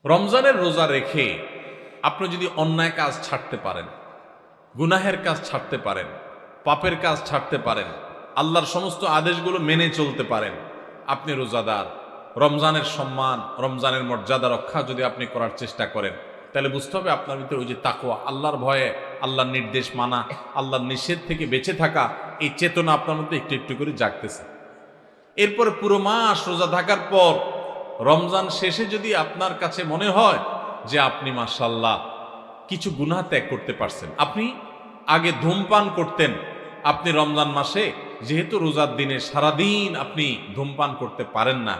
রমজানের রোজা রেখে আপনি যদি অন্যায় কাজ ছাড়তে পারেন, গুনাহের কাজ ছাড়তে পারেন, পাপের কাজ ছাড়তে পারেন, আল্লাহর সমস্ত আদেশগুলো মেনে চলতে পারেন, আপনি রোজাদার। রমজানের সম্মান, রমজানের মর্যাদা রক্ষা যদি আপনি করার চেষ্টা করেন, তাহলে বুঝতে হবে আপনার ভিতরে ওই যে তাকওয়া, আল্লাহর ভয়ে, আল্লাহর নির্দেশ মানা, আল্লাহর নিষেধ থেকে বেঁচে থাকা, এই চেতনা আপনার মধ্যে একটু একটু করে জাগতেছে। এরপরে পুরো মাস রোজা থাকার পর রমজান শেষে যদি আপনার কাছে মনে হয় যে আপনি মাশাআল্লাহ কিছু গুনাহ ত্যাগ করতে পারছেন, আপনি আগে ধূমপান করতেন, আপনি রমজান মাসে যেহেতু রোজার দিনে সারাদিন আপনি ধূমপান করতে পারেন না,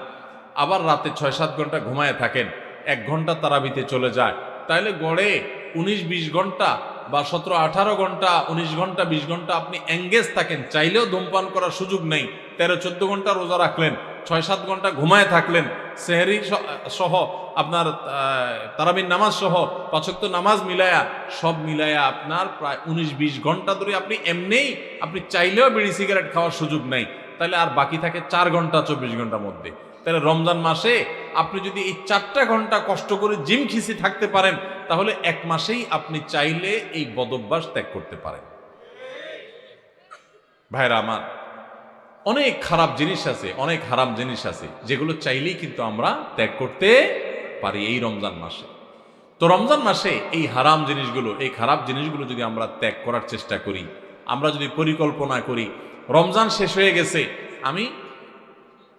আবার রাতে ৬-৭ ঘন্টা ঘুমায় থাকেন, ১ ঘন্টা তারাবিতে চলে যায়, তাহলে গড়ে ১৯-২০ ঘন্টা বা ১৭-১৮ ঘন্টা, ১৯ ঘন্টা ২০ ঘন্টা আপনি এঙ্গেজ থাকেন, চাইলেও ধূমপান করার সুযোগ নেই। ১৩-১৪ ঘন্টা রোজা রাখলেন, ৬-৭ ঘন্টা ঘুমায় থাকলেন, সেহরি সহ আপনার তারাবির নামাজ সহ ৫ ওয়াক্ত নামাজ মিলায়া, সব মিলায়া আপনার প্রায় ১৯-২০ ঘন্টা ধরে আপনি এমনিই আপনি চাইলেও বিড়ি সিগারেট খাওয়ার সুযোগ নেই, তাহলে আর বাকি থাকে ৪ ঘন্টা ২৪ ঘন্টার মধ্যে। তাহলে রমজান মাসে আপনি যদি এই ৪টা ঘন্টা কষ্ট করে জিম খিসি থাকতে পারেন, তাহলে ১ মাসেই আপনি চাইলে এই বদভ্যাস ত্যাগ করতে পারেন। ভাইরা আমার, অনেক খারাপ জিনিস আছে, অনেক হারাম জিনিস আছে, যেগুলো চাইলেই কিন্তু আমরা ত্যাগ করতে পারি এই রমজান মাসে। তো রমজান মাসে এই হারাম জিনিসগুলো, এই খারাপ জিনিসগুলো যদি আমরা ত্যাগ করার চেষ্টা করি, আমরা যদি পরিকল্পনা করি, রমজান শেষ হয়ে গেছে, আমি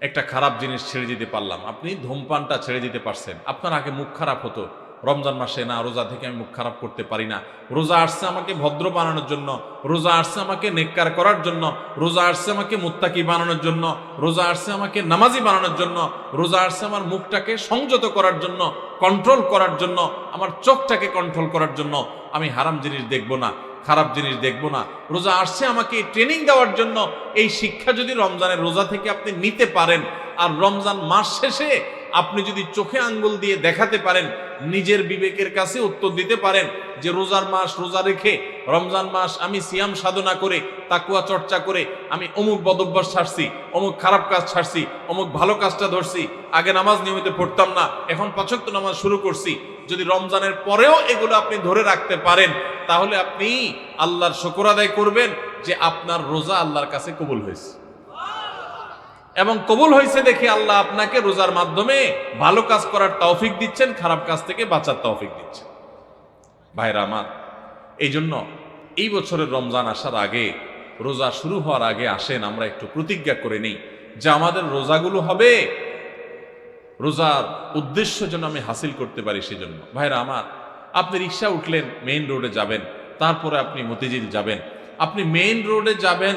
একটা খারাপ জিনিস ছেড়ে দিতে পারলাম, আপনি ধূমপানটা ছেড়ে দিতে পারছেন। আপনার আগে মুখ খারাপ হতো, রমজান মাসে না রোজা থেকে আমি মুখ খারাপ করতে পারি না, রোজা আসছে আমাকে ভদ্র বানানোর জন্য, রোজা আসছে আমাকে নেককার করার জন্য, রোজা আসছে আমাকে মুত্তাকি বানানোর জন্য, রোজা আসছে আমাকে নামাজি বানানোর জন্য, রোজা আসছে আমার মুখটাকে সংযত করার জন্য, কন্ট্রোল করার জন্য, আমার চোখটাকে কন্ট্রোল করার জন্য। আমি হারাম জিনিস দেখব না, খারাপ জিনিস দেখব না। রোজা আসছে আমাকে ট্রেনিং দেওয়ার জন্য। এই শিক্ষা যদি রমজানের রোজা থেকে আপনি নিতে পারেন, আর রমজান মাস শেষে আপনি যদি চোখে আঙ্গুল দিয়ে দেখাতে পারেন, নিজের বিবেকের কাছে উত্তর দিতে পারেন যে রোজার মাস রোজা রেখে, রমজান মাস আমি সিয়াম সাধনা করে, তাকওয়া চর্চা করে আমি অমুক বদভ্যাস ছাড়ছি, অমুক খারাপ কাজ ছাড়ছি, অমুক ভালো কাজটা ধরছি, আগে নামাজ নিয়মিত পড়তাম না, এখন ৫ ওয়াক্ত নামাজ শুরু করছি। যদি রমজানের পরেও এগুলো আপনি ধরে রাখতে পারেন, তাহলে আপনি আল্লাহর শুকর আদায় করবেন যে আপনার রোজা আল্লাহর কাছে কবুল হয়েছে, এবং কবুল হয়েছে দেখে আল্লাহ আপনাকে রোজার মাধ্যমে ভালো কাজ করার তৌফিক দিচ্ছেন, খারাপ কাজ থেকে বাঁচার তৌফিক দিচ্ছেন। ভাইরা আমার, এই জন্য এই বছরের রমজান আসার আগে, রোজা শুরু হওয়ার আগে আসেন আমরা একটু প্রতিজ্ঞা করে নিই যে আমাদের রোজাগুলো হবে রোজার উদ্দেশ্য যেন আমি হাসিল করতে পারি। সেজন্য ভাইরা আমার, আপনি রিক্সা উঠলেন, মেইন রোডে যাবেন, তারপরে আপনি মতিঝিল যাবেন, আপনি মেইন রোডে যাবেন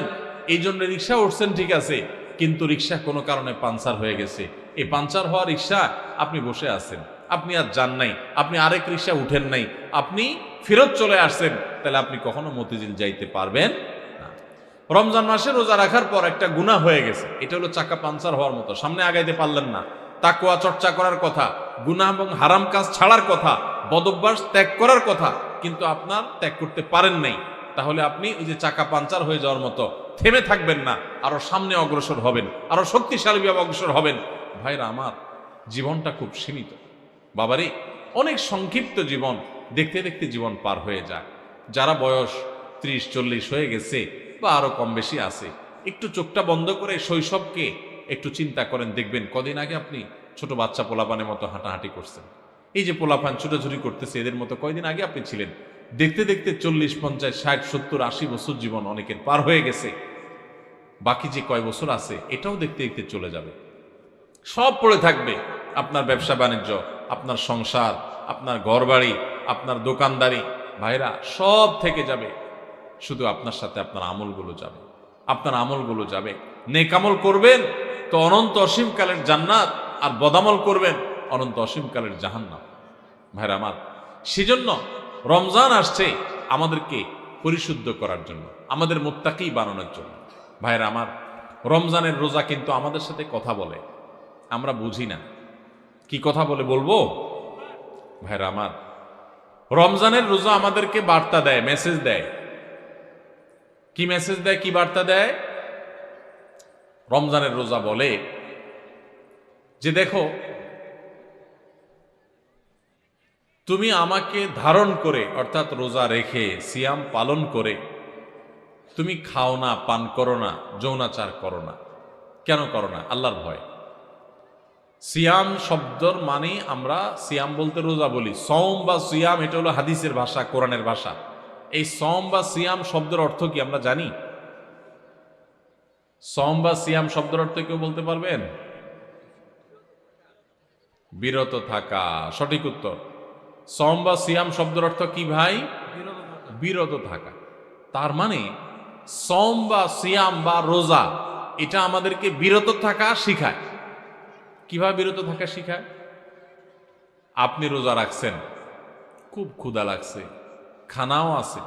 এই জন্য রিক্সা উঠছেন, ঠিক আছে, কিন্তু রিক্সা কোনো কারণে পাঞ্চার হয়ে গেছে, এই পাঞ্চার হওয়া রিক্সা আপনি বসে আছেন, আপনি আর যান নাই, আপনি আরেক রিক্সা উঠেন নাই, আপনি ফেরত চলে আসছেন, তাহলে আপনি কখনো মতিঝিল যাইতে পারবেন না। রমজান মাসে রোজা রাখার পর একটা গুনাহ হয়ে গেছে, এটা হলো চাকা পাঞ্চার হওয়ার মতো, সামনে আগাইতে পারলেন না। তাকওয়া চর্চা করার কথা, গুনাহ এবং হারাম কাজ ছাড়ার কথা, বদভ্যাস ত্যাগ করার কথা, কিন্তু আপনার ত্যাগ করতে পারেন নাই, তাহলে আপনি ওই যে চাকা পাঞ্চার হয়ে যাওয়ার মতো থেমে থাকবেন না, আরো সামনে অগ্রসর হবেন, আরো শক্তিশালীভাবে অগ্রসর হবেন। ভাইরা আমার, জীবনটা খুব সীমিত বাবারে, অনেক সংক্ষিপ্ত জীবন, দেখতে দেখতে জীবন পার হয়ে যায়। যারা বয়স 30-40 হয়ে গেছে বা আরো কম বেশি আছে, একটু চোখটা বন্ধ করে শৈশবকে একটু চিন্তা করেন, দেখবেন কদিন আগে আপনি ছোট বাচ্চা পোলাপানের মতো হাঁটাহাঁটি করছেন। এই যে পোলাপান ছুটাছুটি করতেছে, এদের মতো কয়দিন আগে আপনি ছিলেন। দেখতে দেখতে 40, 50, 60, 70, 80 বছর জীবন অনেকের পার হয়ে গেছে। বাকি যে কয় বছর আছে এটাও দেখতে দেখতে চলে যাবে, সব পড়ে থাকবে। আপনার ব্যবসা বাণিজ্য, আপনার সংসার, আপনার ঘরবাড়ি, আপনার দোকানদারি, ভাইরা সব থেকে যাবে, শুধু আপনার সাথে আপনার আমলগুলো যাবে, আপনার আমলগুলো যাবে। নেক আমল করবেন তো অনন্ত অসীমকালের জান্নাত, আর বদামল করবেন অনন্ত অসীমকালের জাহান্নাম। ভাইরা আমার, সেজন্য রমজান আসছে আমাদেরকে পরিশুদ্ধ করার জন্য, আমাদের মুত্তাকি বানানোর জন্য। ভাইরা আমার, রমজানের রোজা কিন্তু আমাদের সাথে কথা বলে, আমরা বুঝি না কি কথা বলে, বলবো? ভাইরা আমার, রমজানের রোজা আমাদেরকে বার্তা দেয়, মেসেজ দেয়। কি মেসেজ দেয়, কি বার্তা দেয়? রমজানের রোজা বলে যে দেখো, তুমি আমাকে ধারণ করে অর্থাৎ রোজা রেখে সিয়াম পালন করে তুমি খাও না, পান করো না, যৌনাচার করো না। কেন করো না? আল্লাহর ভয়। সিয়াম শব্দর মানে আমরা সিয়াম বলতে রোজা বলি, সওম বা সিয়াম এটা হলো হাদিসের ভাষা, কোরআনের ভাষা। এই সওম বা সিয়াম শব্দের অর্থ কি আমরা জানি? সওম বা সিয়াম শব্দের অর্থ কেউ বলতে পারবেন? বিরত থাকা, সঠিক উত্তর। সওম বা সিয়াম শব্দের অর্থ কি ভাই? বিরত থাকা। তার মানে সওম বা সিয়াম বা রোজা এটা আমাদেরকে বিরত থাকা শিখায়। কিভাবে বিরত থাকা শিখায়? আপনি রোজা রাখছেন, খুব ক্ষুধা লাগছে, খানাও আছে।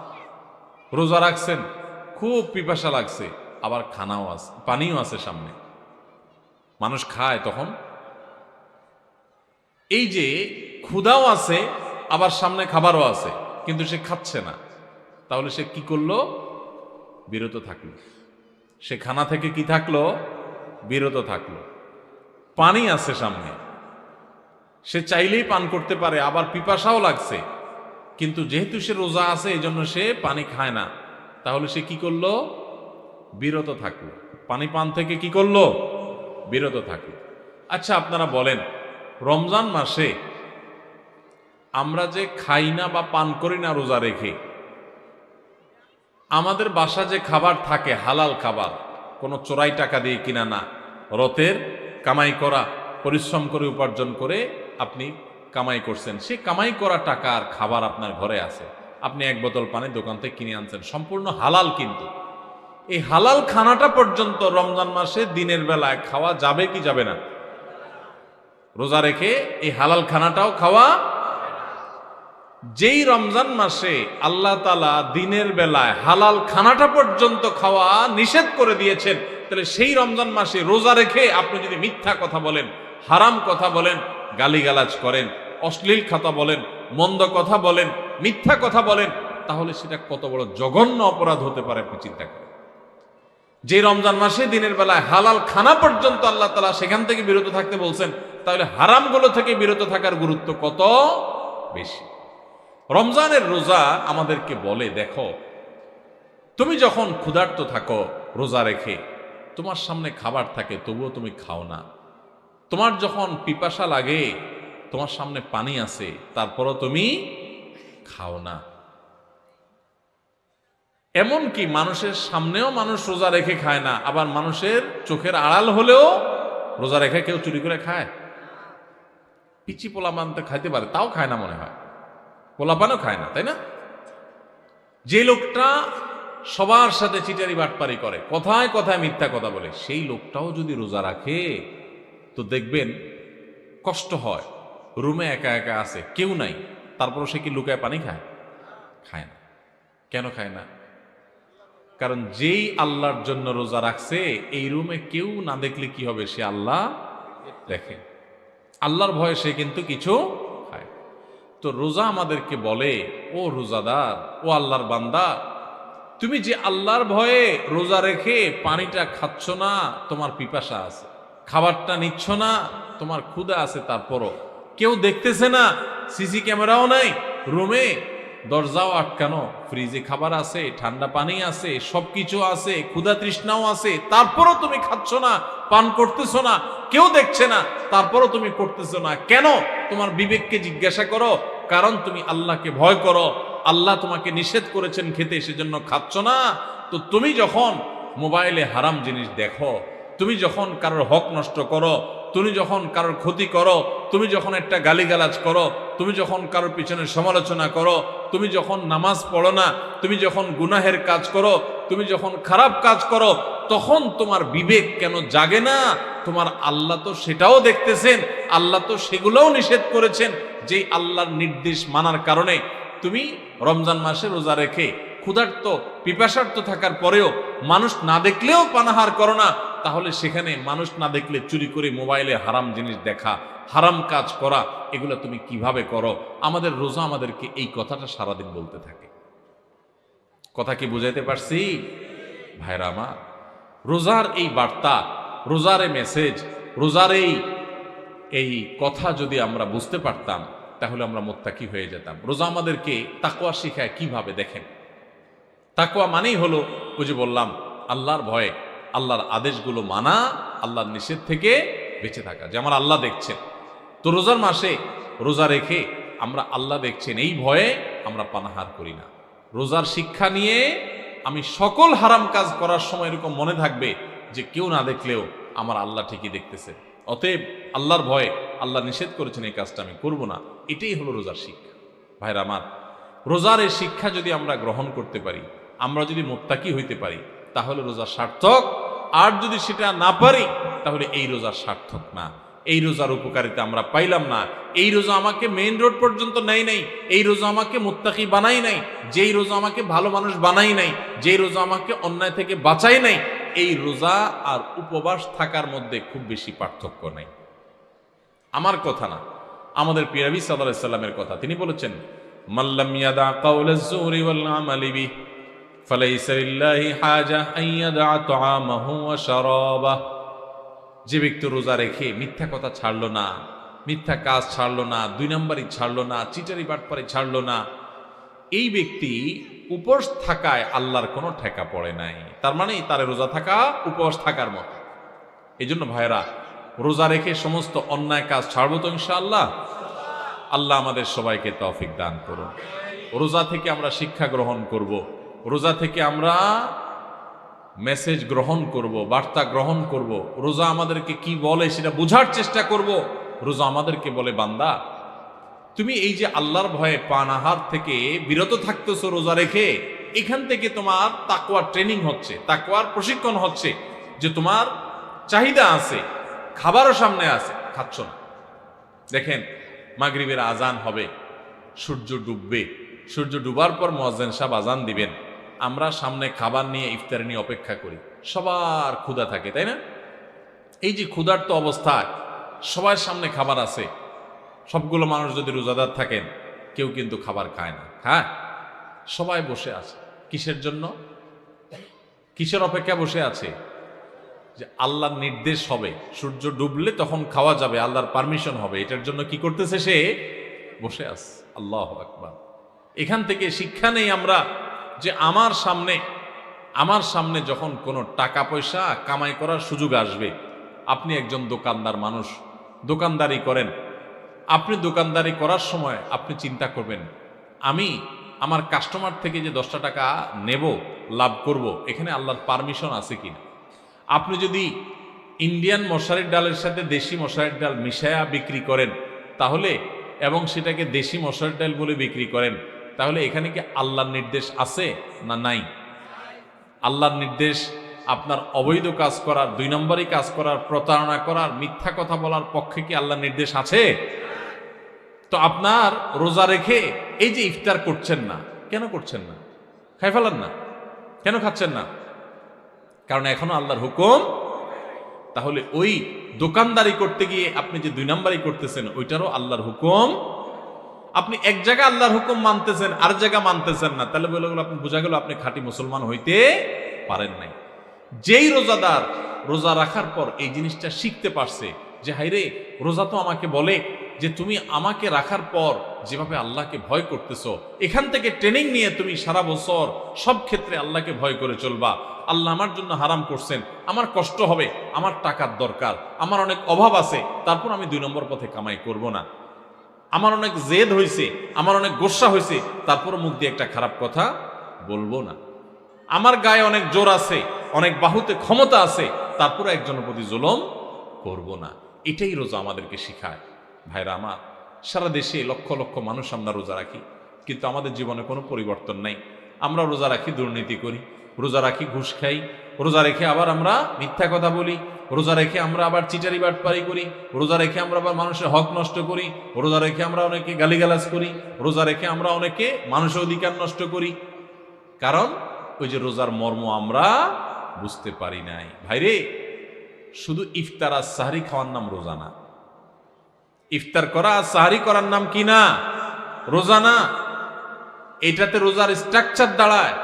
রোজা রাখছেন, খুব পিপাসা লাগছে, আবার খানাও আছে, পানিও আছে সামনে। মানুষ খায় তখন। এই যে ক্ষুধাও আছে আবার সামনে খাবারও আছে, কিন্তু সে খাচ্ছে না, তাহলে সে কি করলো? বিরত থাকলো। সে খানা থেকে কি থাকলো? বিরত থাকলো। পানি আছে সামনে, সে চাইলেই পান করতে পারে, আবার পিপাসাও লাগছে, কিন্তু যেহেতু সে রোজা আছে এই জন্য সে পানি খায় না, তাহলে সে কি করলো? বিরত থাকলো। পানি পান থেকে কি করলো? বিরত থাকলো। আচ্ছা আপনারা বলেন, রমজান মাসে আমরা যে খাই না বা পান করি না রোজা রেখে, আমাদের বাসা যে খাবার থাকে হালাল খাবার, কোনো চোরাই টাকা দিয়ে কিনা না, রতের কামাই করা, পরিশ্রম করে উপার্জন করে আপনি কামাই করছেন, সে কামাই করা টাকার খাবার আপনার ঘরে আছে, আপনি এক বোতল পানি দোকান থেকে কিনে আনছেন, সম্পূর্ণ হালাল। কিন্তু এই হালাল খানাটা পর্যন্ত রমজান মাসে দিনের বেলায় খাওয়া যাবে কি যাবে না? রোজা রেখে এই হালাল খানাটাও খাওয়া। যেই রমজান মাসে আল্লাহ তাআলা দিনের বেলায় হালাল খানাটা পর্যন্ত খাওয়া নিষেধ করে দিয়েছেন, তাহলে সেই রমজান মাসে রোজা রেখে আপনি যদি মিথ্যা কথা বলেন, হারাম কথা বলেন, গালিগালাজ করেন, অশ্লীল কথা বলেন, মন্দ কথা বলেন, মিথ্যা কথা বলেন, তাহলে সেটা কত বড় জঘন্য অপরাধ হতে পারে আপনি চিন্তা করেন। যে রমজান মাসে দিনের বেলায় হালাল খানা পর্যন্ত আল্লাহ তাআলা সেখান থেকে বিরত থাকতে বলছেন, তাহলে হারামগুলো থেকে বিরত থাকার গুরুত্ব কত বেশি। রমজানের রোজা আমাদেরকে বলে, দেখো তুমি যখন ক্ষুধার্ত থাকো রোজা রেখে, তোমার সামনে খাবার থাকে তবুও তুমি খাও না, তোমার যখন পিপাসা লাগে তোমার সামনে পানি আছে তারপরও তুমি খাও না। এমনকি মানুষের সামনেও মানুষ রোজা রেখে খায় না, আবার মানুষের চোখের আড়াল হলেও রোজা রেখে কেউ চুরি করে খায়? পিচি পোলাপান তো খাইতে পারে, তাও খায় না মনে হয়, পোলাপানও খায় না, তাই না? যে লোকটা সবার সাথে চিটারি বাটপারি করে, কথায় কথায় মিথ্যা কথা বলে, সেই লোকটাও যদি রোজা রাখে তো দেখবেন কষ্ট হয়। রুমে একা একা আছে, কেউ নাই, তারপরও সে কি লুকায় পানি খায়? খায় না। কেন খায় না? কারণ যেই আল্লাহর জন্য রোজা রাখছে, এই রুমে কেউ না দেখলে কি হবে? সে আল্লাহ দেখে, আল্লাহর ভয়ে সে কিন্তু কিছু খায়। তো রোজা আমাদেরকে বলে, ও রোজাদার, ও আল্লাহর বান্দা, তুমি যে আল্লাহর ভয়ে রোজা রেখে পানিটা খাচ্ছ না, তোমার পিপাসা আছে, খাবারটা নিচ্ছ না, তোমার ক্ষুধা আছে, তারপরও কেউ দেখতেছে না, সিসি ক্যামেরাও নাই, রুমে দরজাও আটকানো, ফ্রিজে খাবার আছে, ঠান্ডা পানি আছে, সবকিছু আছে, ক্ষুধা তৃষ্ণাও আছে, তারপরও তুমি খাচ্ছ না, পান করতেছ না, কেউ দেখছে না, তারপরও তুমি করতেছ না কেন? তোমার বিবেককে জিজ্ঞাসা করো। কারণ তুমি আল্লাহকে ভয় করো, আল্লাহ তোমাকে নিষেধ করেছেন খেতে, সেজন্য খাচ্ছ না। তো তুমি যখন মোবাইলে হারাম জিনিস দেখো, তুমি যখন কারোর হক নষ্ট করো, তুমি যখন কারোর ক্ষতি করো, তুমি যখন একটা গালিগালাজ করো, তুমি যখন কারোর পিছনে সমালোচনা করো, তুমি যখন নামাজ পড়ো না, তুমি যখন গুনাহের কাজ করো, তুমি যখন খারাপ কাজ করো, তখন তোমার বিবেক কেন জাগে না? তোমার আল্লাহ তো সেটাও দেখতেছেন, আল্লাহ তো সেগুলোও নিষেধ করেছেন। যেই আল্লাহর নির্দেশ মানার কারণে তুমি রমজান মাসে রোজা রেখে ক্ষুধার্ত পিপাসার্ত থাকার পরেও মানুষ না দেখলেও পানাহার করো না, তাহলে সেখানে মানুষ না দেখলে চুরি করে মোবাইলে হারাম জিনিস দেখা, হারাম কাজ করা, এগুলো তুমি কিভাবে করো? আমাদের রোজা আমাদেরকে এই কথাটা সারাদিন বলতে থাকে। কথা কি বুঝাইতে পারছি ভাইরা আমার? রোজার এই বার্তা, রোজার এই মেসেজ, রোজার এই কথা যদি আমরা বুঝতে পারতাম, তাহলে আমরা মুত্তাকি হয়ে যেতাম। রোজা আমাদেরকে তাকওয়া শিখায় কিভাবে দেখেন। তাকওয়া মানেই হলো ওই যে বললাম আল্লাহর ভয়ে, আল্লাহর আদেশগুলো মানা, আল্লাহর নিষেধ থেকে বেঁচে থাকা, যে আমার আল্লাহ দেখছেন। তো রোজার মাসে রোজা রেখে আমরা আল্লাহ দেখছেন এই ভয়ে আমরা পানাহার করি না। রোজার শিক্ষা নিয়ে আমি সকল হারাম কাজ করার সময় এরকম মনে থাকবে যে কেউ না দেখলেও আমার আল্লাহ ঠিকই দেখতেছে, অতএব আল্লাহর ভয়ে আল্লাহ নিষেধ করেছেন এই কাজটা আমি করব না। এটাই হলো রোজার শিক্ষা। ভাইরা আমার, রোজার এই শিক্ষা যদি আমরা গ্রহণ করতে পারি, আমরা যদি মুত্তাকি হইতে পারি, তাহলে রোজা সার্থক। আর যদি সেটা না পারি তাহলে এই রোজা সার্থক না, এই রোজার উপকারিতা আমরা পাইলাম না। এই রোজা আমাকে মেইন রোড পর্যন্ত নেয় নাই, এই রোজা আমাকে মুত্তাকি বানাই নাই, যেই রোজা আমাকে ভালো মানুষ বানাই নাই, যেই রোজা আমাকে অন্যায় থেকে বাঁচাই নাই, এই রোজা আর উপবাস থাকার মধ্যে খুব বেশি পার্থক্য নাই। আমার কথা না, আমাদের প্রিয় নবী সাল্লাল্লাহু আলাইহি সাল্লামের কথা। তিনি বলেছেন, মাল্লাম ইয়াদা কাওলাজ যুরি ওয়াল আমালি বি ফালাইসা লিল্লাহি হাজা আন ইয়াদা তাআমাহু ওয়া শারাবাহু। যে ব্যক্তি রোজা রেখে মিথ্যা কথা ছাড়লো না, মিথ্যা কাজ ছাড়লো না, দুই নম্বরই ছাড়লো না, চিটারি বাটপারি ছাড়লো না, এই ব্যক্তি উপবাস থাকায় আল্লাহর কোনো ঠেকা পড়ে নাই। তার মানে তার রোজা থাকা উপবাস থাকার মতো। এই জন্য ভাইরা, রোজা রেখে সমস্ত অন্যায় কাজ ছাড়বো তো ইনশাআল্লাহ। আল্লাহ আমাদের সবাইকে তৌফিক দান করুন। রোজা থেকে আমরা শিক্ষা গ্রহণ করব, রোজা থেকে আমরা মেসেজ গ্রহণ করব, বার্তা গ্রহণ করব। রোজা আমাদেরকে কি বলে সেটা বোঝার চেষ্টা করব। রোজা আমাদেরকে বলে, বান্দা তুমি এই যে আল্লাহর ভয়ে পানাহার থেকে বিরত থাকতেছো রোজা রেখে, এখান থেকে তোমার তাকওয়ার ট্রেনিং হচ্ছে, তাকওয়ার প্রশিক্ষণ হচ্ছে, যে তোমার চাহিদা আছে, খাবারও সামনে আছে, খাচ্ছ না। দেখেন, মাগরিবের আজান হবে, সূর্য ডুববে, সূর্য ডুবার পর মুয়াজ্জিন সাহেব আজান দিবেন, আমরা সামনে খাবার নিয়ে, ইফতার নিয়ে অপেক্ষা করি। সবার ক্ষুধা থাকে, তাই না? এই যে ক্ষুধার্ত অবস্থায় সবার সামনে খাবার আছে, সবগুলো মানুষ যদি রোজাদার থাকেন, কেউ কিন্তু খাবার খায় না। হ্যাঁ, সবাই বসে আছে। কিসের জন্য? কিসের অপেক্ষা বসে আছে? যে আল্লাহর নির্দেশ হবে, সূর্য ডুবলে তখন খাওয়া যাবে, আল্লাহর পারমিশন হবে, এটার জন্য কি করতেছে? সে বসে আছে। আল্লাহু আকবার। এখান থেকে শিক্ষা নেই আমরা যে আমার সামনে যখন কোনো টাকা পয়সা কামাই করার সুযোগ আসবে, আপনি একজন দোকানদার মানুষ, দোকানদারি করেন, আপনি দোকানদারি করার সময় আপনি চিন্তা করবেন, আমি আমার কাস্টমার থেকে যে 10টা টাকা নেব, লাভ করব, এখানে আল্লাহর পারমিশন আছে কিনা। আপনি যদি ইন্ডিয়ান মশারির ডালের সাথে দেশি মশারির ডাল মিশায়া বিক্রি করেন, তাহলে এবং সেটাকে দেশি মশারির ডাল বলে বিক্রি করেন, তাহলে এখানে কি আল্লাহর নির্দেশ আছে না নাই? আল্লাহর নির্দেশ আপনার অবৈধ কাজ করার, দুই নম্বরই কাজ করার, প্রতারণা করার, মিথ্যা কথা বলার পক্ষে কি আল্লাহর নির্দেশ আছে? তো আপনার রোজা রেখে এই যে ইফতার করছেন না, কেন করছেন না? খাই ফেলান না, কেন খাচ্ছেন না? কারণ এখনো আল্লাহর হুকুম। তাহলে ওই দোকানদারি করতে গিয়ে আপনি যে দুই নম্বরই করতেছেন, ওইটারও আল্লাহর হুকুম। আপনি এক জায়গায় আল্লাহর হুকুম মানতেছেন, আর জায়গা মানতেছেন না, তাহলে বলে গেল, আপনি বোঝা গেল আপনি খাঁটি মুসলমান হইতে পারেন নাই। যেই রোজাদার রোজা রাখার পর এই জিনিসটা শিখতে পারছে যে হাইরে, রোজা তো আমাকে বলে যে তুমি আমাকে রাখার পর যেভাবে আল্লাহকে ভয় করতেছো, এখান থেকে ট্রেনিং নিয়ে তুমি সারা বছর সব ক্ষেত্রে আল্লাহকে ভয় করে চলবা। আল্লাহ আমার জন্য হারাম করছেন, আমার কষ্ট হবে, আমার টাকার দরকার, আমার অনেক অভাব আছে, তারপর আমি দুই নম্বর পথে কামাই করব না। আমার অনেক জেদ হয়েছে, আমার অনেক গোস্সা হয়েছে, তারপর মুখ দিয়ে একটা খারাপ কথা বলবো না। আমার গায়ে অনেক জোর আছে, অনেক বাহুতে ক্ষমতা আছে, তারপরে একজনের প্রতি জুলুম করব না। এটাই রোজা আমাদেরকে শিখায়। ভাইরা আমার, সারা দেশে লক্ষ লক্ষ মানুষ আমরা রোজা রাখি, কিন্তু আমাদের জীবনে কোনো পরিবর্তন নাই। আমরা রোজা রাখি, দুর্নীতি করি, রোজা রাখি, ঘুষ খাই, রোজা রেখে আবার আমরা মিথ্যা কথা বলি, রোজা রেখে আমরা আবার চিটারি বাটপারি করি, রোজা রেখে আমরা আবার মানুষের হক নষ্ট করি, রোজা রেখে আমরা অনেকে গালিগালাজ করি, রোজা রেখে আমরা অনেকে মানুষের অধিকার নষ্ট করি। কারণ ওই যে রোজার মর্ম আমরা বুঝতে পারি নাই। ভাইরে, শুধু ইফতার আর সাহরি খাওয়ার নাম রোজা না। ইফতার করা আর সাহরি করার নাম কি না? রোজা না। এটাতে রোজার স্ট্রাকচার দাঁড়ায়,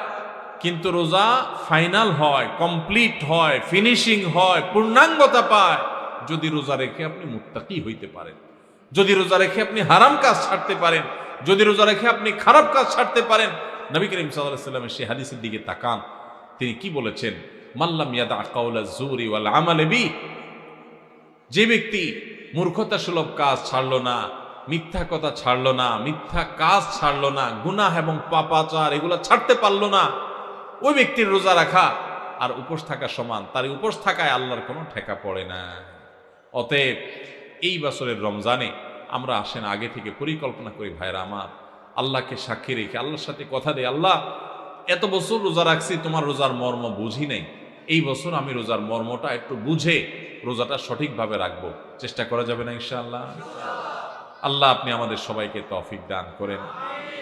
কিন্তু রোজা ফাইনাল হয়, কমপ্লিট হয়, ফিনিশিং হয়, পূর্ণাঙ্গতা পায় যদি রোজা রেখে আপনি মুত্তাকি হইতে পারেন। যদি রোজা রেখে আপনি হারাম কাজ ছাড়তে পারেন, যদি রোজা রেখে আপনি খারাপ কাজ ছাড়তে পারেন, নবী করিম সাল্লাল্লাহু আলাইহি ওয়াসাল্লামের সেই হাদিসের দিকে তাকান, তিনি কি বলেছেন? মাল্লাম ইয়াদা কাওলা যুরি ওয়াল আমাল বি, যে ব্যক্তি মূর্খতা সুলভ কাজ ছাড়লো না, মিথ্যা কথা ছাড়লো না, মিথ্যা কাজ ছাড়লো না, গুনাহ এবং পাপাচার এগুলো ছাড়তে পারলো না, ওই ব্যক্তির রোজা রাখা আর উপোস থাকা সমান। তার উপোস থাকায় আল্লাহর কোনো ঠেকা পড়ে না। অতএব এই বছরের রমজানে আমরা আসেন আগে থেকে পরিকল্পনা করি, ভাইরা আমার, আল্লাহকে সাক্ষী রেখে আল্লাহর সাথে কথা দেই, আল্লাহ এত বছর রোজা রাখছি, তোমার রোজার মর্ম বুঝি নাই, এই বছর আমি রোজার মর্মটা একটু বুঝে রোজাটা সঠিকভাবে রাখবো। চেষ্টা করা যাবে না ইনশাআল্লাহ? আল্লাহ আপনি আমাদের সবাইকে তৌফিক দান করেন।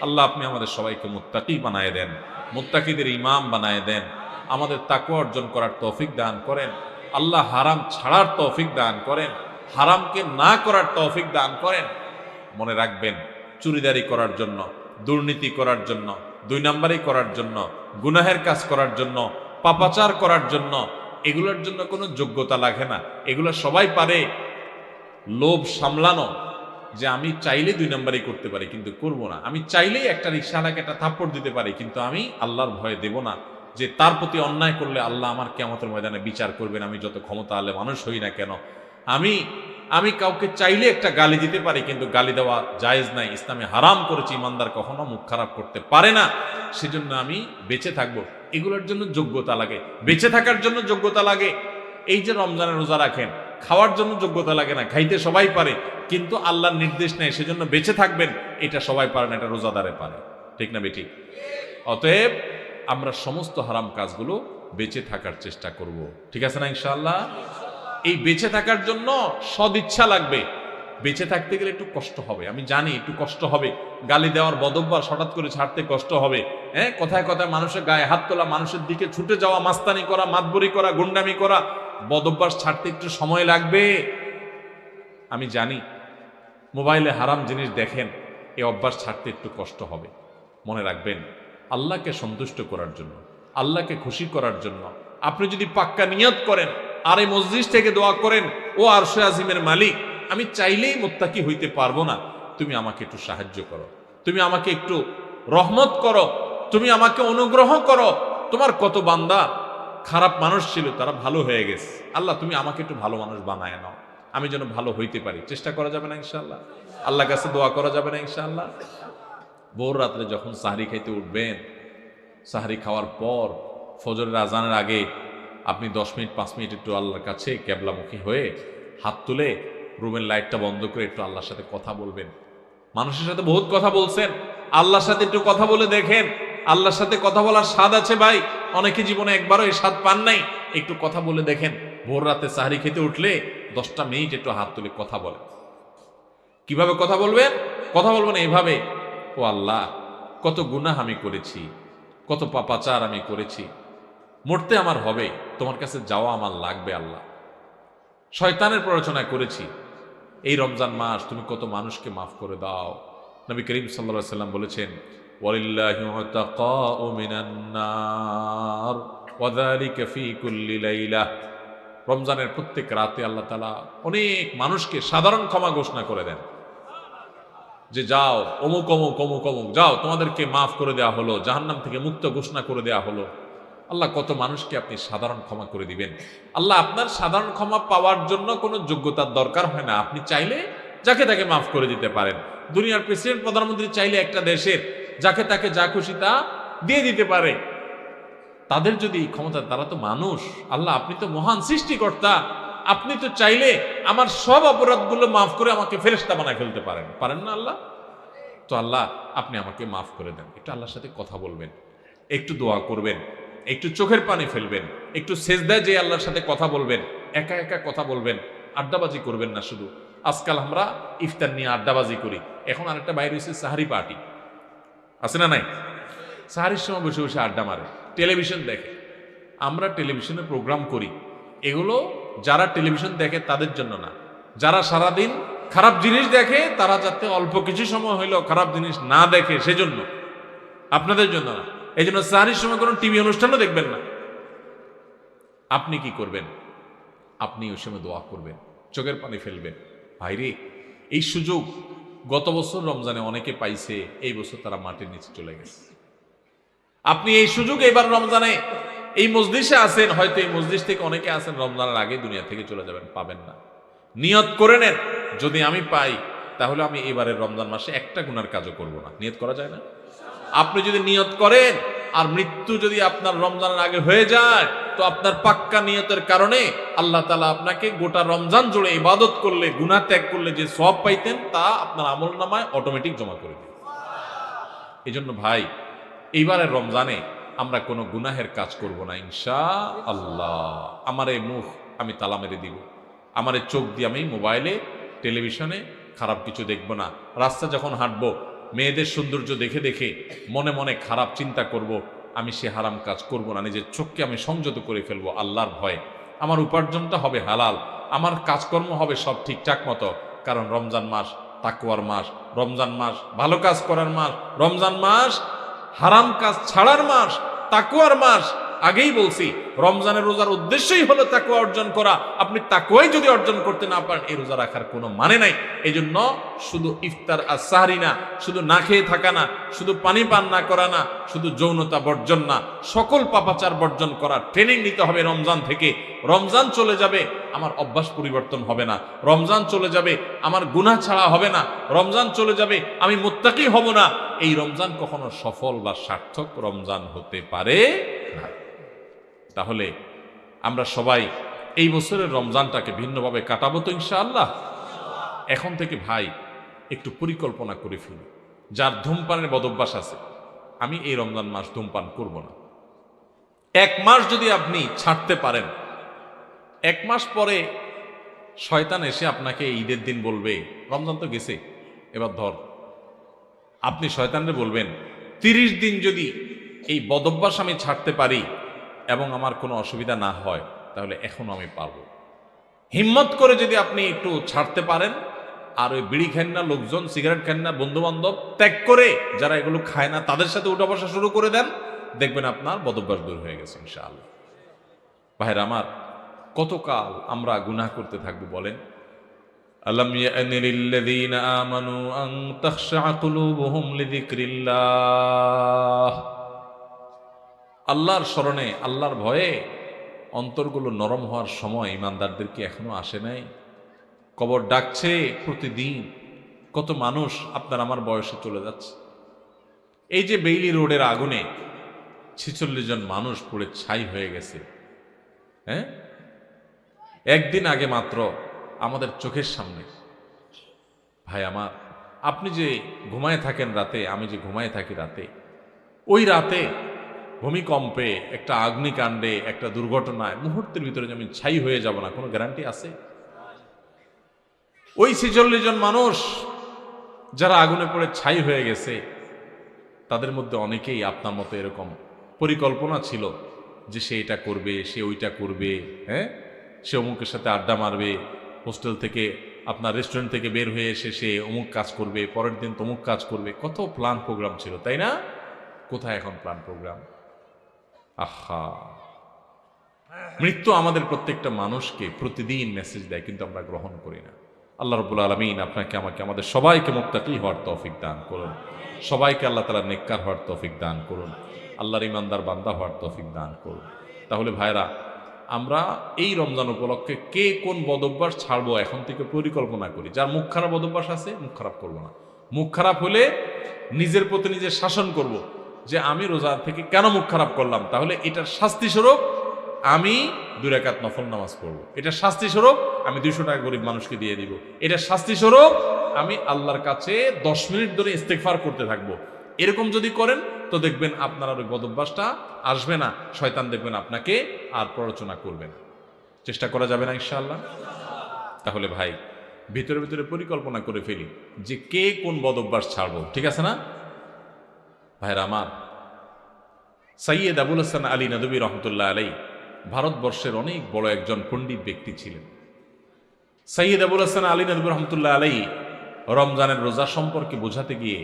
আল্লাহ আপনি আমাদের সবাইকে মুত্তাকি বানায় দেন, মুত্তাকিদের ইমাম বানায় দেন, আমাদের তাকওয়া অর্জন করার তৌফিক দান করেন। আল্লাহ হারাম ছাড়ার তৌফিক দান করেন, হারামকে না করার তৌফিক দান করেন। মনে রাখবেন, চুরিদারি করার জন্য, দুর্নীতি করার জন্য, দুই নাম্বারি করার জন্য, গুনাহের কাজ করার জন্য, পাপাচার করার জন্য, এগুলোর জন্য কোনো যোগ্যতা লাগে না। এগুলো সবাই পারে। লোভ সামলানো, যে আমি চাইলে দুই নাম্বারই করতে পারি কিন্তু করব না, আমি চাইলেই একটা রিকশাওয়ালাকে একটা থাপ্পড় দিতে পারি কিন্তু আমি আল্লাহর ভয়ে দেব না, যে তার প্রতি অন্যায় করলে আল্লাহ আমার কিয়ামতের ময়দানে বিচার করবেন, আমি যত ক্ষমতা আলে মানুষ হই না কেন। আমি কাউকে চাইলে একটা গালি দিতে পারি কিন্তু গালি দেওয়া জায়েজ নাই, ইসলামে হারাম করেছি, ইমানদার কখনো মুখ খারাপ করতে পারে না, সেজন্য আমি বেঁচে থাকবো। এগুলোর জন্য যোগ্যতা লাগে, বেঁচে থাকার জন্য যোগ্যতা লাগে। এই যে রমজানের রোজা রাখেন, খাওয়ার জন্য যোগ্যতা লাগে না, খাইতে সবাই পারে, কিন্তু আল্লাহর নির্দেশ নেই, সেজন্য বেঁচে থাকবেন, এটা সবাই পারে না, এটা রোজাদারে পারে। ঠিক না বেঠিক? অতএব আমরা সমস্ত হারাম কাজগুলো বেঁচে থাকার চেষ্টা করব। ঠিক আছে না ইনশাআল্লাহ? এই বেঁচে থাকার জন্য সদিচ্ছা লাগবে। বেঁচে থাকতে গেলে একটু কষ্ট হবে, আমি জানি একটু কষ্ট হবে। গালি দেওয়ার বদভ্যাস হঠাৎ করে ছাড়তে কষ্ট হবে। হ্যাঁ, কথায় কথায় মানুষের গায়ে হাত তোলা, মানুষের দিকে ছুটে যাওয়া, মাস্তানি করা, মাতবরি করা, গুন্ডামি করা, বদভ্যাস ছাড়তে একটু সময় লাগবে। আমি জানি মোবাইলে হারাম জিনিস দেখেন, এই অভ্যাস ছাড়তে একটু কষ্ট হবে। মনে রাখবেন, আল্লাহকে সন্তুষ্ট করার জন্য, আল্লাহকে খুশি করার জন্য আপনি যদি পাক্কা নিয়ত করেন আর এই মসজিদ থেকে দোয়া করেন, ও আরশে আজিমের মালিক, আমি চাইলেই মুত্তাকি হইতে পারবো না, তুমি আমাকে একটু সাহায্য করো, তুমি আমাকে একটু রহমত করো, তুমি আমাকে অনুগ্রহ করো। তোমার কত বান্দা খারাপ মানুষ ছিল, তারা ভালো হয়ে গেছে, আল্লাহ তুমি আমাকে একটু ভালো মানুষ বানায় নাও, আমি যেন ভালো হইতে পারি। চেষ্টা করা যাবে না ইনশাআল্লাহ? আল্লাহর কাছে দোয়া করা যাবে না ইনশাআল্লাহ? ভোর রাত্রে যখন সাহরি খাইতে উঠবেন, সাহরি খাওয়ার পর ফজরের আজানের আগে আপনি 10 মিনিট 5 মিনিট একটু আল্লাহর কাছে ক্যাবলামুখী হয়ে হাত তুলে রুমের লাইটটা বন্ধ করে একটু আল্লাহর সাথে কথা বলবেন। মানুষের সাথে বহুত কথা বলছেন, আল্লাহর সাথে একটু কথা বলে দেখেন। আল্লাহর সাথে কথা বলার স্বাদ আছে ভাই, অনেকে জীবনে একবারও এই স্বাদ পান নাই। একটু কথা বলে দেখেন, ভোর রাতে সাহরি খেতে উঠলে 10টা মিনিট একটু হাত তুলে কথা বলেন। কিভাবে কথা বলবেন? কথা বলবেন এইভাবে, ও আল্লাহ, কত গুনাহ আমি করেছি, কত পাপাচার আমি করেছি, মরতে আমার হবে, তোমার কাছে যাওয়া আমার লাগবে আল্লাহ, শয়তানের প্ররোচনা করেছি, এই রমজান মাস তুমি কত মানুষকে মাফ করে দাও। নবী করিম সাল্লাল্লাহু আলাইহি সাল্লাম বলেছেন, ওয়ালিল্লাহি উতাকাউ মিনান নার ওয়া যালিকা ফি কুল্লি লাইলা। রমজানের প্রত্যেক রাতে আল্লাহ তাআলা অনেক মানুষকে সাধারণ ক্ষমা ঘোষণা করে দেন, যে যাও অমুক অমুক অমুক অমুক, যাও তোমাদেরকে মাফ করে দেওয়া হলো, জাহান্নাম থেকে মুক্ত ঘোষণা করে দেওয়া হলো। আল্লাহ কত মানুষকে আপনি সাধারণ ক্ষমা করে দিবেন। আল্লাহ আপনার সাধারণ ক্ষমা পাওয়ার জন্য কোনো যোগ্যতার দরকার হয় না, আপনি চাইলে যাকে তাকে মাফ করে দিতে পারেন। দুনিয়ার প্রেসিডেন্ট প্রধানমন্ত্রী চাইলে একটা দেশের যাকে তাকে যা খুশি তা দিয়ে দিতে পারে। তাদের যদি ক্ষমতা, তারা তো মানুষ, আল্লাহ আপনি তো মহান সৃষ্টিকর্তা, আপনি তো চাইলে আমার সব অপরাধগুলো মাফ করে আমাকে ফেরেশতা বানায় ফেলতে পারেন, পারেন না আল্লাহ? তো আল্লাহ আপনি আমাকে মাফ করে দেন। একটু আল্লাহর সাথে কথা বলবেন, একটু দোয়া করবেন, একটু চোখের পানি ফেলবেন, একটু সেজদায় যে আল্লাহর সাথে কথা বলবেন, একা একা কথা বলবেন, আড্ডাবাজি করবেন না। শুধু আজকাল আমরা ইফতার নিয়ে আড্ডাবাজি করি, এখন আরেকটা বাইরে হচ্ছে সাহারি পার্টি, আছে না নাই? সাহারির সময় বসে বসে আড্ডা মারে, টেলিভিশন দেখে। আমরা টেলিভিশনে প্রোগ্রাম করি, এগুলো যারা টেলিভিশন দেখে তাদের জন্য না, যারা সারাদিন খারাপ জিনিস দেখে তারা যাতে অল্প কিছু সময় হইলেও খারাপ জিনিস না দেখে, সেজন্য, আপনাদের জন্য না। এই জন্য সাহারির সময় কোনো টিভি অনুষ্ঠানও দেখবেন না। আপনি কি করবেন? আপনি ওই সময় দোয়া করবেন, চোখের পানি ফেলবেন। ভাইরে, এই সুযোগ গত বছর রমজানে অনেকে পাইছে, এই বছর তারা মাটির নিচে চলে গেছে। আপনি এই সুযোগ এবার রমজানে এই মজলিসে আছেন, হয়তো এই মজলিস থেকে অনেকে আছেন রমজানের আগে দুনিয়া থেকে চলে যাবেন, পাবেন না। নিয়ত করে নেন, যদি আমি পাই তাহলে আমি এবারের রমজান মাসে একটা গুনার কাজও করব না। নিয়ত করা যায় না? আপনি যদি নিয়ত করেন আর মৃত্যু যদি আপনার রমজানের আগে হয়ে যায়, তো আপনার পাক্কা নিয়তের কারণে আল্লাহ তাআলা আপনাকে গোটা রমজান জুড়ে ইবাদত করলে, গুনাহ ত্যাগ করলে যে সওয়াব পাইতেন তা আপনার আমলনামায় অটোমেটিক জমা করে দেবে। এজন্য ভাই, এইবারের রমজানে আমরা কোনো গুনাহের কাজ করব না ইনশাআল্লাহ। আমার এই মুখ আমি তালা মেরে দিব, আমার এই চোখ দিয়ে আমি মোবাইলে, টেলিভিশনে খারাপ কিছু দেখব না। রাস্তা যখন হাঁটবো, মেয়েদের সৌন্দর্য দেখে দেখে মনে মনে খারাপ চিন্তা করব, আমি সে হারাম কাজ করব না। নিজের চোখকে আমি সংযত করে ফেলবো আল্লাহর ভয়ে। আমার উপার্জনটা হবে হালাল, আমার কাজকর্ম হবে সব ঠিকঠাক মতো, কারণ রমজান মাস তাকওয়ার মাস, রমজান মাস ভালো কাজ করার মাস, রমজান মাস হারাম কাজ ছাড়ার মাস, তাকওয়ার মাস। আগেই বলছি, রমজানের রোজার উদ্দেশ্যই হলো তাকওয়া অর্জন করা। আপনি তাকওয়াই যদি অর্জন করতে না পারেন, এই রোজা রাখার কোনো মানে নাই। এই জন্য শুধু ইফতার আর সাহরি না, শুধু না খেয়ে থাকা না, শুধু পানি পান না করা না, শুধু যৌনতা বর্জন না, সকল পাপাচার বর্জন করার ট্রেনিং নিতে হবে রমজান থেকে। রমজান চলে যাবে, আমার অভ্যাস পরিবর্তন হবে না। রমজান চলে যাবে, আমার গুনাহ ছাড়া হবে না। রমজান চলে যাবে, আমি মুত্তাকি হব না। এই রমজান কখনো সফল বা সার্থক রমজান হতে পারে না। তাহলে আমরা সবাই এই বছরের রমজানটাকে ভিন্নভাবে কাটাবো তো ইনশাআল্লাহ। এখন থেকে ভাই একটু পরিকল্পনা করে ফেলি। যার ধূমপানের বদভ্যাস আছে, আমি এই রমজান মাস ধূমপান করব না। এক মাস যদি আপনি ছাড়তে পারেন, এক মাস পরে শয়তান এসে আপনাকে ঈদের দিন বলবে, রমজান তো গেছে, এবার ধর। আপনি শয়তানরে বলবেন, 30 দিন যদি এই বদভ্যাস আমি ছাড়তে পারি এবং আমার কোনো অসুবিধা না হয়, তাহলে এখনো আমি পারবো। হিম্মত করে যদি আপনি একটু ছাড়তে পারেন, আর ওই বিড়ি খান না লোকজন, সিগারেট খান না বন্ধু বান্ধব, ত্যাগ করে যারা এগুলো খায় না তাদের সাথে উঠা বসা শুরু করে দেন, দেখবেন আপনার বদভ্যাস দূর হয়ে গেছে ইনশাআল্লাহ। ভাইরা আমার, কতকাল আমরা গুনাহ করতে থাকবো বলেন? আলাম ইয়ানি লিল্লাযীনা আমানু আন তাখশা কুলুবুহুম লিযিকরিল্লাহ। আল্লাহর স্মরণে, আল্লাহর ভয়ে অন্তরগুলো নরম হওয়ার সময় ইমানদারদের কি এখনো আসে নাই? কবর ডাকছে প্রতিদিন। কত মানুষ আপনার আমার বয়সে চলে যাচ্ছে। এই যে বেইলি রোডের আগুনে 46 জন মানুষ পুড়ে ছাই হয়ে গেছে, হ্যাঁ, একদিন আগে মাত্র আমাদের চোখের সামনে। ভাই আমার, আপনি যে ঘুমায় থাকেন রাতে, আমি যে ঘুমায় থাকি রাতে, ওই রাতে ভূমিকম্পে, একটা অগ্নিকাণ্ডে, একটা দুর্ঘটনায় মুহূর্তের ভিতরে যে আমি ছাই হয়ে যাব না, কোনো গ্যারান্টি আছে? ওই 46 জন মানুষ যারা আগুনে পড়ে ছাই হয়ে গেছে, তাদের মধ্যে অনেকেই আপনার মতো এরকম পরিকল্পনা ছিল যে সে এটা করবে, সে ওইটা করবে, হ্যাঁ, সে অমুকের সাথে আড্ডা মারবে, হোস্টেল থেকে আপনার রেস্টুরেন্ট থেকে বের হয়ে এসে সে অমুক কাজ করবে, পরের দিন তমুক কাজ করবে। কত প্ল্যান প্রোগ্রাম ছিল, তাই না? কোথায় এখন প্ল্যান প্রোগ্রাম? আহা, মৃত্যু আমাদের প্রত্যেকটা মানুষকে প্রতিদিন মেসেজ দেয়, কিন্তু আমরা গ্রহণ করি না। আল্লাহ রাব্বুল আলামিন আপনাকে, আমাকে, আমাদের সবাইকে মুত্তাকি হওয়ার তৌফিক দান করুন। সবাইকে আল্লাহ তাআলা নেককার হওয়ার তৌফিক দান করুন। আল্লাহর ইমানদার বান্দা হওয়ার তৌফিক দান করুন। তাহলে ভাইরা, আমরা এই রমজান উপলক্ষে কে কোন বদভ্যাস ছাড়বো এখন থেকে পরিকল্পনা করি। যার মুখ খারাপ বদভ্যাস আছে, মুখ খারাপ করবো না। মুখ খারাপ হলে নিজের প্রতি নিজে শাসন করব যে আমি রোজা থেকে কেন মুখ খারাপ করলাম, তাহলে এটার শাস্তি স্বরূপ আমি 2 রাকাত নফল নামাজ পড়বো। এটার শাস্তি স্বরূপ আমি 200 টাকা গরিব মানুষকে দিয়ে দিব। এটার শাস্তি স্বরূপ আমি আল্লাহর কাছে 10 মিনিট ধরে ইস্তেগফার করতে থাকবো। এরকম যদি করেন তো দেখবেন আপনার আর ওই বদভ্যাসটা আসবে না। শয়তান দেখবেন আপনাকে আর প্ররোচনা করবে না। চেষ্টা করা যাবে না ইনশাআল্লাহ? তাহলে ভাই, ভিতরে ভিতরে পরিকল্পনা করে ফেলি যে কে কোন বদভ্যাস ছাড়বো, ঠিক আছে না? ভাইরা আমার, সৈয়দ আবুল হাসান আলী নদভী রহমতুল্লাহ আলাই ভারতবর্ষের অনেক বড় একজন পণ্ডিত ব্যক্তি ছিলেন। সৈয়দ আবুল হাসান আলী নদভী রহমতুল্লাহ আলাই রমজানের রোজা সম্পর্কে বোঝাতে গিয়ে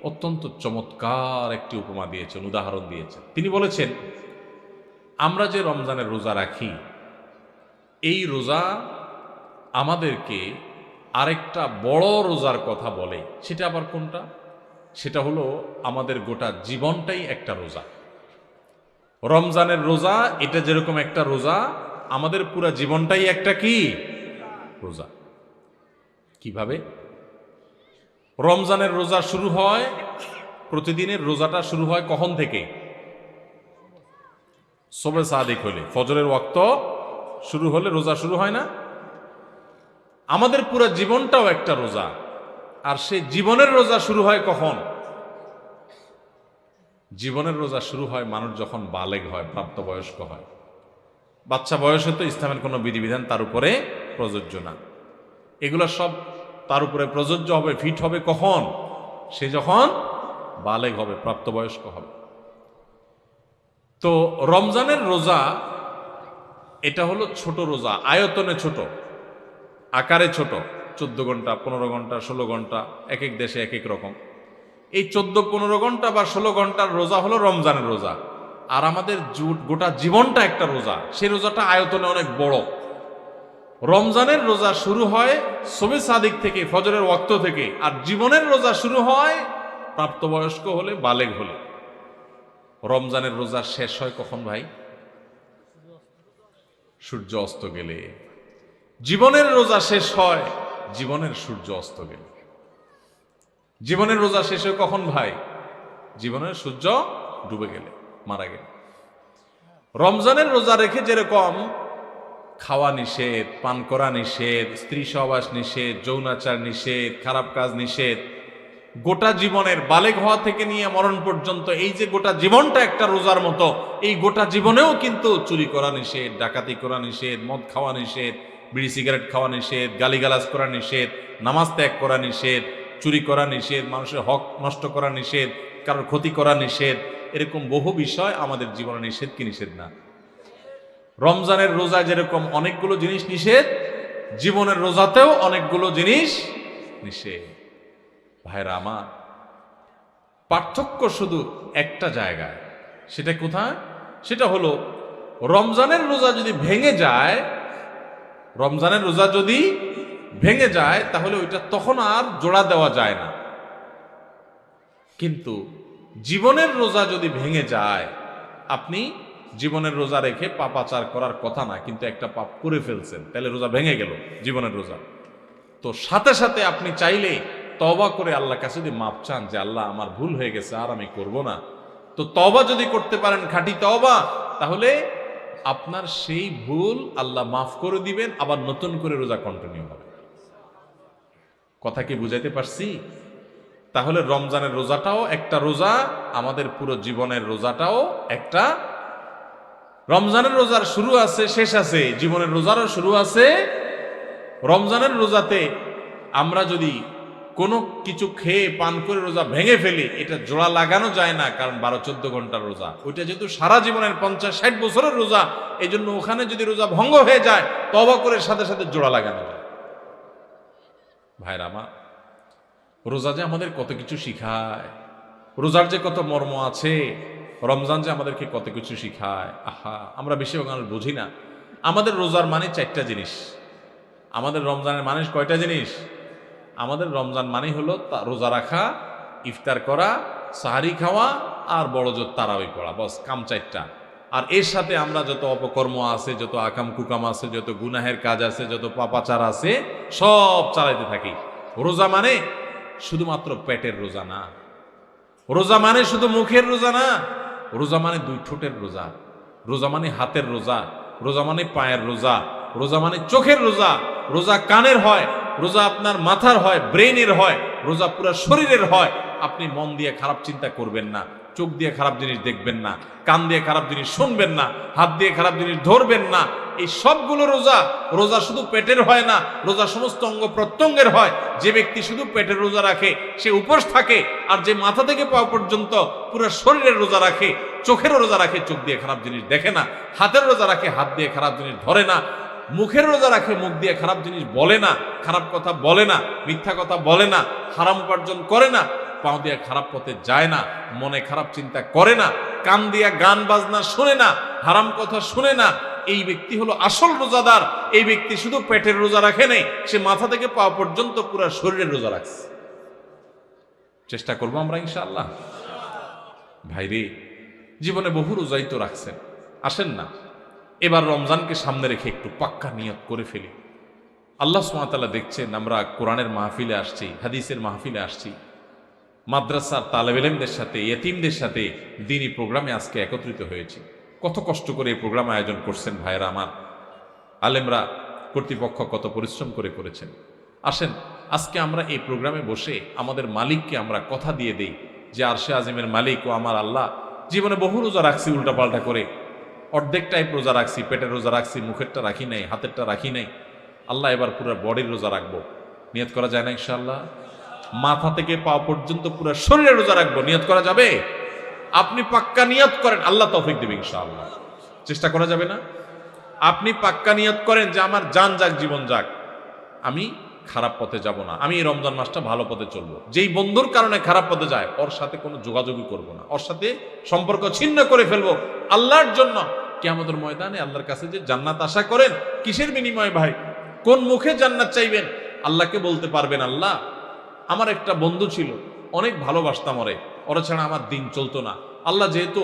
অত্যন্ত চমৎকার একটি উপমা দিয়েছেন, উদাহরণ দিয়েছেন। তিনি বলেছেন, আমরা যে রমজানের রোজা রাখি, এই রোজা আমাদেরকে আরেকটা বড় রোজার কথা বলে, সেটা আবার কোনটা? সেটা হলো আমাদের গোটা জীবনটাই একটা রোজা। রমজানের রোজা এটা যেরকম একটা রোজা, আমাদের পুরা জীবনটাই একটা কি রোজা। কিভাবে? রমজানের রোজা শুরু হয়, প্রতিদিনের রোজাটা শুরু হয় কখন থেকে? সবে সাদিক হলে, ফজরের ওয়াক্ত শুরু হলে রোজা শুরু হয় না? আমাদের পুরো জীবনটাও একটা রোজা। আর সেই জীবনের রোজা শুরু হয় কখন? জীবনের রোজা শুরু হয় মানুষ যখন বালেগ হয়, প্রাপ্তবয়স্ক হয়। বাচ্চা বয়সে তো ইসলামের কোনো বিধিবিধান তার উপরে প্রযোজ্য না। এগুলো সব তার উপরে প্রযোজ্য হবে, ফিট হবে কখন? সে যখন বালেগ হবে, প্রাপ্তবয়স্ক হবে। তো রমজানের রোজা এটা হলো ছোট রোজা, আয়তনে ছোট, আকারে ছোট। 14 ঘন্টা, 15 ঘন্টা, 16 ঘন্টা, এক এক দেশে এক এক রকম। এই 14-15 ঘন্টা বা 16 ঘন্টার রোজা হলো রমজানের রোজা। আর আমাদের গোটা জীবনটা একটা রোজা, সেই রোজাটা আয়তনে অনেক বড়। রমজানের রোজা শুরু হয় সবে সাদিক থেকে, ফজরের ওয়াক্ত থেকে। আর জীবনের রোজা শুরু হয় প্রাপ্তবয়স্ক হলে, বালেগ হলে। রমজানের রোজা শেষ হয় কখন ভাই? সূর্য অস্ত গেলে। জীবনের রোজা শেষ হয় জীবনের সূর্য অস্ত গেলে। জীবনের রোজা শেষ হয় কখন ভাই? জীবনের সূর্য ডুবে গেলে, মারা গেলে। রমজানের রোজা রেখে যেরকম খাওয়া নিষেধ, পান করা নিষেধ, স্ত্রী সহবাস নিষেধ, যৌনাচার নিষেধ, খারাপ কাজ নিষেধ, গোটা জীবনের বালেগ হওয়া থেকে নিয়ে মরণ পর্যন্ত এই যে গোটা জীবনটা একটা রোজার মতো, এই গোটা জীবনেও কিন্তু চুরি করা নিষেধ, ডাকাতি করা নিষেধ, মদ খাওয়া নিষেধ, বিড়ি সিগারেট খাওয়া নিষেধ, গালিগালাজ করা নিষেধ, নামাজ ত্যাগ করা নিষেধ, চুরি করা নিষেধ, মানুষের হক নষ্ট করা নিষেধ, কারোর ক্ষতি করা নিষেধ। এরকম বহু বিষয় আমাদের জীবনে নিষেধ কি নিষেধ না? রমজানের রোজায় যেরকম অনেকগুলো জিনিস নিষেধ, জীবনের রোজাতেও অনেকগুলো জিনিস নিষেধ। ভাইরা আমার, পার্থক্য শুধু একটা জায়গায়। সেটা কোথায়? সেটা হলো রমজানের রোজা যদি ভেঙে যায়, রমজানের রোজা যদি ভেঙে যায় তাহলে ওইটা তখন আর জোড়া দেওয়া যায় না। কিন্তু জীবনের রোজা যদি ভেঙে যায়, আপনি জীবনের রোজা রেখে পাপাচার করার কথা না, কিন্তু একটা পাপ করে ফেলছেন, তাহলে রোজা ভেঙে গেল, জীবনের রোজা। তো সাথে সাথে আপনি চাইলে তওবা করে আল্লাহর কাছে যদি মাপ চান যে আল্লাহ আমার ভুল হয়ে গেছে, আর আমি করব না, তো তওবা যদি করতে পারেন, খাঁটি তওবা, তাহলে আপনার সেই ভুল আল্লাহ মাফ করে দিবেন, আবার নতুন করে রোজা কন্টিনিউ হবে। কথা কি বুঝাইতে পারছি? তাহলে রমজানের রোজাটাও একটা রোজা, আমাদের পুরো জীবনের রোজাটাও একটা। রমজানের রোজার শুরু আছে, শেষ আছে, জীবনের রোজারও শুরু আছে। রমজানের রোজাতে আমরা যদি কোনো কিছু খেয়ে পান করে রোজা ভেঙে ফেলি, এটা জোড়া লাগানো যায় না, কারণ 12-14 ঘন্টার রোজা। ওইটা যেহেতু সারা জীবনের 50-60 বছরের রোজা, এই জন্য ওখানে যদি রোজা ভঙ্গ হয়ে যায়, তওবা করে সাথে সাথে জোড়া লাগানো যায়। ভাইরা আমার, রোজা যে আমাদের কত কিছু শিখায়, রোজার যে কত মর্ম আছে, রমজান যে আমাদেরকে কত কিছু শিখায়। আহা, আমরা বেশিরভাগ মানুষ বুঝি না। আমাদের রোজার মানে 4টা জিনিস। আমাদের রমজানের মানে কয়টা জিনিস? আমাদের রমজান মানে হলো রোজা রাখা, ইফতার করা, সাহারি খাওয়া, আর বড় জোর তারাবি পড়া, বস কাম 4টা। আর এর সাথে আমরা যত অপকর্ম আছে, যত আকাম কুকাম আছে, যত গুনাহের কাজ আছে, যত পাপাচার আছে, সব চালাইতে থাকি। রোজা মানে শুধুমাত্র পেটের রোজা না, রোজা মানে শুধু মুখের রোজা না, রোজা মানে 2 ঠোঁটের রোজা, রোজা মানে হাতের রোজা, রোজা মানে পায়ের রোজা, রোজা মানে চোখের রোজা, রোজা কানের হয়, রোজা আপনার মাথার হয়, ব্রেইনের হয়, রোজা পুরো শরীরের হয়। আপনি মন দিয়ে খারাপ চিন্তা করবেন না, চোখ দিয়ে খারাপ জিনিস দেখবেন না, কান দিয়ে খারাপ জিনিস শুনবেন না, হাত দিয়ে খারাপ জিনিস ধরবেন না। এই সবগুলো রোজা। রোজা শুধু পেটের হয় না, রোজা সমস্ত অঙ্গ প্রত্যঙ্গের হয়। যে ব্যক্তি শুধু পেটের রোজা রাখে সে উপোস থাকে, আর যে মাথা থেকে পাওয়া পর্যন্ত পুরো শরীরের রোজা রাখে, চোখেরও রোজা রাখে, চোখ দিয়ে খারাপ জিনিস দেখে না, হাতের রোজা রাখে, হাত দিয়ে খারাপ জিনিস ধরে না, মুখের রোজা রাখে, মুখ দিয়ে খারাপ জিনিস বলে না, খারাপ কথা বলে না, মিথ্যা কথা বলে না, হারাম উপার্জন করে না, পাও দিয়ে খারাপ পথে যায় না, মনে খারাপ চিন্তা করে না, কান দিয়ে গান বাজনা শুনে না, হারাম কথা শুনে না, এই ব্যক্তি হলো আসল রোজাদার। এই ব্যক্তি শুধু পেটের রোজা রাখে নাই, সে মাথা থেকে পা পর্যন্ত পুরো শরীরের রোজা রাখছে। চেষ্টা করবো আমরা ইনশাআল্লাহ। ভাইরে, জীবনে বহু রোজাই তো রাখছেন, আসেন না এবার রমজানকে সামনে রেখে একটু পাক্কা নিয়ত করে ফেলি। আল্লাহ সুবহানাহু ওয়া তাআলা দেখছেন আমরা কোরআনের মাহফিলে আসছি, হাদিসের মাহফিলে আসছি, মাদ্রাসার তালেব ইলমদের সাথে, ইয়েতিমদের সাথে দ্বীনি প্রোগ্রামে আজকে একত্রিত হয়েছি। কত কষ্ট করে এই প্রোগ্রাম আয়োজন করছেন ভাইরা আমার, আলেমরা, কর্তৃপক্ষ কত পরিশ্রম করে করেছেন। আসেন আজকে আমরা এই প্রোগ্রামে বসে আমাদের মালিককে আমরা কথা দিয়ে দেই যে আরশে আজিমের মালিক ও আমার আল্লাহ, জীবনে বহু রোজা রাখছি উল্টাপাল্টা করে, অর্ধেক টাইপ রোজা রাখছি, পেটের রোজা রাখছি, মুখেরটা রাখি নাই, হাতেরটা রাখি নাই। আল্লাহ এবার পুরো বডির রোজা রাখবো। নিয়ত করা যায় না ইনশাআল্লাহ? মাথা থেকে পা পর্যন্ত পুরো শরীরে রোজা রাখবো, নিয়ত করা যাবে? আপনি পাক্কা নিয়ত করেন, আল্লাহ তৌফিক দেবে ইনশাআল্লাহ। চেষ্টা করা যাবে না? আপনি পাক্কা নিয়ত করেন যে আমার জান যাক, জীবন যাক, আমি খারাপ পথে যাব না, আমি এই রমজান মাসটা ভালো পথে চলবো। যেই বন্ধুর কারণে খারাপ পথে যায় ওর সাথে কোনো যোগাযোগই করব না, ওর সাথে সম্পর্ক ছিন্ন করে ফেলবো আল্লাহর জন্য। কিয়ামতের ময়দানে আল্লাহর কাছে যে জান্নাত আশা করেন, কিসের বিনিময়ে ভাই? কোন মুখে জান্নাত চাইবেন? আল্লাহকে বলতে পারবেন, আল্লাহ আমার একটা বন্ধু ছিল, অনেক ভালোবাসতাম ওরা ছাড়া আমার দিন চলতো না। আল্লাহ যেহেতু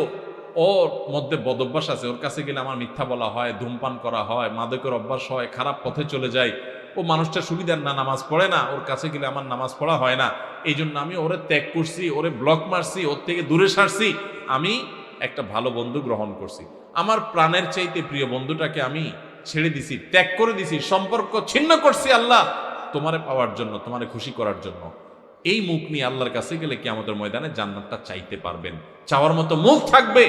ওর মধ্যে বদভ্যাস আছে, ওর কাছে গেলে আমার মিথ্যা বলা হয়, ধূমপান করা হয়, মাদকের অভ্যাস হয়, খারাপ পথে চলে যায়, ও মানুষটা সুবিধার না, নামাজ পড়ে না, ওর কাছে গেলে আমার নামাজ পড়া হয় না, এই জন্য আমি ওরে ত্যাগ করছি, ওরে ব্লক মারছি, ওর থেকে দূরে সারছি, আমি একটা ভালো বন্ধু গ্রহণ করছি। আমার প্রাণের চাইতে প্রিয় বন্ধুটাকে আমি ছেড়ে দিছি, ত্যাগ করে দিছি, সম্পর্ক ছিন্ন করছি আল্লাহ তোমারে পাওয়ার জন্য, তোমারে খুশি করার জন্য। এই মুখ নিয়ে আল্লাহর কাছে গেলে কিয়ামতের ময়দানে জান্নাতটা চাইতে পারবেন, চাওয়ার মতো মুখ থাকবে।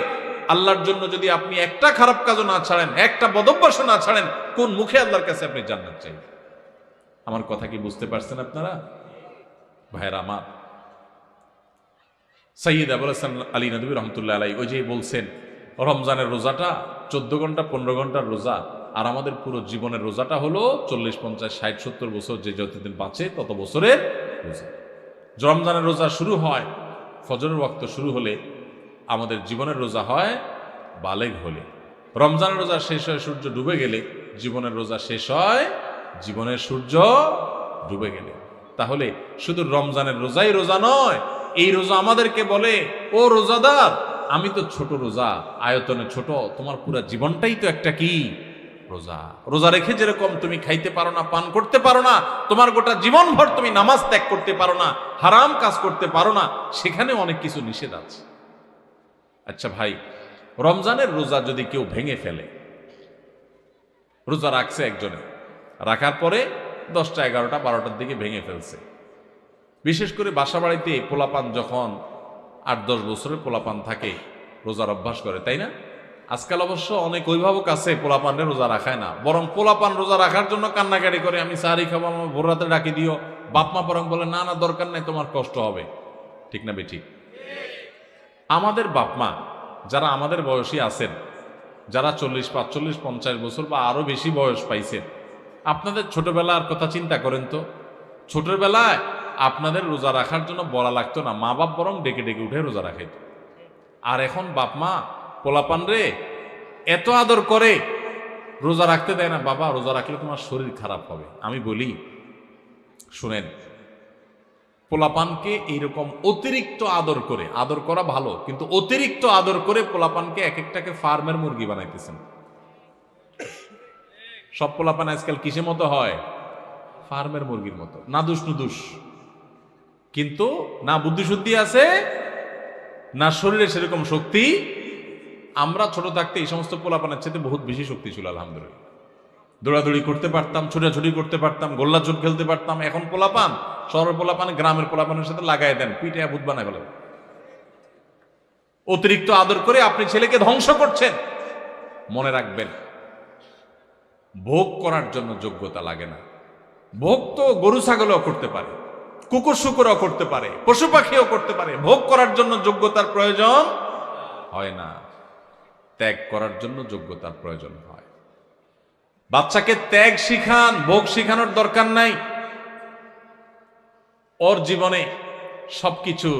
আল্লাহর জন্য যদি আপনি একটা খারাপ কাজও না ছাড়েন, একটা বদভ্যাসও না ছাড়েন, কোন মুখে আল্লাহর কাছে আপনি জান্নাত চাইবেন? আমার কথা কি বুঝতে পারছেন আপনারা ভাইরা আমার? সৈয়দ আবুল হাসান আলী নদভী রহমতুল্লাহ আলাই ওই যে বলছেন রমজানের রোজাটা 14 ঘন্টা 15 ঘন্টার রোজা, আর আমাদের পুরো জীবনের রোজাটা হলো 40, 50, 60, 70 বছর, যে যতদিন বাঁচে তত বছরের রোজা। রমজানের রোজা শুরু হয় ফজরের ওয়াক্ত শুরু হলে, আমাদের জীবনের রোজা হয় বালেগ হলে। রমজানের রোজা শেষ হয় সূর্য ডুবে গেলে, জীবনের রোজা শেষ হয় জীবনের সূর্য ডুবে গেলে। তাহলে শুধু রমজানের রোজাই রোজা নয়, এই রোজা আমাদেরকে বলে, ও রোজাদার, আমি তো ছোট রোজা, আয়তনে ছোট, তোমার পুরো জীবনটাই তো একটা কি রোজা। রোজা রেখে যেরকম তুমি খাইতে পারো না, পান করতে পারো না, তোমার গোটা জীবন ভর তুমি নামাজ ত্যাগ করতে পারো না, হারাম কাজ করতে পারো না, সেখানে অনেক কিছু নিষেধ আছে। আচ্ছা ভাই, রমজানের রোজা যদি কেউ ভেঙে ফেলে, রোজা রাখছে একজনে, রাখার পরে 10টা 11টা 12টার দিকে ভেঙে ফেলছে, বিশেষ করে বাসা বাড়িতে পোলাপান যখন 8-10 বছরের পোলাপান থাকে, রোজার অভ্যাস করে, তাই না? আজকাল অবশ্য অনেক অভিভাবক আছে পোলাপানের রোজা রাখায় না, বরং পোলাপান রোজা রাখার জন্য কান্নাকাটি করে, আমি সাহারি খাবো, আমার ভোর রাতে ডাকি দিও। বাপমা বরং বলে, না না দরকার নাই, তোমার কষ্ট হবে। ঠিক না বেঠিক? আমাদের বাপমা যারা আমাদের বয়সী আছেন, যারা 40, 45, 50 বছর বা আরো বেশি বয়স পাইছেন, আপনাদের ছোটবেলার কথা চিন্তা করেন তো। ছোটবেলায় আপনাদের রোজা রাখার জন্য বলা লাগতো না, মা বাপ বরং ডেকে ডেকে উঠে রোজা রাখাইত। আর এখন বাপ মা পোলাপান রে এত আদর করে, রোজা রাখতে দেয় না। বাবা, রোজা রাখলে তোমার শরীর খারাপ হবে। আমি বলি, শুনেন, পোলাপানকে এইরকম অতিরিক্ত আদর করে, আদর করা ভালো, কিন্তু অতিরিক্ত আদর করে পোলাপানকে এক একটাকে ফার্মের মুরগি বানাইতেছেন। সব পোলাপান আজকাল কিসের মতো হয়? ফার্মের মুরগির মতো, নাদুস নুদুস, কিন্তু না বুদ্ধি শুদ্ধি আছে, না শরীরে সেরকম শক্তি। আমরা ছোট থাকতে এই সমস্ত পোলাপানের চাইতে বহুত বেশি শক্তি ছিল আলহামদুলিল্লাহ। দৌড়াদৌড়ি করতে পারতাম, ছোটাছুটি করতে পারতাম, গোল্লাচুট খেলতে পারতাম। এখন পোলাপান, শহরের পোলাপান গ্রামের পোলাপানের সাথে লাগাই দেন, পিঠে ভূত বানায় ফেলেন। অতিরিক্ত আদর করে আপনি ছেলেকে ধ্বংস করছেন। মনে রাখবেন, ভোগ করার জন্য যোগ্যতা লাগে না। ভোগ তো গরু ছাগলও করতে পারে, কুকুর শুকুরও করতে পারে, পশু পাখিও করতে পারে। ভোগ করার জন্য যোগ্যতার প্রয়োজন হয় না, ত্যাগ করার জন্য যোগ্যতার প্রয়োজন হয়। বাচ্চাকে ত্যাগ শিখান, ভোগ শিখানোর দরকার নাই। ওর জীবনে সবকিছু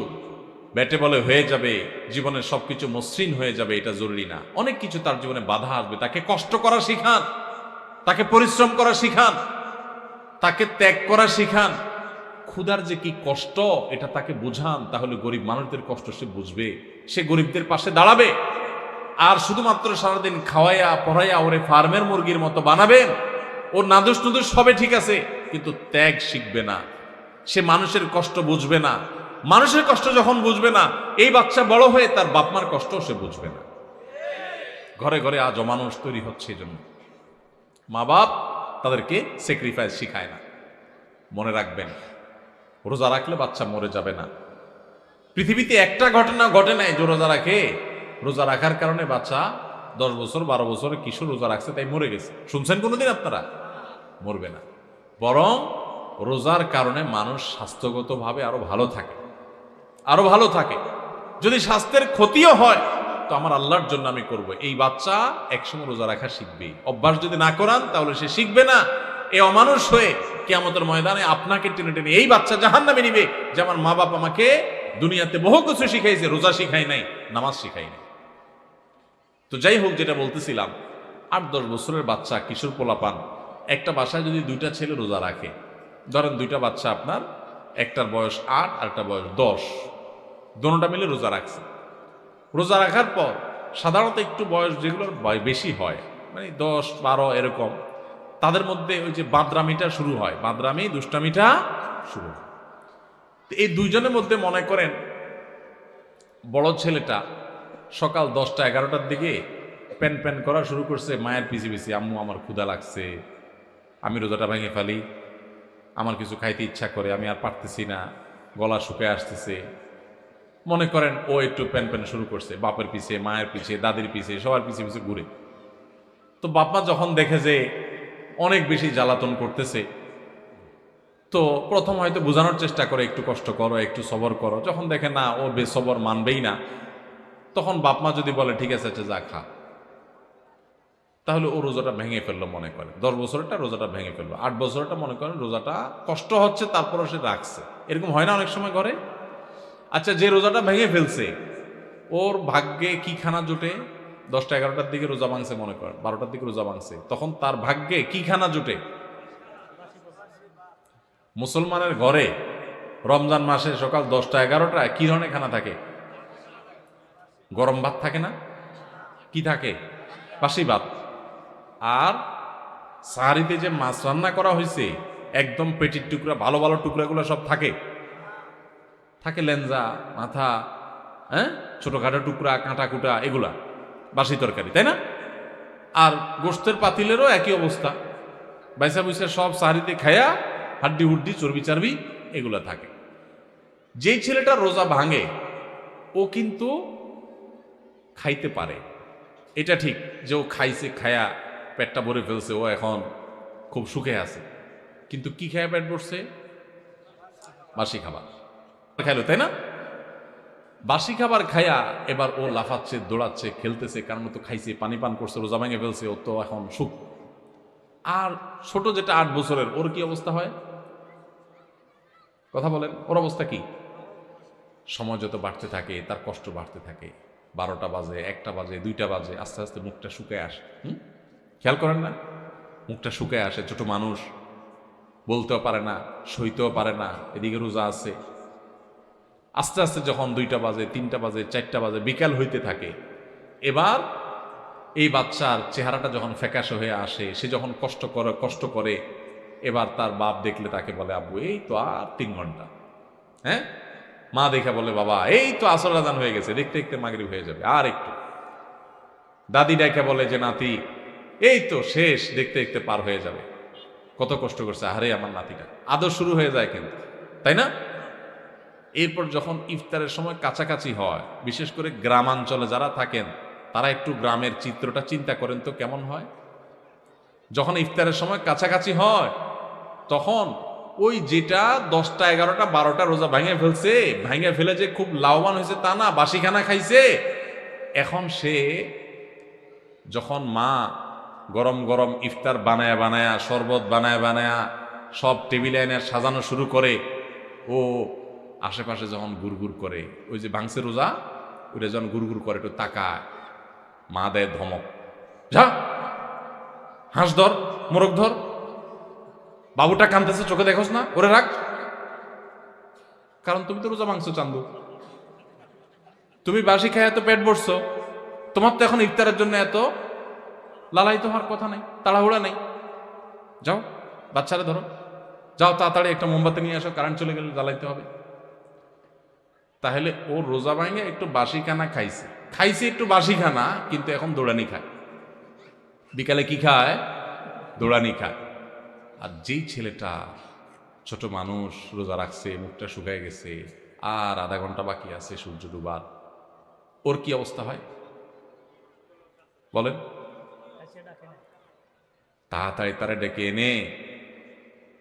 ব্যাটে বলে হয়ে যাবে, জীবনের সবকিছু মসৃণ হয়ে যাবে, এটা জরুরি না। অনেক কিছু তার জীবনে বাধা আসবে। তাকে কষ্ট করা শিখান, তাকে পরিশ্রম করা শিখান, তাকে ত্যাগ করা শিখান। ক্ষুধার যে কি কষ্ট এটা তাকে বুঝান, তাহলে গরিব মানুষদের কষ্ট সে বুঝবে, সে গরিবদের পাশে দাঁড়াবে। আর শুধুমাত্র সারাদিন খাওয়াইয়া পড়াইয়া ওরে ফার্মের মুরগির মতো বানাবেন, ওর নাদুস নুদুস সবে ঠিক আছে, কিন্তু ত্যাগ শিখবে না, সে মানুষের কষ্ট বুঝবে না। মানুষের কষ্ট যখন বুঝবে না, এই বাচ্চা বড় হয়ে তার বাপমার কষ্ট সে বুঝবে না। ঘরে ঘরে আজ অমানুষ তৈরি হচ্ছে, এই জন্য মা বাপ তাদেরকে স্যাক্রিফাইস শিখায় না। মনে রাখবেন, রোজা রাখলে বাচ্চা মরে যাবে না। পৃথিবীতে একটা ঘটনা ঘটে নাই যে রোজা রাখে, রোজা রাখার কারণে বাচ্চা 10 বছর 12 বছরের কিশোর রোজা রাখছে তাই মরে গেছে। শুনছেন কোনোদিন আপনারা? মরবে না। বরং রোজার কারণে মানুষ স্বাস্থ্যগতভাবে আরো ভালো থাকে, আরো ভালো থাকে। যদি স্বাস্থ্যের ক্ষতিও হয় তো আমার আল্লাহর জন্য আমি করব। এই বাচ্চা একসময় রোজা রাখা শিখবে। অভ্যাস যদি না করান তাহলে সে শিখবে না। এই অমানুষ হয়ে কিয়ামতের ময়দানে আপনাকে টেনে টেনে এই বাচ্চা জাহান্নামে নিবে যে আমার মা বাপ আমাকে দুনিয়াতে বহু কিছু শিখাইছে, রোজা শিখাই নাই, নামাজ শিখাই নাই। তো যাই হোক, যেটা বলতেছিলাম, 8-10 বছরের বাচ্চা, কিশোর পোলাপান, একটা বাসায় যদি 2টা ছেলে রোজা রাখে, ধরেন 2টা বাচ্চা আপনার, একটার বয়স 8 আর একটা বয়স 10, দোনোটা মিলে রোজা রাখছে। রোজা রাখার পর সাধারণত একটু বয়স যেগুলোর বেশি হয়, মানে 10-12 এরকম, তাদের মধ্যে ওই যে বাদরামিটা শুরু হয়, বাদরামি দুষ্টামিটা শুরু হয়। এই দুইজনের মধ্যে মনে করেন বড় ছেলেটা সকাল 10টা-11টার দিকে প্যান প্যান করা শুরু করছে মায়ের পিছি পিছি, আম্মু আমার ক্ষুধা লাগছে, আমি রোজাটা ভেঙে ফেলি, আমার কিছু খাইতে ইচ্ছা করে, আমি আর পারতেছি না, গলা শুকিয়ে আসতেছে। মনে করেন ও একটু প্যান প্যান শুরু করছে, বাপের পিছে, মায়ের পিছে, দাদির পিছে, সবার পিছে পিছে ঘুরে। তো বাপমা যখন দেখে যে অনেক বেশি জ্বালাতন করতেছে, তো প্রথম হয়তো বোঝানোর চেষ্টা করে, একটু কষ্ট করো, একটু সবর করো। যখন দেখে না ও বেসবর মানবেই না, তখন বাপমা যদি বলে ঠিক আছে আচ্ছা যা খা, তাহলে ও রোজাটা ভেঙে ফেললো। মনে করে 10 বছরটা রোজাটা ভেঙে ফেললো, 8 বছরটা মনে করেন রোজাটা কষ্ট হচ্ছে, তারপরও সে রাখছে। এরকম হয় না অনেক সময় ঘরে? আচ্ছা, যে রোজাটা ভেঙে ফেলছে ওর ভাগ্যে কি খানা জোটে? 10টা-11টার দিকে রোজা ভাঙছে, মনে করেন 12টার দিকে রোজা ভাঙছে, তখন তার ভাগ্যে কি খানা জোটে? মুসলমানের ঘরে রমজান মাসে সকাল 10টা-11টায় কি ধরনের খানা থাকে? গরম ভাত থাকে না? কি থাকে? বাসি ভাত। আর সাহারিতে যে মাছ রান্না করা হয়েছে, একদম পেটির টুকরা, ভালো ভালো টুকরাগুলো সব থাকে, থাকে লেঞ্জা, মাথা, হ্যাঁ, ছোটখাটো টুকরা, কাঁটা কুটা, এগুলা বাসি তরকারি, তাই না? আর গোশতের পাতিলেরও একই অবস্থা, বাইসা বুইসা সব সাহারিতে খায়া হাড্ডি হুড্ডি, চর্বি চারবি এগুলা থাকে। যেই ছেলেটা রোজা ভাঙে ও কিন্তু খাইতে পারে, এটা ঠিক যে ও খাইছে, খায়া পেটটা ভরে ফেলছে, ও এখন খুব সুখে আছে। কিন্তু কি খায়া পেট ভরছে? বাসি খাবার খাইলো, তাই না? বাসি খাবার খায়া এবার ও লাফাচ্ছে, দৌড়াচ্ছে, খেলতেছে, কারণ তো খাইছে, পানি পান করছে, রোজা ভেঙে ফেলছে, ও তো এখন সুখ। আর ছোট যেটা 8 বছরের, ওর কি অবস্থা হয়? কথা বলেন, ওর অবস্থা কি? সময় যত বাড়তে থাকে তার কষ্ট বাড়তে থাকে। 12টা বাজে, 1টা বাজে, 2টা বাজে, আস্তে আস্তে মুখটা শুকায় আসে। খেয়াল করেন না? মুখটা শুকায় আসে। ছোট মানুষ, বলতেও পারে না, সইতেও পারে না, এদিকে রোজা আছে। আস্তে আস্তে যখন 2টা বাজে, 3টা বাজে, 4টা বাজে, বিকাল হইতে থাকে, এবার এই বাচ্চার চেহারাটা যখন ফ্যাকাশে হয়ে আসে, সে যখন কষ্ট করে, এবার তার বাপ দেখলে তাকে বলে আব্বু এই তো আর 3 ঘন্টা, হ্যাঁ। মা দেখে বলে বাবা এই তো আসর আজান হয়ে গেছে, দেখতে দেখতে মাগরিব হয়ে যাবে, আর একটু। দাদি ডাকে বলে যে নাতি এই তো শেষ, দেখতে দেখতে পার হয়ে যাবে। কত কষ্ট করছে আরে আমার নাতিটা। আদর শুরু হয়ে যায় কিন্তু, তাই না? এরপর যখন ইফতারের সময় কাছাকাছি হয়, বিশেষ করে গ্রামাঞ্চলে যারা থাকেন তারা একটু গ্রামের চিত্রটা চিন্তা করেন তো কেমন হয়। যখন ইফতারের সময় কাছাকাছি হয়, তখন ওই যেটা 10টা-11টা-12টা রোজা ভেঙে ফেলে যে খুব লাভবান হয়েছে তা না, বাসিখানা খাইছে। এখন সে যখন মা গরম গরম ইফতার বানায়া, শরবত বানায়া সব টেবিলে এনে সাজানো শুরু করে, ও আশেপাশে যখন গুড়গুড় করে, ওই যে ভাঙছে রোজা, ওইটা যখন গুড়গুড় করে একটু তাকায়, মা দেয় ধমক, যা হাঁস ধর, মোরগ ধর, বাবুটা কাঁদতেছে চোখে দেখোস না, ওরে রাখ। কারণ তুমি তো রোজা ভাঙছো চান্দু, তুমি বাসি খায় এত পেট ভরছো, তোমার তো এখন ইফতারের জন্য এত লালায়িত হওয়ার কথা নেই, তাড়াহুড়া নেই। যাও বাচ্চারা ধরো, যাও তাড়াতাড়ি একটা মোমবাতি নিয়ে আসো, কারেন্ট চলে গেলে জ্বালাইতে হবে। তাহলে ও রোজা ভাঙে একটু বাসি খানা খাইছে একটু বাসি খানা, কিন্তু এখন দৌড়ানি খায়। বিকালে কি খায়? দৌড়ানি খায়। আর যেই ছেলেটা ছোট মানুষ রোজা রাখছে, মুখটা শুকায় গেছে, আর আধা ঘন্টা বাকি আছে সূর্য ডুবার, ওর কি অবস্থা হয় বলেন? তাড়াতাড়ি তারা ডেকে এনে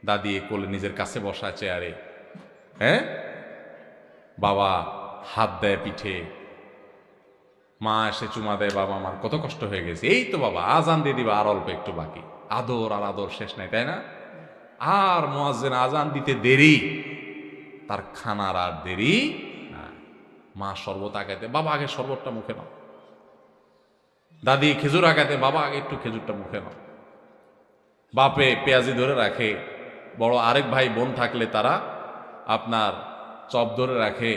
দাদি কোলে নিজের কাছে বসায় চেয়ারে, হ্যাঁ, বাবা হাত দেয় পিঠে, মা এসে চুমা দেয়, বাবা আমার কত কষ্ট হয়ে গেছে, এই তো বাবা আজান দিয়ে দিবা, আর অল্প একটু বাকি। আদর আর আদর শেষ নাই, তাই না? আর মুয়াজ্জিন আজান দিতে দেরি, তার খানার আর দেরি না। মা শরবত আগাইতে, বাবা আগে শরবতটা মুখে নাও। দাদি খেজুর আগাইতে, বাবা আগে একটু খেজুরটা মুখে নাও। বাপে পেঁয়াজি ধরে রাখে, বড় আরেক ভাই বোন থাকলে তারা আপনার চপ ধরে রাখে,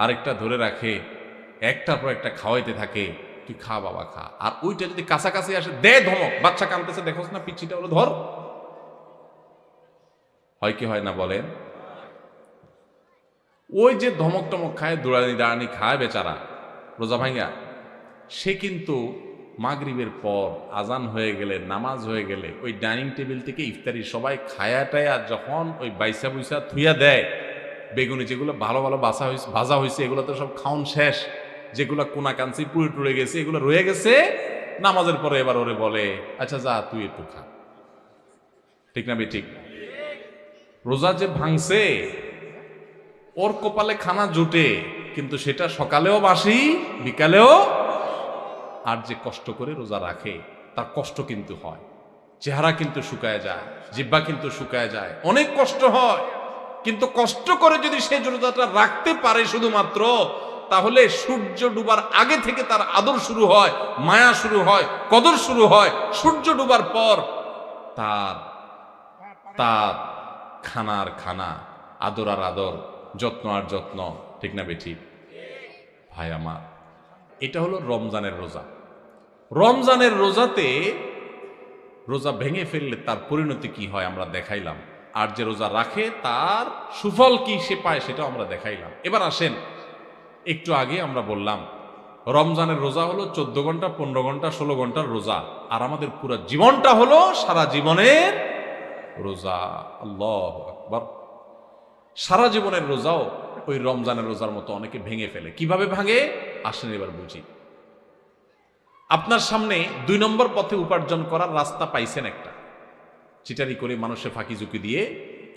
আরেকটা ধরে রাখে, একটার পর একটা খাওয়াইতে থাকে, তুই খা বাবা খা। আর ওইটা যদি কাছাকাছি আসে দে ধমক, বাচ্চা কাঁদতেছে দেখোস না পিচ্ছিটা, ওরা ধর। হয় কি হয় না বলেন? ওই যে ধমক টমক খায়, দৌড়ানি দাঁড়ানি খায় বেচারা রোজা ভাঙ্গা, সে কিন্তু মাগরিবের পর আজান হয়ে গেলে, নামাজ হয়ে গেলে, ওই ডাইনিং টেবিল থেকে ইফতারি সবাই খায়া টায়া যখন ওই বাইসা বুইসা থুইয়া দেয়, বেগুনি যেগুলো ভালো ভালো ভাজা হয়েছে এগুলো তো সব খাওন শেষ, যেগুলো কোনা কাঞ্চি পুড়ে টুড়ে গেছে এগুলো রয়ে গেছে, নামাজের পরে এবার ওরে বলে আচ্ছা যা তুই একটু খা। ঠিক না ঠিক? রোজা যে ভাঙছে ওর কপালে খানা জুটে, কিন্তু সেটা সকালেও বাসি বিকালেও। আর যে কষ্ট করে রোজা রাখে তার কষ্ট কিন্তু হয়, চেহারা কিন্তু শুকায় যায়, জিহ্বা কিন্তু শুকায় যায়, অনেক কষ্ট হয়। কিন্তু কষ্ট করে যদি সে রোজাটা রাখতে পারে শুধুমাত্র, তাহলে সূর্য ডুবার আগে থেকে তার আদর শুরু হয়, মায়া শুরু হয়, কদর শুরু হয়। সূর্য ডুবার পর তার তার খানার খানা, আদর আর আদর, যত্ন আর যত্ন। ঠিক না বেঠিক ভাই আমার? এটা হলো রমজানের রোজা। রমজানের রোজাতে রোজা ভেঙে ফেললে তার পরিণতি কি হয় আমরা দেখাইলাম, আর যে রোজা রাখে তার সুফল কি সে পায় সেটাও আমরা দেখাইলাম। এবার আসেন, একটু আগে আমরা বললাম রমজানের রোজা হলো 14 ঘন্টা 15 ঘন্টা 16 ঘন্টার রোজা, আর আমাদের পুরো জীবনটা হলো সারা জীবনের রোজা। আল্লাহু আকবার। সারা জীবনের রোজাও ওই রমজানের রোজার মতো অনেকে ভেঙে ফেলে। কিভাবে ভাঙে আসেন এবার বুঝি। আপনার সামনে 2 নম্বর পথে উপার্জন করার রাস্তা পাইছেন একটা, চিটারি করে মানুষের ফাঁকি ঝুঁকি দিয়ে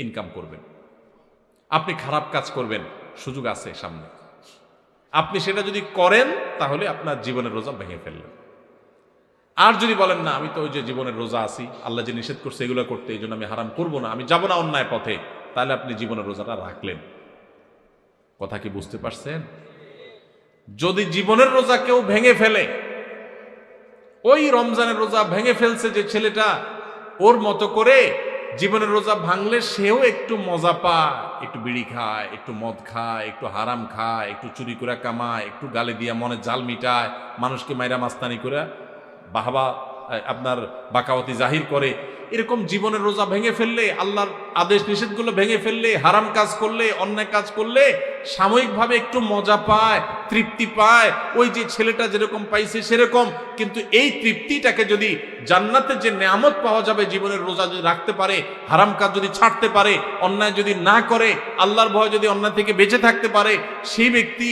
ইনকাম করবেন, আপনি খারাপ কাজ করবেন, সুযোগ আছে সামনে, আপনি সেটা যদি করেন তাহলে আপনার জীবনের রোজা ভেঙে ফেললেন। আর যদি বলেন না আমি তো ওই যে জীবনের রোজা আছি, আল্লাহ যে নিষেধ করছে এগুলো করতে, এই জন্য আমি হারাম করবো না, আমি যাবো না অন্যায় পথে, তাহলে আপনি জীবনের রোজাটা রাখলেন। কথা কি বুঝতে পারছেন? যদি জীবনের রোজা কেউ ভেঙে ফেলে, ওই রমজানের রোজা ভেঙে ফেলছে যে ছেলেটা, ওর মতো করে জীবনের রোজা ভাঙলে সেও একটু মজা পায়, একটু বিড়ি খায়, একটু মদ খায়, একটু হারাম খায়, একটু চুরি করে কামায়, একটু গালে দিয়া মনে জাল মিটায়, মানুষকে মাইরা মাস্তানি করে বাহবা আপনার বাকাওয়াতি জাহির করে। এরকম জীবনের রোজা ভেঙে ফেললে, আল্লাহর আদেশ নিষেধগুলো ভেঙে ফেললে, হারাম কাজ করলে, অন্যায় কাজ করলে সাময়িকভাবে একটু মজা পায়, তৃপ্তি পায়, ওই যে ছেলেটা যেরকম পাইছে সেরকম। কিন্তু এই তৃপ্তিটাকে যদি জান্নাতের যে নেয়ামত পাওয়া যাবে জীবনের রোজা যদি রাখতে পারে, হারাম কাজ যদি ছাড়তে পারে, অন্যায় যদি না করে, আল্লাহর ভয় যদি অন্যায় থেকে বেঁচে থাকতে পারে, সেই ব্যক্তি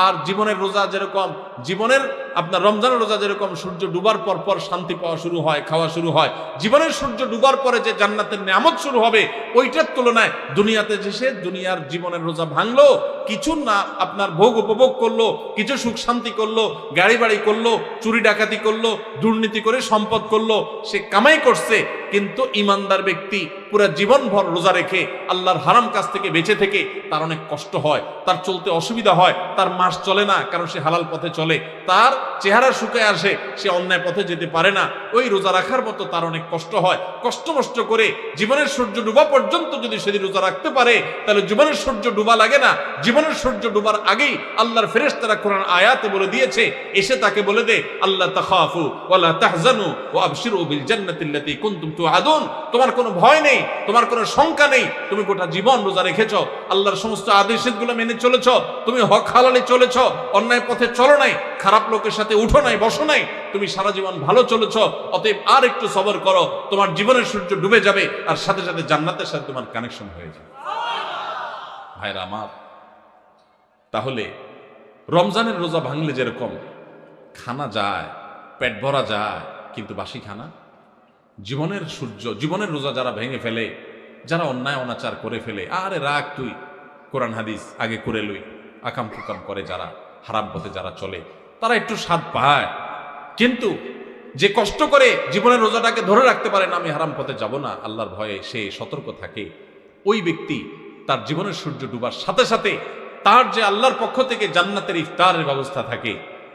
আর জীবনের রোজা যেরকম জীবনের আপনার রমজানের রোজা যেরকম সূর্য ডুবার পর পর শান্তি পাওয়া শুরু হয়, খাওয়া শুরু হয়, জীবনের সূর্য ডুবার পরে যে জান্নাতের নিয়ামত শুরু হবে ওইটার তুলনায় দুনিয়াতে এসে দুনিয়ার জীবনের রোজা ভাঙলো, কিছু না আপনার ভোগ উপভোগ করলো, কিছু সুখ শান্তি করলো, গাড়ি বাড়ি করলো, চুরি ডাকাতি করলো, দুর্নীতি করে সম্পদ করলো, সে কামাই করছে, কিন্তু ইমানদার ব্যক্তি পুরো জীবনভর রোজা রেখে আল্লাহর হারাম কাজ থেকে বেঁচে থেকে তার অনেক কষ্ট হয়, তার চলতে অসুবিধা হয়, তার মাস চলে না, কারণ সে হালাল পথে চলে, তার চেহারা শুকিয়ে আসে, সে অন্যায় পথে যেতে পারে না, ওই রোজা রাখার মতো তার অনেক কষ্ট হয়। কষ্ট মষ্ট করে জীবনের সূর্য ডুবা পর্যন্ত যদি সেদিন রোজা রাখতে পারে, তাহলে জীবনের সূর্য ডুবা লাগে না। জীবনের সূর্য ডুবার আগেই আল্লাহর ফেরেশতারা কোরআন আয়াতে বলে দিয়েছে, এসে তাকে বলে দে, আল্লাহ তাখাফু ওয়ালা তাহজানু ওয়া আবশিরু বিল জান্নাতিল্লাতী কুনতুম তুআদুন, তোমার কোনো ভয় নেই, তোমার কোনো শঙ্কা নেই, তুমি গোটা জীবন রোজা রেখেছো, আল্লাহর সমস্ত আদেশগুলো মেনে চলেছো, তুমি হক হালালে চলেছো, অন্যায় পথে চলো নাই, খারাপ লোকের সাথে উঠো নাই, বসো নাই, তুমি সারা জীবন ভালো চলেছো, অতএব আর একটু সবর করো, তোমার জীবনের সূর্য ডুবে যাবে, আর সাথে সাথে জান্নাতের সাথে তোমার কানেকশন হয়ে যাবে। ভাইরা আমার, তাহলে রমজানের রোজা ভাঙলে যেরকম খানা যায়, পেট ভরা যায়, কিন্তু বাসি খানা, জীবনের সূর্য, জীবনের রোজা যারা ভেঙে ফেলে, যারা অন্যায় অনাচার করে ফেলে, আরে রাখ তুই, কোরআন হাদিস আগে করে লই, আকাম কুকাম করে যারা, হারাম পথে যারা চলে, তারা একটু স্বাদ পায়, কিন্তু যে কষ্ট করে জীবনের রোজাটাকে ধরে রাখতে পারে না, আমি হারাম পথে যাব না, আল্লাহর ভয়ে সে সতর্ক থাকে, ওই ব্যক্তি তার জীবনের সূর্য ডুবার সাথে সাথে তার যে আল্লাহর পক্ষ থেকে জান্নাতের ইফতারের ব্যবস্থা থাকে,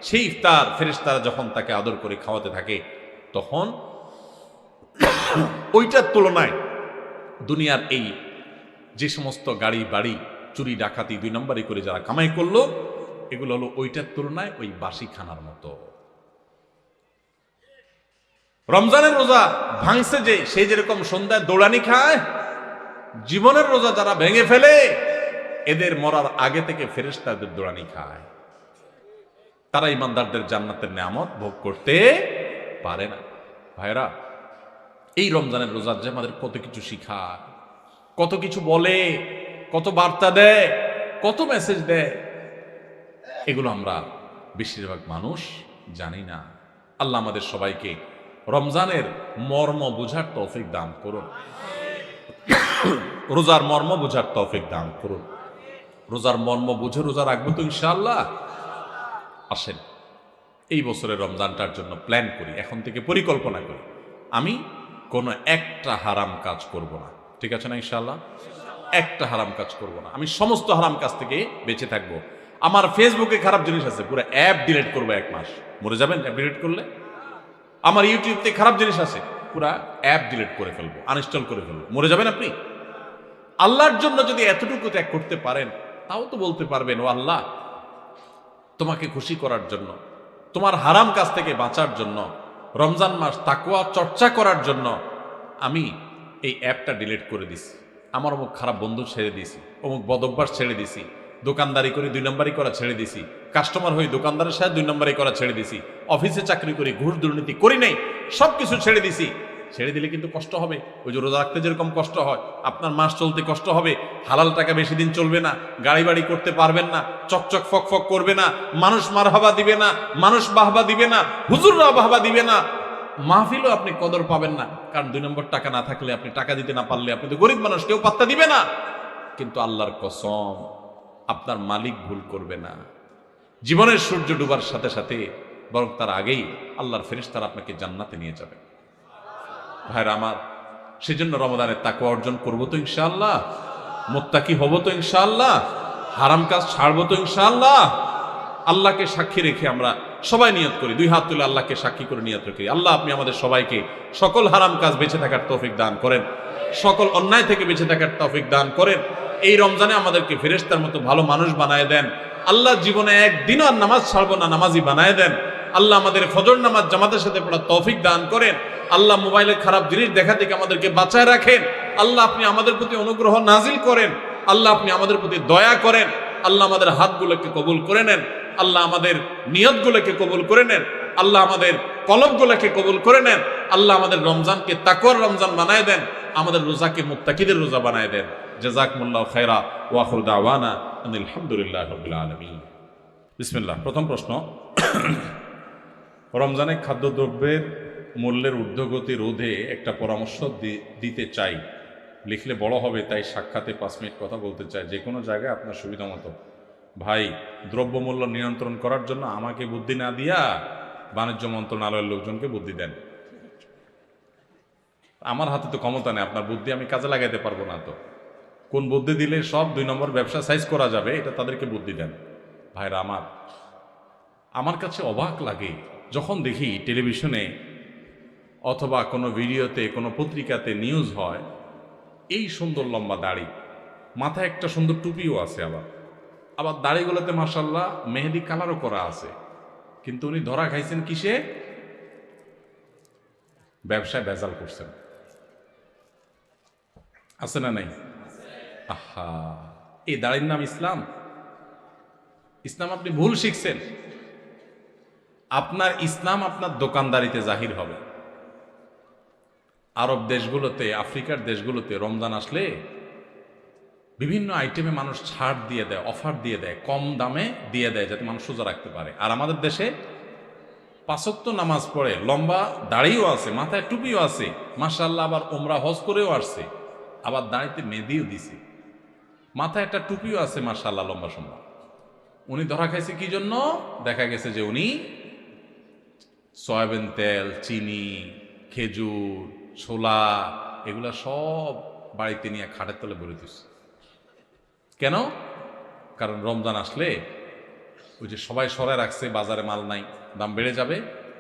সেই ইফতার ফেরেশতারা যখন তাকে আদর করে খাওয়াতে থাকে, তখন ওইটার তুলনায় দুনিয়ার এই যে সমস্ত গাড়ি বাড়ি চুরি ডাকাতি 2 নম্বরই করে যারা কামাই করলো, এগুলো হলো ওইটার তুলনায় ওই বাসি খানার মতো। রমজানের রোজা ভাঙছে যে, সে যেরকম সন্ধ্যায় দৌড়ানি খায়, জীবনের রোজা যারা ভেঙে ফেলে, এদের মরার আগে থেকে ফেরেশতাদের দৌড়ানি খায়, তারা ইমানদারদের জান্নাতের নিয়ামত ভোগ করতে পারে না। ভাইরা, এই রমজানের রোজা যে আমাদের কত কিছু শিখায়, কত কিছু বলে, কত বার্তা দেয়, কত মেসেজ দেয়, এগুলো আমরা বেশিরভাগ মানুষ জানি না। আল্লাহ আমাদের সবাইকে রমজানের মর্ম বুঝার তৌফিক দান করুন, রোজার মর্ম বুঝার তৌফিক দান করুন। রোজার মর্ম বুঝে রোজা রাখবো তো ইনশাআল্লাহ। আসেন এই বছরের রমজানটার জন্য প্ল্যান করি, এখন থেকে পরিকল্পনা করি, আমি কোনো একটা হারাম কাজ করব না, ঠিক আছে না ইনশাআল্লাহ? একটা হারাম কাজ করব না, আমি সমস্ত হারাম কাজ থেকে বেঁচে থাকবো। আমার ফেসবুকে খারাপ জিনিস আছে, পুরো অ্যাপ ডিলিট করবো 1 মাস, মরে যাবেন অ্যাপ ডিলিট করলে। আমার ইউটিউবতে খারাপ জিনিস আছে, পুরা অ্যাপ ডিলিট করে ফেলবো, আনইনস্টল করে ফেলবো, মরে যাবেন আপনি। আল্লাহর জন্য যদি এতটুকু ত্যাগ করতে পারেন, তাও তো বলতে পারবেন, ও আল্লাহ, তোমাকে খুশি করার জন্য, তোমার হারাম কাজ থেকে বাঁচার জন্য, রমজান মাস তাকওয়া চর্চা করার জন্য আমি এই অ্যাপটা ডিলিট করে দিছি, আমার অমুক খারাপ বন্ধু ছেড়ে দিছি, অমুক বদভ্যাস ছেড়ে দিছি, দোকানদারি করে 2 নম্বরই করা ছেড়ে দিছি, কাস্টমার হয়ে দোকানদারের সাথে 2 নম্বরই করা ছেড়ে দিছি, অফিসে চাকরি করি, ঘুষ দুর্নীতি করি নাই, সব কিছু ছেড়ে দিছি। ছেড়ে দিলে কিন্তু কষ্ট হবে, ওই যে রোজা রাখতে যেরকম কষ্ট হয়, আপনার মাস চলতে কষ্ট হবে, হালাল টাকা বেশি দিন চলবে না, গাড়ি বাড়ি করতে পারবেন না, চকচক ফক ফক করবে না, মানুষ মারহাবা দিবে না, মানুষ বাহবা দিবে না, হুজুররা বাহবা দিবে না, মাহফিলও আপনি কদর পাবেন না, কারণ 2 নম্বর টাকা না থাকলে, আপনি টাকা দিতে না পারলে, আপনি তো গরিব মানুষ, কেউ পাত্তা দিবে না। কিন্তু আল্লাহর কসম, আপনার মালিক ভুল করবে না। জীবনের সূর্য ডুবার সাথে সাথে, বরং তার আগেই আল্লাহর ফেরেশতারা আপনাকে জান্নাতে নিয়ে যাবে। ভাইরা আমার, সেজন্য রমজানের তাকওয়া অর্জন করবো তো ইনশাআল্লাহ, মুত্তাকি হব তো ইনশাআল্লাহ, হারাম কাজ ছাড়বো তো ইনশাআল্লাহ। আল্লাহকে সাক্ষী রেখে আমরা সবাই নিয়ত করি, 2 হাত তুলে আল্লাহকে সাক্ষী করে নিয়ত করি, আল্লাহ আপনি আমাদের সবাইকে সকল হারাম কাজ বেঁচে থাকার তৌফিক দান করেন, সকল অন্যায় থেকে বেঁচে থাকার তৌফিক দান করেন। এই রমজানে আমাদেরকে ফেরেশতার মতো ভালো মানুষ বানায় দেন আল্লাহ, জীবনে একদিনও আর নামাজ ছাড়বো না, নামাজি বানায় দেন আল্লাহ, আমাদের ফজর নামাজ জামাতের সাথে পড়ার তৌফিক দান করেন আল্লাহ, মোবাইলে খারাপ জিনিস দেখা থেকে আমাদেরকে বাঁচায় রাখেন আল্লাহ, আপনি আমাদের প্রতি অনুগ্রহ নাজিল করেন আল্লাহ, আপনি আমাদের প্রতি দয়া করেন আল্লাহ, আমাদের হাতগুলোকে কবুল করে নেন আল্লাহ, আমাদের নিয়তগুলোকে কবুল করে নেন আল্লাহ, আমাদের কলবগুলোকে কবুল করে নেন আল্লাহ, আমাদের রমজানকে তাকওয়ার রমজান বানায় দেন, আমাদের রোজাকে মুত্তাকিদের রোজা বানায় দেন। জাযাকুমুল্লাহু খায়রা ওয়া আখিরু দাওয়ানা আলহামদুলিল্লাহি রাব্বিল আলামিন। বিসমিল্লাহ। প্রথম প্রশ্ন, রমজানে খাদ্যদ্রব্যের মূল্যের ঊর্ধ্বগতি রোধে একটা পরামর্শ দিতে চাই, লিখলে বড় হবে তাই সাক্ষাতে 5 মিনিট কথা বলতে চাই, যে কোনো জায়গায় আপনার সুবিধা মতো। ভাই, দ্রব্যমূল্য নিয়ন্ত্রণ করার জন্য আমাকে বুদ্ধি না দিয়া বাণিজ্য মন্ত্রণালয়ের লোকজনকে বুদ্ধি দেন। আমার হাতে তো ক্ষমতা নেই, আপনার বুদ্ধি আমি কাজে লাগাইতে পারবো না। তো কোন বুদ্ধি দিলে সব 2 নম্বর ব্যবসা সাইজ করা যাবে, এটা তাদেরকে বুদ্ধি দেন। ভাইরা আমার কাছে অবাক লাগে যখন দেখি টেলিভিশনে অথবা কোনো ভিডিওতে, কোনো পত্রিকাতে নিউজ হয়, এই সুন্দর লম্বা দাড়ি, মাথায় একটা সুন্দর টুপিও আছে, আবার দাড়িগুলোতে মাশাআল্লাহ মেহেদি কালারও করা আছে, কিন্তু উনি ধরা খাইছেন কিসে? ব্যবসায় ভেজাল করছেন। আছে না নাই? আহা, এই দাড়ির নাম ইসলাম? ইসলাম আপনি ভুল শিখছেন। আপনার ইসলাম আপনার দোকানদারিতে জাহির হবে। আরব দেশগুলোতে, আফ্রিকার দেশগুলোতে রমজান আসলে বিভিন্ন আইটেমে মানুষ ছাড় দিয়ে দেয়, অফার দিয়ে দেয়, কম দামে দিয়ে দেয়, যাতে মানুষ সোজা রাখতে পারে। আর আমাদের দেশে 5 ওয়াক্ত নামাজ পড়ে, লম্বা দাড়িও আছে, মাথায় টুপিও আছে, মাশাআল্লাহ, আবার ওমরা হজ করেও আসছে, আবার দাড়িতে মেহেদিও দিছে, মাথায় একটা টুপিও আছে, মাশাআল্লাহ, লম্বা সম্ভব। উনি ধরা খাইছে কি জন্য? দেখা গেছে যে উনি সয়াবিন তেল, চিনি, খেজুর, ছোলা এগুলা সব বাড়িতে নিয়ে খাটের তলে ভরে দিচ্ছে। কেন? কারণ রমজান আসলে ওই যে সবাই সরায় রাখছে, বাজারে মাল নাই, দাম বেড়ে যাবে,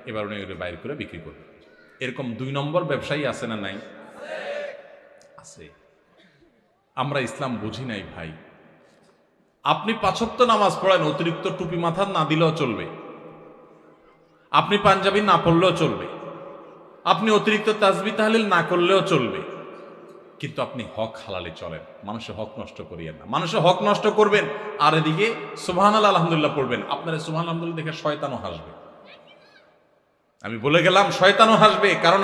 এবার উনি ওগুলো বাইর করে বিক্রি করবে। এরকম 2 নম্বর ব্যবসায়ী আছে না নাই? আছে। আমরা ইসলাম বুঝি নাই ভাই। আপনি 5 ওয়াক্ত নামাজ পড়েন, অতিরিক্ত টুপি মাথার না দিলেও চলবে, আপনি পাঞ্জাবি না পড়লেও চলবে, আপনি অতিরিক্ত তাসবিহ তাহলিল না করলেও চলবে, কিন্তু আপনি হক হালালে চলেন। মানুষের হক নষ্ট করিয়েন না। মানুষের হক নষ্ট করবেন আর এদিকে সুবহানাল্লাহ আলহামদুলিল্লাহ পড়বেন, আপনার সুবহানাল্লাহ আলহামদুলিল্লাহ দেখে শয়তানও হাসবে। আমি বলে গেলাম, শয়তানও হাসবে, কারণ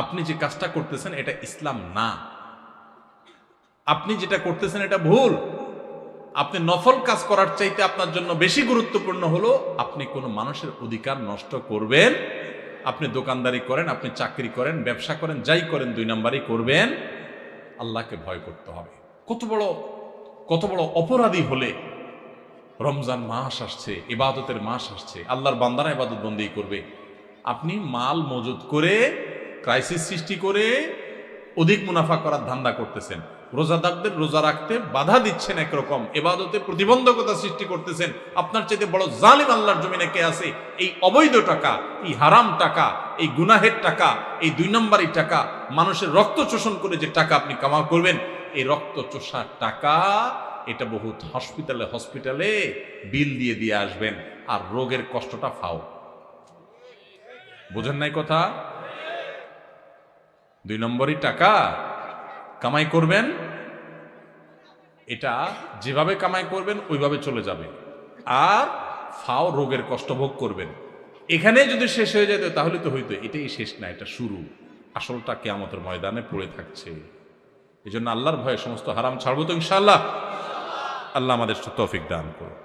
আপনি যে কাজটা করতেছেন এটা ইসলাম না। আপনি যেটা করতেছেন এটা ভুল। আপনি নফল কাজ করার চাইতে আপনার জন্য বেশি গুরুত্বপূর্ণ হলো আপনি কোনো মানুষের অধিকার নষ্ট করবেন। আপনি দোকানদারি করেন, আপনি চাকরি করেন, ব্যবসা করেন, যাই করেন, 2 নম্বরই করবেন। আল্লাহকে ভয় করতে হবে। কত বড় অপরাধী হলে রমজান মাস আসছে, ইবাদতের মাস আসছে, আল্লাহর বান্দারা ইবাদত বন্দেগী করবে, আপনি মাল মজুদ করে ক্রাইসিস সৃষ্টি করে অধিক মুনাফা করার ধান্দা করতেছেন, রোজাদারদের রোজা রাখতে বাধা দিচ্ছেন, একরকম ইবাদতে প্রতিবন্ধকতা সৃষ্টি করতেছেন। আপনার চাইতে বড় জালিম আল্লাহর জমিনে কে আছে? এই অবৈধ টাকা, এই হারাম টাকা, এই গুনাহের টাকা, এই 2 নম্বরই টাকা, মানুষের রক্ত শোষণ করে যে টাকা আপনি কামা করবেন, এই রক্ত চোষা টাকা এটা বহুত হসপিটালে বিল দিয়ে আসবেন, আর রোগের কষ্টটা ফাও। বুঝেন নাই কথা? 2 নম্বরই টাকা কামাই করবেন, এটা যেভাবে কামাই করবেন ওইভাবে চলে যাবে, আর ফাও রোগের কষ্ট ভোগ করবেন। এখানে যদি শেষ হয়ে যেত তাহলে তো হইতো। এটাই শেষ না, এটা শুরু। আসলটা কিয়ামতের ময়দানে পড়ে থাকছে। এই জন্য আল্লাহর ভয়ে সমস্ত হারাম ছাড়বো তো ইনশাআল্লাহ। আল্লাহ আমাদের তৌফিক দান করুন।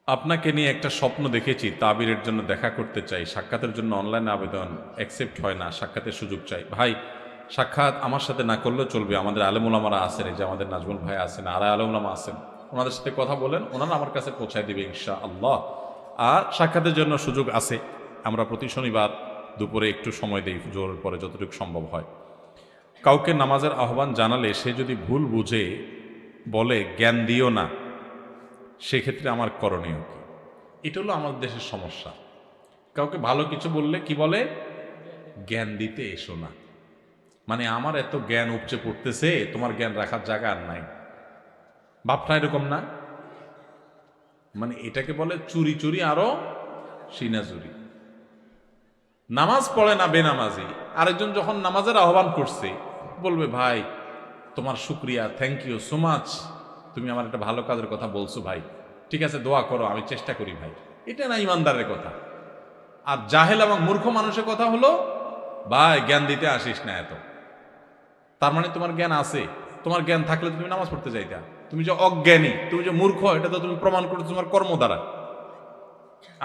আপনাকে নিয়ে একটা স্বপ্ন দেখেছি, তাবিরের জন্য দেখা করতে চাই, সাক্ষাতের জন্য অনলাইনে আবেদন অ্যাকসেপ্ট হয় না, সাক্ষাতের সুযোগ চাই। ভাই, সাক্ষাৎ আমার সাথে না করলেও চলবে, আমাদের আলেম ওলামারা আছেন, এই যে আমাদের নাজমুল ভাই আছেন, আর আলেম ওলামা আছেন, ওনাদের সাথে কথা বলেন, ওনারা আমার কাছে পৌঁছায় দিবে ইনশাআল্লাহ। আর সাক্ষাতের জন্য সুযোগ আছে, আমরা প্রতি শনিবার দুপুরে একটু সময় দিই, জোরের পরে যতটুকু সম্ভব হয়। কাউকে নামাজের আহ্বান জানালে সে যদি ভুল বুঝে বলে জ্ঞান দিও না, সেক্ষেত্রে আমার করণীয় কি? এটা হলো আমাদের দেশের সমস্যা। কাউকে ভালো কিছু বললে কি বলে? জ্ঞান দিতে এসো না। মানে আমার এত জ্ঞান উপচে পড়তেছে, তোমার জ্ঞান রাখার জায়গা আর নাই। ভাবটা এরকম না? মানে এটাকে বলে চুরি চুরি আরো সিনাজুরি। নামাজ পড়ে না বেনামাজি, আরেকজন যখন নামাজের আহ্বান করছে বলবে ভাই তোমার শুক্রিয়া, থ্যাংক ইউ সো মাচ, তুমি আমার একটা ভালো কাজের কথা বলছো ভাই, ঠিক আছে দোয়া করো, আমি চেষ্টা করি ভাই। এটা না ইমানদারের কথা। আর জাহেল এবং মূর্খ মানুষের কথা হলো ভাই জ্ঞান দিতে আসিস না এত। তার মানে তোমার জ্ঞান আছে, তোমার জ্ঞান থাকলে তুমি নামাজ পড়তে যাইতা, তুমি যে অজ্ঞানী, তুমি যে মূর্খ, এটা তো তুমি প্রমাণ করছো তোমার কর্ম দ্বারা।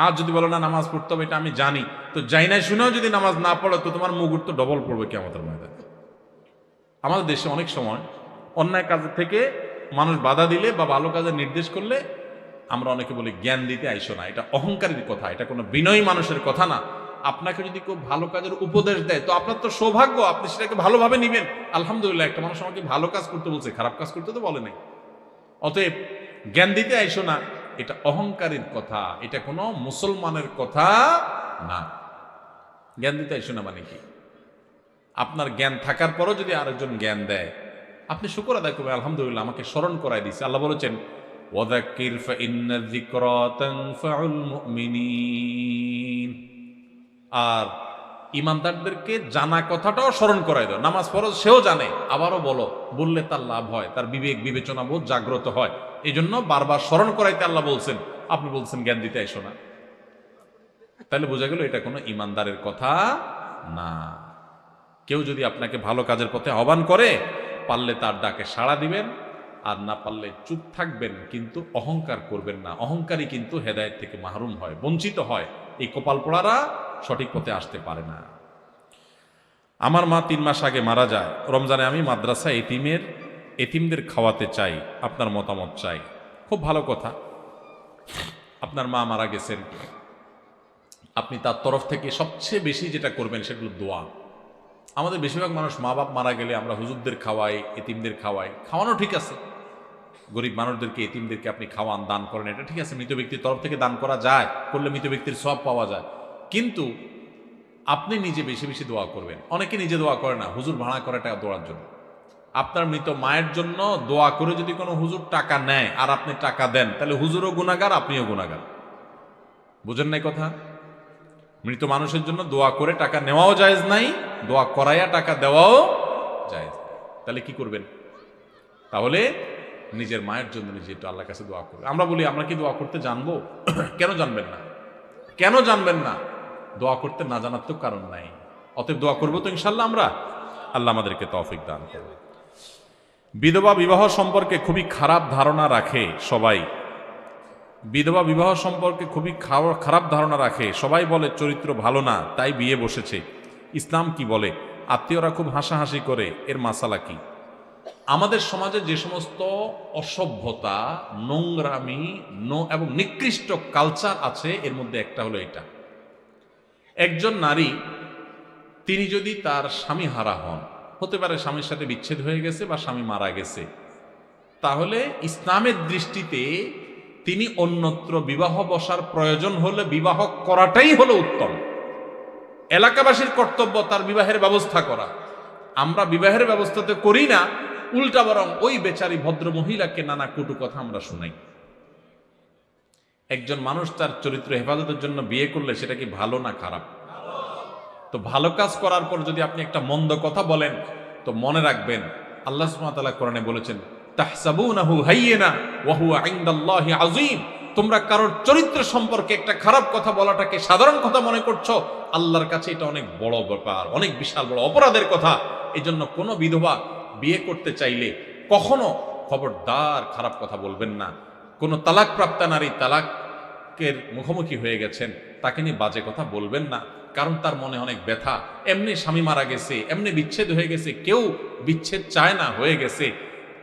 আর যদি বলো না নামাজ পড়তে হবে, এটা আমি জানি, তো যাই না শুনেও যদি নামাজ না পড়ো তো তোমার মুগুর তো ডবল পড়বে কিয়ামতের ময়দানে। আমাদের দেশে অনেক সময় অন্যায় কাজের থেকে মানুষ বাধা দিলে বা ভালো কাজের নির্দেশ করলে আমরা অনেকে বলি জ্ঞান দিতে আইসো না। এটা অহংকারের কথা, এটা কোনো বিনয়ী মানুষের কথা না। আপনাকে যদি কেউ ভালো কাজের উপদেশ দেয় তো আপনার তো সৌভাগ্য, আপনি সেটাকে ভালোভাবে নিবেন। আলহামদুলিল্লাহ, একটা মানুষ আমাকে ভালো কাজ করতে বলছে, খারাপ কাজ করতে তো বলে নাই। অতএব জ্ঞান দিতে আইসো না, এটা অহংকারের কথা, এটা কোনো মুসলমানের কথা না। জ্ঞান দিতে আইসো না মানে কি? আপনার জ্ঞান থাকার পরও যদি আরেকজন জ্ঞান দেয়, আপনি শুকর আদায় করবেন, আলহামদুলিল্লাহ আমাকে স্মরণ করাই দিয়েছে। আল্লাহ বলেছেন ওয়াযাক্কির ফাইন্না যিকরা তানফাউল মুমিনিন। আর ইমানদারদেরকে জানা কথাটাও স্মরণ করাই দাও। নামাজ ফরজ সেও জানে, আবারও বলো, বললে তার লাভ হয়, তার বিবেক বিবেচনা বোধ জাগ্রত হয়। এই জন্য বারবার স্মরণ করাইতে আল্লাহ বলছেন। আপনি বলছেন জ্ঞান দিতে এসো না, তাহলে বোঝা গেল এটা কোনো ইমানদারের কথা না। কেউ যদি আপনাকে ভালো কাজের পথে আহ্বান করে, পারলে তার ডাকে সাড়া দিবেন, আর না পারলে চুপ থাকবেন, কিন্তু অহংকার করবেন না। অহংকারী কিন্তু হেদায়েত থেকে মাহরুম হয়, বঞ্চিত হয়। এই কপাল পোড়ারা সঠিক পথে আসতে পারে না। আমার মা 3 মাস আগে মারা যায়। রমজানে আমি মাদ্রাসা এতিমদের খাওয়াতে চাই, আপনার মতামত চাই। খুব ভালো কথা, আপনার মা মারা গেছেন, আপনি তার তরফ থেকে সবচেয়ে বেশি যেটা করবেন সেগুলো দোয়া। আমাদের বেশিরভাগ মানুষ মা বাপ মারা গেলে আমরা হুজুরদের খাওয়াই, এতিমদের খাওয়াই। খাওয়ানো ঠিক আছে, গরিব মানুষদেরকে, এতিমদেরকে আপনি খাওয়ান, দান করেন, এটা ঠিক আছে, মৃত ব্যক্তির তরফ থেকে দান করা যায়, করলে মৃত ব্যক্তির সওয়াব পাওয়া যায়। কিন্তু আপনি নিজে বেশি বেশি দোয়া করবেন। অনেকে নিজে দোয়া করে না, হুজুর ভাড়া করে টাকা দোয়ার জন্য। আপনার মৃত মায়ের জন্য দোয়া করে যদি কোনো হুজুর টাকা নেয় আর আপনি টাকা দেন, তাহলে হুজুরও গুনাহগার, আপনিও গুনাহগার। বুঝেন নাই কথা? মৃত মানুষের জন্য দোয়া করে টাকা নেওয়াও জায়েজ নাই, দোয়া করাইয়া টাকা দেওয়াও জায়েজ নাই। তাহলে কি করবেন? তাহলে নিজের মায়ের জন্য নিজে একটু আল্লাহর কাছে দোয়া করবেন। আমরা বলি আমরা কি দোয়া করতে জানবো? কেন জানবেন না? কেন জানবেন না? দোয়া করতে না জানার তো কারণ নাই। অতএব দোয়া করবো তো ইনশাল্লাহ আমরা। আল্লাহ আমাদেরকে তৌফিক দান করবে। বিধবা বিবাহ সম্পর্কে খুবই খারাপ ধারণা রাখে সবাই। বিধবা বিবাহ সম্পর্কে খুবই খারাপ ধারণা রাখে সবাই, বলে চরিত্র ভালো না তাই বিয়ে বসেছে। ইসলাম কি বলে? আত্মীয়রা খুব হাসাহাসি করে, এর মাসালা কি? আমাদের সমাজে যে সমস্ত অসভ্যতা, নোংরামি এবং নিকৃষ্ট কালচার আছে, এর মধ্যে একটা হলো এটা। একজন নারী, তিনি যদি তার স্বামী হারা হন, হতে পারে স্বামীর সাথে বিচ্ছেদ হয়ে গেছে বা স্বামী মারা গেছে, তাহলে ইসলামের দৃষ্টিতে তিনি অন্যত্র বিবাহ বসার প্রয়োজন হলে বিবাহ করাটাই হলো উত্তম। এলাকাবাসীর কর্তব্য তার বিবাহের ব্যবস্থা করা। আমরা বিবাহের ব্যবস্থাতে করি না, উল্টা বরং ওই বেচারি ভদ্র মহিলাকে নানা কটু কথা আমরা শুনাই। একজন মানুষ তার চরিত্র হেফাজতের জন্য বিয়ে করলে সেটা কি ভালো না খারাপ? তো ভালো কাজ করার পর যদি আপনি একটা মন্দ কথা বলেন, তো মনে রাখবেন আল্লাহ সুবহানাহু ওয়া তাআলা কোরআনে বলেছেন তাহসাবুনাহু হাইয়িনা ওয়া হুয়া ইনদাল্লাহি আযীম। তোমরা কারোর চরিত্র সম্পর্কে একটা খারাপ কথা বলাটাকে সাধারণ কথা মনে করছো, আল্লাহর কাছে এটা অনেক বড় ব্যাপার, অনেক বিশাল বড় অপরাধের কথা। এজন্য কোনো বিধবা বিয়ে করতে চাইলে কখনো খবরদার খারাপ কথা বলবেন না। কোনো তালাকপ্রাপ্তা নারী, তালাকের মুখোমুখি হয়ে গেছেন, তাকে নিয়ে বাজে কথা বলবেন না, কারণ তার মনে অনেক ব্যথা। এমনি স্বামী মারা গেছে, এমনি বিচ্ছেদ হয়ে গেছে, কেউ বিচ্ছেদ চায় না, হয়ে গেছে,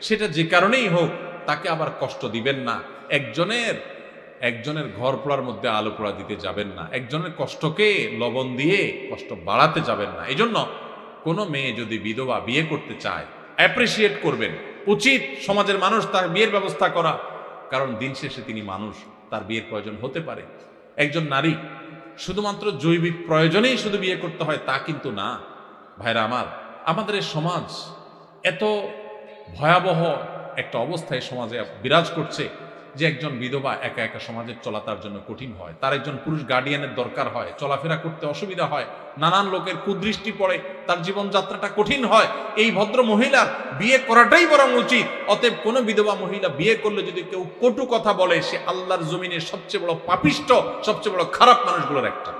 সেটা যে কারণেই হোক, তাকে আবার কষ্ট দিবেন না। একজনের ঘর পোড়ার মধ্যে আলো পোড়া দিতে যাবেন না, একজনের কষ্টকে লবণ দিয়ে কষ্ট বাড়াতে যাবেন না। এই জন্য কোনো মেয়ে যদি বিধবা বিয়ে করতে চায়, অ্যাপ্রিসিয়েট করবেন। উচিত সমাজের মানুষ তার বিয়ের ব্যবস্থা করা, কারণ দিন শেষে তিনি মানুষ, তার বিয়ের প্রয়োজন হতে পারে। একজন নারী শুধুমাত্র জৈবিক প্রয়োজনেই শুধু বিয়ে করতে হয় তা কিন্তু না। ভাইরা আমার, আমাদের এই সমাজ এত ভয়াবহ একটা অবস্থায় সমাজে বিরাজ করছে যে একজন বিধবা একা একা সমাজে চলা তার জন্য কঠিন হয়। তার একজন পুরুষ গার্ডিয়ানের দরকার হয়, চলাফেরা করতে অসুবিধা হয়, নানান লোকের কুদৃষ্টি পড়ে, তার জীবনযাত্রাটা কঠিন হয়। এই ভদ্র মহিলার বিয়ে করাটাই বরং উচিত। অতএব কোনো বিধবা মহিলা বিয়ে করলে যদি কেউ কটু কথা বলে, সে আল্লাহর জমিনের সবচেয়ে বড় পাপিষ্ঠ, সবচেয়ে বড় খারাপ মানুষগুলোর একটা।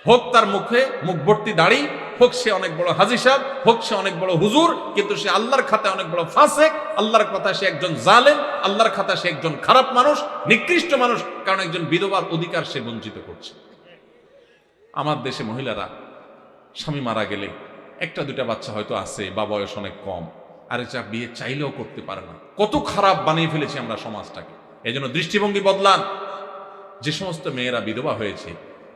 হোক তার মুখে মুখ ভর্তি দাড়ি, হোক সে অনেক বড় হাজী সাহেব, হোক সে অনেক বড় হুজুর, কিন্তু সে আল্লাহর খাতায় অনেক বড় ফাসেক, আল্লাহর কথায় সে একজন জালেম, আল্লাহর খাতায় সে একজন খারাপ মানুষ, নিকৃষ্ট মানুষ, কারণ একজন বিধবার অধিকার সে বঞ্চিত করছে। আমার দেশে মহিলারা স্বামী মারা গেলে একটা দুটা বাচ্চা হয়তো আছে বা বয়স অনেক কম, আর যা বিয়ে চাইলেও করতে পারে না। কত খারাপ বানিয়ে ফেলেছি আমরা সমাজটাকে। এই জন্য দৃষ্টিভঙ্গি বদলান। যে সমস্ত মেয়েরা বিধবা হয়েছে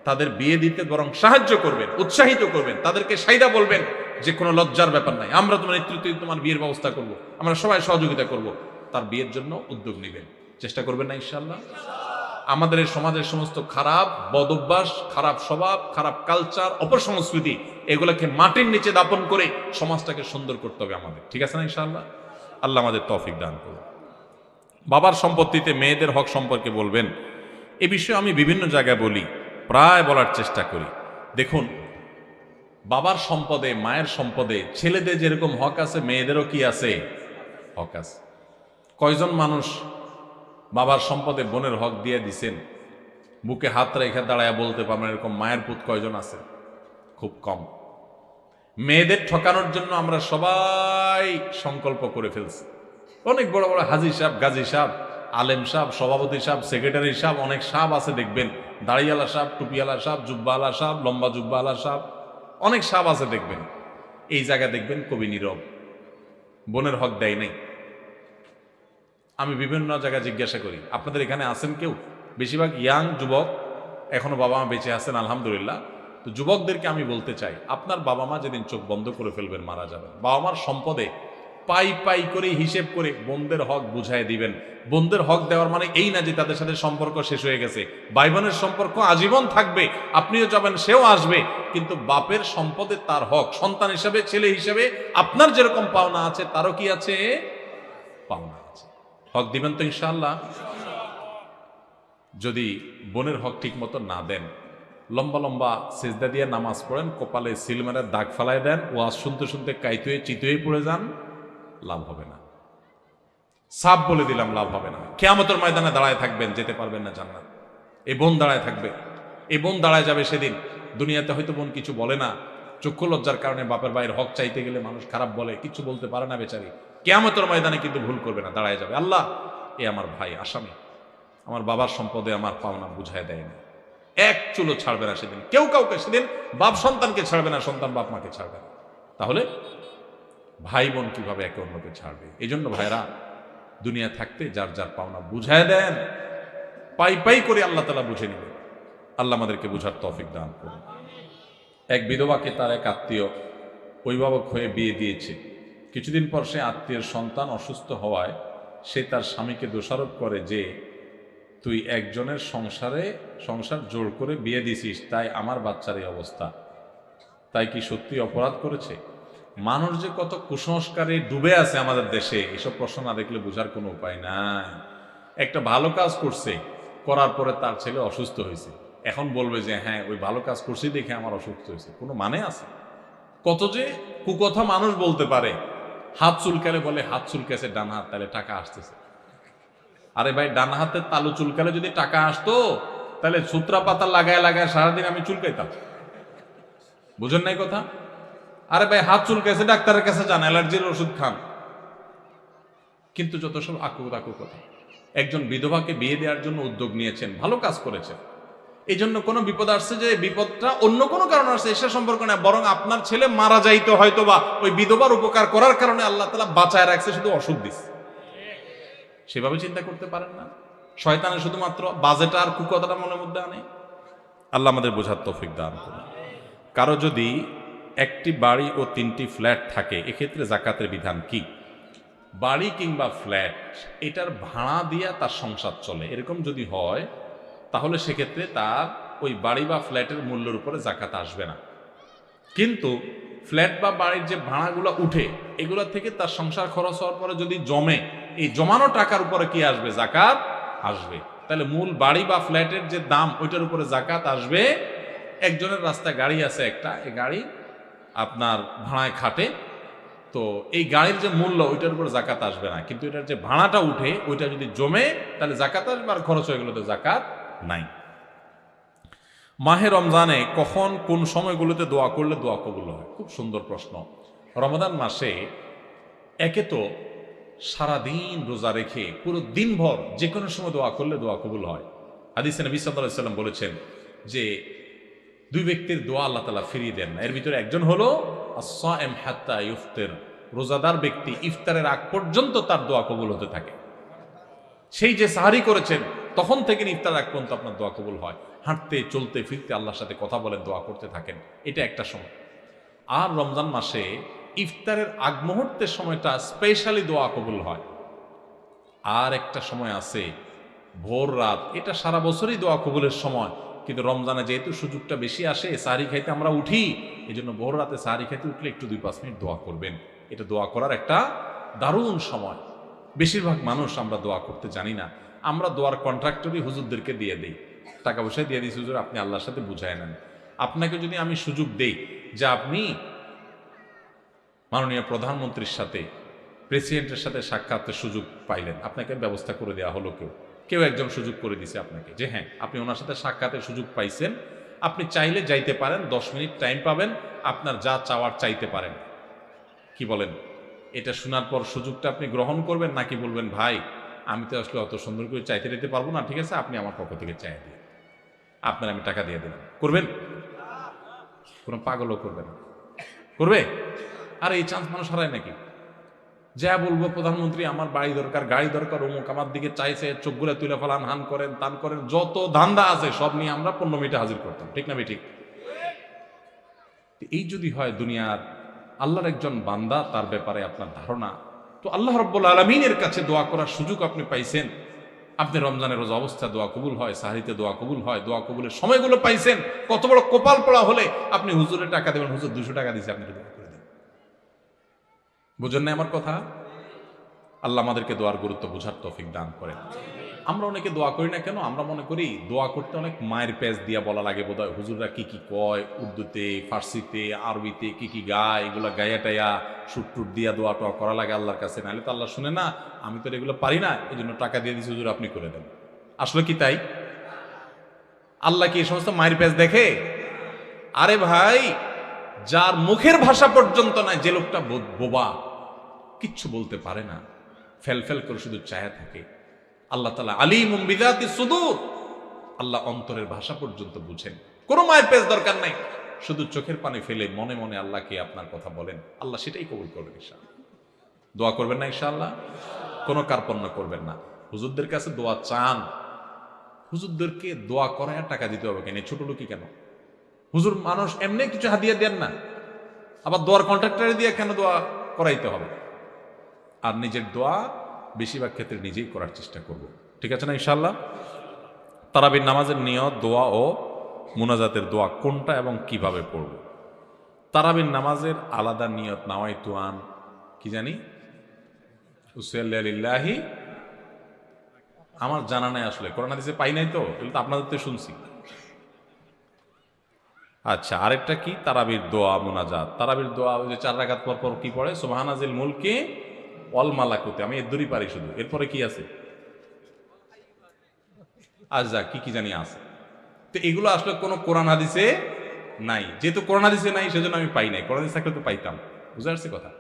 তাদের বিয়ে দিতে বরং সাহায্য করবেন, উৎসাহিত করবেন, তাদেরকে সাইদা বলবেন যে কোনো লজ্জার ব্যাপার নাই, আমরা তোমার নেতৃত্বে তোমার বিয়ের ব্যবস্থা করব, আমরা সবাই সহযোগিতা করব। তার বিয়ের জন্য উদ্যোগ নেবেন, চেষ্টা করবেন না ইনশাআল্লাহ। আমাদের এই সমাজের সমস্ত খারাপ বদ অভ্যাস, খারাপ স্বভাব, খারাপ কালচার, অপসংস্কৃতি, এগুলোকে মাটির নিচে দাপন করে সমাজটাকে সুন্দর করতে হবে আমাদের। ঠিক আছে না ইনশাআল্লাহ? আল্লাহ আমাদের তৌফিক দান করুন। বাবার সম্পত্তিতে মেয়েদের হক সম্পর্কে বলবেন, এ বিষয়ে আমি বিভিন্ন জায়গায় বলি, প্রায় বলার চেষ্টা করি। দেখুন, বাবার সম্পদে, মায়ের সম্পদে ছেলেদের যেরকম হক আছে, মেয়েদেরও কি আছে? হক আছে। কয়জন মানুষ বাবার সম্পদে বোনের হক দিয়ে দিছেন? বুকে হাত রেখে দাঁড়ায় বলতে পারবেন এরকম মায়ের পুত কয়জন আছে? খুব কম। মেয়েদের ঠকানোর জন্য আমরা সবাই সংকল্প করে ফেলছি। অনেক বড় বড় হাজী সাহেব, গাজী সাহেব, আলেম সাহেব, সভাপতি সাহেব, সেক্রেটারি সাহেব, অনেক সাহেব আছে দেখবেন, দাড়িওয়ালা সাহেব, টুপিওয়ালা সাহেব, জুব্বাওয়ালা সাহেব, লম্বা জুব্বাওয়ালা সাহেব, অনেক সাহেব আছে দেখবেন। এই জায়গায় দেখবেন কবি নীরব, বোনের হক দেয় নাই। আমি বিভিন্ন জায়গায় জিজ্ঞাসা করি, আপনাদের এখানে আছেন কেউ? বেশিরভাগ ইয়াং যুবক, এখনো বাবা মা বেঁচে আছেন আলহামদুলিল্লাহ। তো যুবকদেরকে আমি বলতে চাই, আপনার বাবা মা যেদিন চোখ বন্ধ করে ফেলবেন, মারা যাবেন, বাবা মার সম্পদে পাই পাই করে হিসেব করে বোনদের হক বুঝায় দিবেন। বোনদের হক দেওয়ার মানে এই না যে তাদের সাথে সম্পর্ক শেষ হয়ে গেছে। ভাই বোনের সম্পর্ক আজীবন থাকবে, আপনিও যাবেন, সেও আসবে, কিন্তু বাপের সম্পদে তার হক, সন্তান হিসাবে, ছেলে হিসাবে আপনার যেরকম পাওনা আছে তারও কি আছে? পাওনা আছে। হক দিবেন তো ইনশাআল্লাহ? যদি বোনের হক ঠিক মতো না দেন, লম্বা লম্বা সেজদা দিয়ে নামাজ পড়েন, কপালে সিলমারের দাগ ফালায় দেন, ওয়াজ শুনতে শুনতে কাইত হয়ে চিত হয়ে পড়ে যান, লাভ হবে না। সাপ বলে দিলাম, লাভ হবে না। কিয়ামতের ময়দানে দাঁড়ায় থাকবেন, যেতে পারবেন না জান্নাত। এই বোন দাঁড়ায় থাকবে, এই বোন দাঁড়ায় যাবে সেদিন। দুনিয়াতে হয়তো বোন কিছু বলে না, চক্ষু লজ্জার কারণে বাপের ভাইয়ের হক চাইতে গেলে মানুষ খারাপ বলে, কিছু বলতে পারে না বেচারি। কিয়ামতের ময়দানে কিন্তু ভুল করবে না, দাঁড়ায় যাবে, আল্লাহ এ আমার ভাই আসামি, আমার বাবার সম্পদে আমার পাওনা বুঝায় দেয় না। এক চুলো ছাড়বে না সেদিন, কেউ কাউকে সেদিন। বাপ সন্তানকে ছাড়বে না, সন্তান বাপ মাকে ছাড়বে না, তাহলে ভাই বোন কিভাবে একে অন্যকে ছাড়বে? এই জন্য ভাইরা, দুনিয়া থাকতে যার যার পাওনা বুঝায় দেন, পাই পাই করে আল্লাহ তাআলা বুঝে নেবেন। আল্লাহ আমাদেরকে বুঝার তৌফিক দান করুন। এক বিধবাকে তার এক আত্মীয় অভিভাবক হয়ে বিয়ে দিয়েছে। কিছুদিন পর সে আত্মীয়ের সন্তান অসুস্থ হওয়ায় সে তার স্বামীকে দোষারোপ করে যে, তুই একজনের সংসার জোর করে বিয়ে দিছিস, তাই আমার বাচ্চার এই অবস্থা। তাই কি সত্যি অপরাধ করেছে? মানুষ যে কত কুসংস্কারে ডুবে আছে আমাদের দেশে, এসব প্রশ্ন না দেখলে বোঝার কোনো উপায় নাই। একটা ভালো কাজ করছে, করার পরে তার ছেলে অসুস্থ হয়েছে, এখন বলবে যে হ্যাঁ ওই ভালো কাজ করছি দেখে আমার অসুস্থ হয়েছে। কোনো মানে আছে? কত যে কুকথা মানুষ বলতে পারে। হাত চুলকালে বলে হাত চুলকেছে ডান হাত, তাহলে টাকা আসতেছে। আরে ভাই, ডান হাতের তালু চুলকালে যদি টাকা আসতো, তাহলে সূত্রা পাতা লাগায় লাগায় সারাদিন আমি চুলকাইতাম। বুঝেন নাই কথা? আরে ভাই, হাত চুলকাইছে, ডাক্তারের কাছে যান, অ্যালার্জির ওষুধ খান। কিন্তু যত সব আকুত কথা। একজন বিধবাকে বিয়ে দেওয়ার জন্য উদ্যোগ নিয়েছেন, ভালো কাজ করেছেন। এই জন্য কোনো বিপদ আসছে যে বিপদটা অন্য কোনো কারণে আসছে, এসব সম্পর্ক না, বরং আপনার ছেলে মারা যাইতো হয়তো, বা ওই বিধবার উপকার করার কারণে আল্লাহ তাআলা বাঁচায় রাখছে, শুধু ওষুধ দিচ্ছে। সেভাবে চিন্তা করতে পারেন না? শয়তানে শুধুমাত্র বাজেট আর কুকথাটা মনের মধ্যে আনে। আল্লাহ আমাদের বোঝার তৌফিক দান করুন। কারো যদি একটি বাড়ি ও 3টি ফ্ল্যাট থাকে, এক্ষেত্রে যাকাতের বিধান কি? বাড়ি কিংবা ফ্ল্যাট, এটার ভাড়া দিয়ে তার সংসার চলে, এরকম যদি হয়, তাহলে সেক্ষেত্রে তার ওই বাড়ি বা ফ্ল্যাটের মূল্যের উপরে যাকাত আসবে না। কিন্তু ফ্ল্যাট বা বাড়ির যে ভাড়াগুলো উঠে, এগুলো থেকে তার সংসার খরচ হওয়ার পরে যদি জমে, এই জমানো টাকার উপরে কি আসবে? যাকাত আসবে। তাহলে মূল বাড়ি বা ফ্ল্যাটের যে দাম, ওইটার উপরে যাকাত আসবে। একজনের রাস্তায় গাড়ি আছে একটা, এই গাড়ি আপনার ভাড়ায় খাটে, তো এই গাড়ির যে মূল্য, ওইটার উপর যাকাত আসবে না। কিন্তু এটার যে ভাড়াটা উঠে, ওইটা যদি জমে, তাহলে যাকাত আসবে, আর খরচ হয়ে গেলে তো যাকাত নাই। মাহে রমজানে কখন কোন সময়গুলোতে দোয়া করলে দোয়া কবুল হয়? খুব সুন্দর প্রশ্ন। রমাদান মাসে একে তো সারাদিন রোজা রেখে পুরো দিনভর যে কোনো সময় দোয়া করলে দোয়া কবুল হয়। হাদিসে নবী সাল্লাল্লাহু আলাইহি সাল্লাম বলেছেন যে দুই ব্যক্তির দোয়া আল্লাহ তাআলা ফিরিয়ে দেন না। এর ভিতরে একজন হলো আস-সাইম হাত্তা ইফতির, রোজাদার ব্যক্তি ইফতারের আগ পর্যন্ত তার দোয়া কবুল হতে থাকে। সেই যে সাহারি করেছেন তখন থেকে ইফতার আগ পর্যন্ত আপনার দোয়া কবুল হয়। হাঁটতে চলতে ফিরতে আল্লাহর সাথে কথা বলেন, দোয়া করতে থাকেন, এটা একটা সময়। আর রমজান মাসে ইফতারের আগ মুহূর্তের সময়টা স্পেশালি দোয়া কবুল হয়। আর একটা সময় আছে ভোর রাত, এটা সারা বছরই দোয়া কবুলের সময়, কিন্তু রমজানে যেহেতু সুযোগটা বেশি আসে, সাহারি খাইতে আমরা উঠি, এই জন্য ভোর রাতে সাহারি খাইতে উঠলে একটু 2-5 মিনিট দোয়া করবেন। এটা দোয়া করার একটা দারুণ সময়। বেশিরভাগ মানুষ আমরা দোয়া করতে জানি না। আমরা দোয়ার কন্ট্রাক্টরই হুজুরদেরকে দিয়ে দিই, টাকা পয়সা দিয়ে দিই, হুজুর আপনি আল্লাহর সাথে বুঝায় নেন। আপনাকে যদি আমি সুযোগ দেই যে আপনি মাননীয় প্রধানমন্ত্রীর সাথে, প্রেসিডেন্টের সাথে সাক্ষাতের সুযোগ পাইলেন, আপনাকে ব্যবস্থা করে দেওয়া হলো, কেউ একজন সুযোগ করে দিছে আপনাকে যে হ্যাঁ আপনি ওনার সাথে সাক্ষাতের সুযোগ পাইছেন, আপনি চাইলে যাইতে পারেন, 10 মিনিট টাইম পাবেন, আপনার যা চাওয়ার চাইতে পারেন। কি বলেন? এটা শোনার পর সুযোগটা আপনি গ্রহণ করবেন নাকি বলবেন ভাই আমি তো আসলে অত সুন্দর করে চাইতে দিতে পারবো না, ঠিক আছে আপনি আমার পক্ষ থেকে চাই দিন, আপনার আমি টাকা দিয়ে দিলাম? করবেন? কোনো পাগলও করবেন না। করবে? আর এই চান্স মানুষ হারায় নাকি? যা বলবো প্রধানমন্ত্রী আমার বাড়ি দরকার, গাড়ি দরকার, অমুক আমার দিকে চাইছে, চোখগুলো তুলে ফেলান, হান করেন, তান করেন, যত ধান্দা আছে সব নিয়ে আমরা 15 মিনিটে হাজির করতাম, ঠিক না ঠিক? এই যদি হয় দুনিয়ার আল্লাহর একজন বান্দা, তার ব্যাপারে আপনার ধারণা, তো আল্লাহ রাব্বুল আলামিনের কাছে দোয়া করার সুযোগ আপনি পাইছেন। আপনি রমজানের রোজা অবস্থা দোয়া কবুল হয়, সাহারিতে দোয়া কবুল হয়, দোয়া কবুলের সময়গুলো পাইছেন। কত বড় কপাল পড়া হলে আপনি হুজুরের টাকা দেবেন, হুজুর 200 টাকা দিয়েছে আপনি দোয়া করে দেন। বুঝেন না আমার কথা? আল্লাহ আমাদেরকে দোয়ার গুরুত্ব বোঝার তৌফিক দান করেন। আমরা অনেকে দোয়া করি না কেন? আমরা মনে করি দোয়া করতে অনেক মায়ের পেজ দিয়া বলা লাগে বোধহয়, হুজুররা কি কি কয়, উর্দুতে, ফার্সিতে, আরবিতে কি কি গায়, এগুলো গায়া টাইয়া সুট টুট দিয়া দোয়া টোয়া করা লাগে আল্লাহর কাছে, নাহলে তো আল্লাহ শুনে না। আমি তো এগুলো পারি না, এই জন্য টাকা দিয়ে দিচ্ছি, হুজুর আপনি করে দেন। আসলে কি তাই? আল্লাহ কি এই সমস্ত মায়ের পেজ দেখে? আরে ভাই, যার মুখের ভাষা পর্যন্ত নাই, যে লোকটা বোবা, কিচ্ছু বলতে পারে না, ফেল ফেল করে শুধু চায়া থাকে, আল্লাহ তাআলা আলিমুম বিযাতি সুদূর, আল্লাহ অন্তরের ভাষা পর্যন্ত বুঝেন। কোনো মায়ের পেজ দরকার নাই, শুধু চোখের পানি ফেলে মনে মনে আল্লাহকে আপনার কথা বলেন, আল্লাহ সেটাই কবুল করবেন ইনশাআল্লাহ। দোয়া করবেন না ইনশাআল্লাহ? কোনো কার্পণ্য করবেন না। হুজুরদের কাছে দোয়া চান, হুজুরদেরকে দোয়া করায় টাকা দিতে হবে কেন? ছোট লোকই কেন? হুজুর মানুষ এমনি কিছু হাদিয়া দেন না, আবার দোয়ার কন্ট্রাক্টরে দিয়ে কেন দোয়া করাইতে হবে? আর নিজের দোয়া বেশিরভাগ ক্ষেত্রে নিজেই করার চেষ্টা করব, ঠিক আছে না ইনশাআল্লাহ? তারাবির নামাজের নিয়ত, দোয়া ও মুনাজাতের দোয়া কোনটা এবং কিভাবে পড়ব? তারাবির নামাজের আলাদা নিয়ত, নাওয়াইতু আন কি জানি উসাল্লি লিল্লাহি, আমার জানা নাই আসলে, কোরআন হাদিসে পাই নাই, তো এগুলো তো আপনাদের তো শুনছি। আচ্ছা, আরেকটা কি? তারাবির দোয়া মুনাজাত। তারাবির দোয়া ওই যে 4 রাকাত পর পর কি পড়ে? সুবহানাজিল মুলকি ওয়াল মালাকুতি, আমি এর দূরই পারি শুধু। এরপরে কি আছে? আচ্ছা, কি কি জানি আছে। তো এগুলো আসলে কোনো কোরআন হাদিসে নাই, যেহেতু কোরআন হাদিসে নাই সেজন্য আমি পাই নাই, কোরআন হাদিস থাকলে তো পাইতাম। বুঝতে পারছি কথা?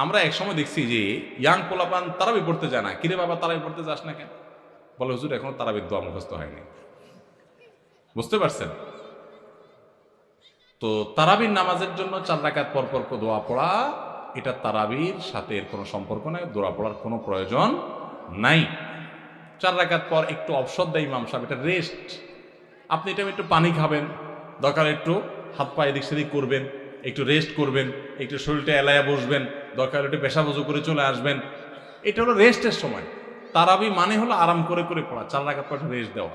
আমরা একসময় দেখছি যে ইয়াং পোলাপান তারাবি পড়তে যায় না। কিরে বাবা তারাবি পড়তে যাস না কেন? বলে হুজুর এখনো তারাবির দোয়া মুখস্থ হয়নি। বুঝতে পারছেন? তো তারাবির নামাজের জন্য 4 রাকাত পর পর দোয়া পড়া, এটা তারাবির সাথে এর কোনো সম্পর্ক নাই, দোয়া পড়ার কোনো প্রয়োজন নাই। 4 রাকাত পর একটু অবসর দেয় ইমাম সাহেব, এটা রেস্ট। আপনি এটা একটু পানি খাবেন, দরকার একটু হাত পা এদিক সেদিক করবেন, একটু রেস্ট করবেন, একটু শরীরটা এলায়া বসবেন, দরকার একটু পেশা বজু করে চলে আসবেন। এটা হলো রেস্টের সময়। তারাবি মানে হলো আরাম করে করে পড়া, 4 রাকাত পর রেস্ট দেওয়া।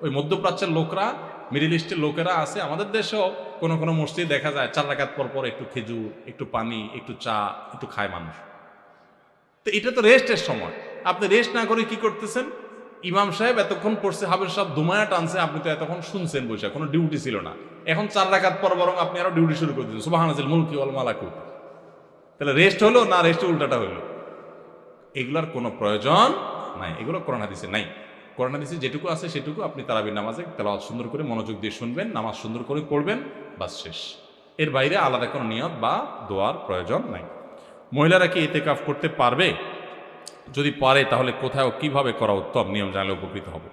ওই মধ্যপ্রাচ্যের লোকরা, মিডিল ইস্টের লোকেরা আছে, আমাদের দেশেও কোনো কোনো মসজিদ দেখা যায় 4 রাকাত পর পর একটু খেজুর, একটু পানি, একটু চা, একটু খায় মানুষ। তো এটা তো রেস্টের সময়, আপনি রেস্ট না করে কি করতেছেন? ইমাম সাহেব এতক্ষণ পড়ছে, হাফেজ সাহেব দুমায়া টানছে, আপনি তো এতক্ষণ শুনছেন বসে, কোনো ডিউটি ছিল না। এখন 4 রাকাত পর বরং আপনি আরো ডিউটি শুরু করে দিচ্ছেন, সুবহানাজিল মুলকি ওয়াল মালাকুত। তাহলে রেস্ট হলো না রেস্ট উল্টাটা হইলো? এগুলার কোনো প্রয়োজন নাই, এগুলো কোরআন হাদিসে নাই। কোরআন হাদিসে যেটুকু আছে সেটুকু আপনি তারাবির নামাজে তেলাওয়াত সুন্দর করে মনোযোগ দিয়ে শুনবেন, নামাজ সুন্দর করে পড়বেন, বাস শেষ। এর বাইরে আলাদা কোনো নিয়ত বা দোয়ার প্রয়োজন নাই। মহিলারা কি ইতিকাফ করতে পারবে? যদি পারে তাহলে কোথায় ও কিভাবে করা উত্তম, নিয়ম জানলে উপকৃত হবে।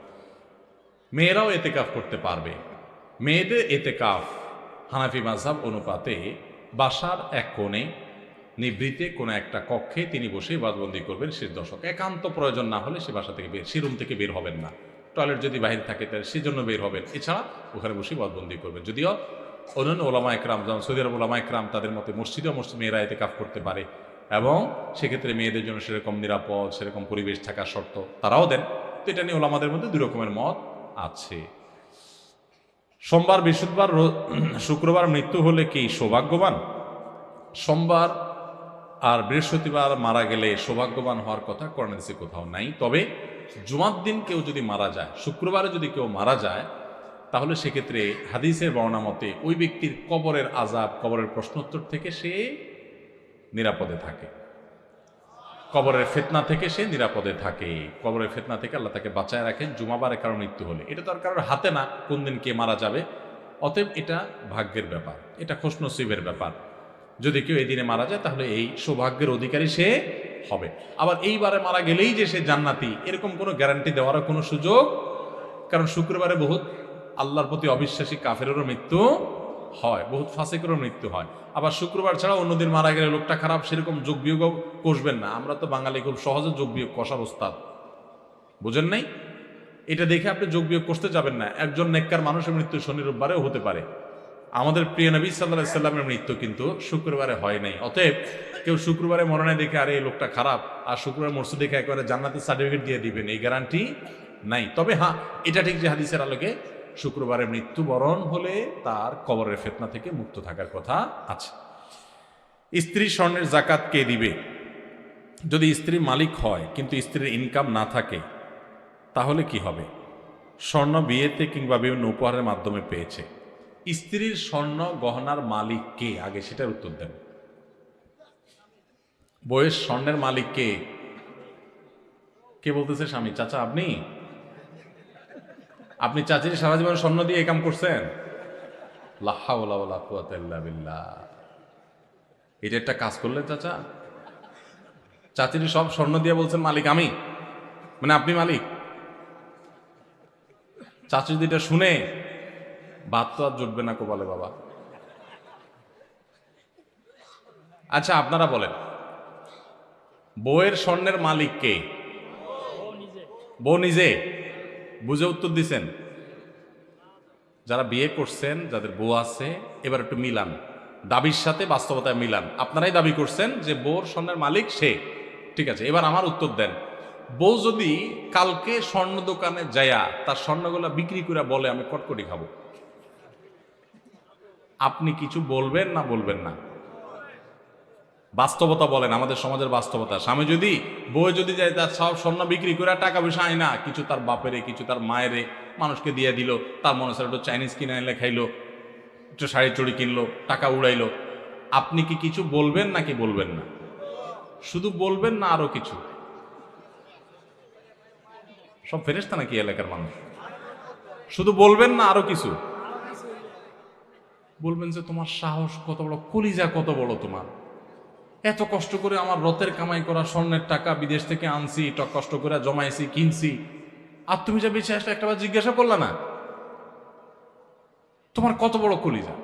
মেয়েরাও ইতিকাফ করতে পারবে। মেয়েদের ইতিকাফ হানাফি মাযহাব অনুপাতে বাসার এক কোণে নিভৃতে কোনো একটা কক্ষে তিনি বসে বাদবন্দি করবেন শেষ দশক। একান্ত প্রয়োজন না হলে সে বাসা থেকে সে রুম থেকে বের হবেন না। টয়লেট যদি বাইরে থাকে তাহলে সেজন্য বের হবেন, এছাড়া ওখানে বসে বাদবন্দি করবেন। যদিও অন্যান্য ওলামা একরাম যেমন সৌদি আরব ওলামা একরাম তাদের মতে মসজিদেও মেয়েরা ইতিকাফ করতে পারে, এবং সেক্ষেত্রে মেয়েদের জন্য সেরকম নিরাপদ সেরকম পরিবেশ থাকার শর্ত তারাও দেন। তো এটা নিয়ে ওলামাদের মধ্যে দুই রকমের মত আছে। সোমবার, বৃহস্পতিবার, শুক্রবার মৃত্যু হলে কি সৌভাগ্যবান? সোমবার আর বৃহস্পতিবার মারা গেলে সৌভাগ্যবান হওয়ার কথা কোরআন হাদিসে কোথাও নাই। তবে জুমার দিন কেউ যদি মারা যায়, শুক্রবারে যদি কেউ মারা যায়, তাহলে সেক্ষেত্রে হাদিসের বর্ণনা মতে ওই ব্যক্তির কবরের আযাব, কবরের প্রশ্নোত্তর থেকে সে নিরাপদে থাকে, কবরের ফিতনা থেকে সে নিরাপদে থাকে। কবরের ফিতনা থেকে আল্লাহ তাকে বাঁচায় রাখেন জুমাবারে কারো মৃত্যু হলে। এটা তো আর কারোর হাতে না কোন দিন কে মারা যাবে, অতএব এটা ভাগ্যের ব্যাপার, এটা খুশনসিবের ব্যাপার। যদি কেউ এই দিনে মারা যায় তাহলে এই সৌভাগ্যের অধিকারী সে হবে। আবার এইবারে মারা গেলেই যে সে জান্নাতি এরকম কোনো গ্যারান্টি দেওয়ারও কোনো সুযোগ, কারণ শুক্রবারে বহুত আল্লাহর প্রতি অবিশ্বাসী কাফেরেরও মৃত্যু হয়, বহুত ফাসিকেরও মৃত্যু হয়। আবার শুক্রবার ছাড়া অন্যদিন মারা গেলে লোকটা খারাপ সেরকম যোগ বিয়োগ কষবেন না। আমরা তো বাঙালি খুব সহজে যোগ বিয়োগ কষার ওস্তাদ, বুঝেন নাই? এটা দেখে আপনি যোগ বিয়োগ করতে যাবেন না। একজন নেককার মানুষের মৃত্যু শনি রোববারেও হতে পারে। আমাদের প্রিয় নবী সাল্লাল্লাহু আলাইহি সাল্লামের মৃত্যু কিন্তু শুক্রবারে হয় নাই। অতএব কেউ শুক্রবারে মরণে দেখে আরে এই লোকটা খারাপ আর শুক্রবার মরছে দেখে একেবারে জান্নাতের সার্টিফিকেট দিয়ে দিবেন, এই গ্যারান্টি নাই। তবে হ্যাঁ, এটা ঠিক যে হাদিসের আলোকে শুক্রবারে মৃত্যুবরণ হলে তার কবরের ফিতনা থেকে মুক্ত থাকার কথা আছে। স্ত্রী স্বর্ণের যাকাত কে দিবে? যদি স্ত্রী মালিক হয় কিন্তু স্ত্রীর ইনকাম না থাকে তাহলে কি হবে? স্বর্ণ বিয়েতে কিংবা বিভিন্ন উপহারের মাধ্যমে পেয়েছে, স্ত্রীর স্বর্ণ গহনার মালিক কে? আগে সেটার উত্তর দেন। বইয়ের স্বর্ণের মালিক কে? কে বলতেছে? স্বামী? চাচা আপনি? আপনি চাচির সারা জীবন স্বর্ণ দিয়ে এই কাম করছেন? লা হাওলা ওয়ালা কুওয়াতা ইল্লা বিল্লাহ। এটা একটা কাজ করলেন চাচা? চাচির সব স্বর্ণ দিয়ে বলছেন মালিক আমি, মানে আপনি মালিক? চাচি যদি এটা শুনে ভাত তো আর জুটবে না কপালে বাবা। আচ্ছা আপনারা বলেন, বউয়ের স্বর্ণের মালিক কে? বউ নিজে? বুঝে উত্তর দিছেন? যারা বিয়ে করছেন, যাদের বউ আছে, এবার একটু মিলান, দাবির সাথে বাস্তবতায় মিলান। আপনারাই দাবি করছেন যে বউর স্বর্ণের মালিক সে, ঠিক আছে। এবার আমার উত্তর দেন, বউ যদি কালকে স্বর্ণ দোকানে যায়া তার স্বর্ণগুলা বিক্রি করে বলে আমি কটকটি খাবো, আপনি কিছু বলবেন না বলবেন না? বাস্তবতা বলেন, আমাদের সমাজের বাস্তবতা। স্বামী যদি বউ যদি যায় তার সব স্বর্ণ বিক্রি করে টাকা পয়সা আয় না, কিছু তার বাপেরে কিছু তার মায়েরে মানুষকে দিয়ে দিল, তার মনে হচ্ছে একটু চাইনিজ কিনে এনে খাইলো, একটু শাড়ি চুড়ি কিনলো, টাকা উড়াইলো, আপনি কি কিছু বলবেন নাকি বলবেন না? শুধু বলবেন না আরো কিছু? সব ফেরেশতা নাকি এলাকার মানুষ? শুধু বলবেন না আরো কিছু? বলবেন যে তোমার সাহস কত বড়, কলিজা কত বড় তোমার, এত কষ্ট করে আমার রথের কামাই করা স্বর্ণের টাকা বিদেশ থেকে আনছি, কষ্ট করে জমাইছি, কিনছি, আর তুমি যা বেঁচে আসলে একটাবার জিজ্ঞাসা করলা না? তোমার কত বড় কলিজা।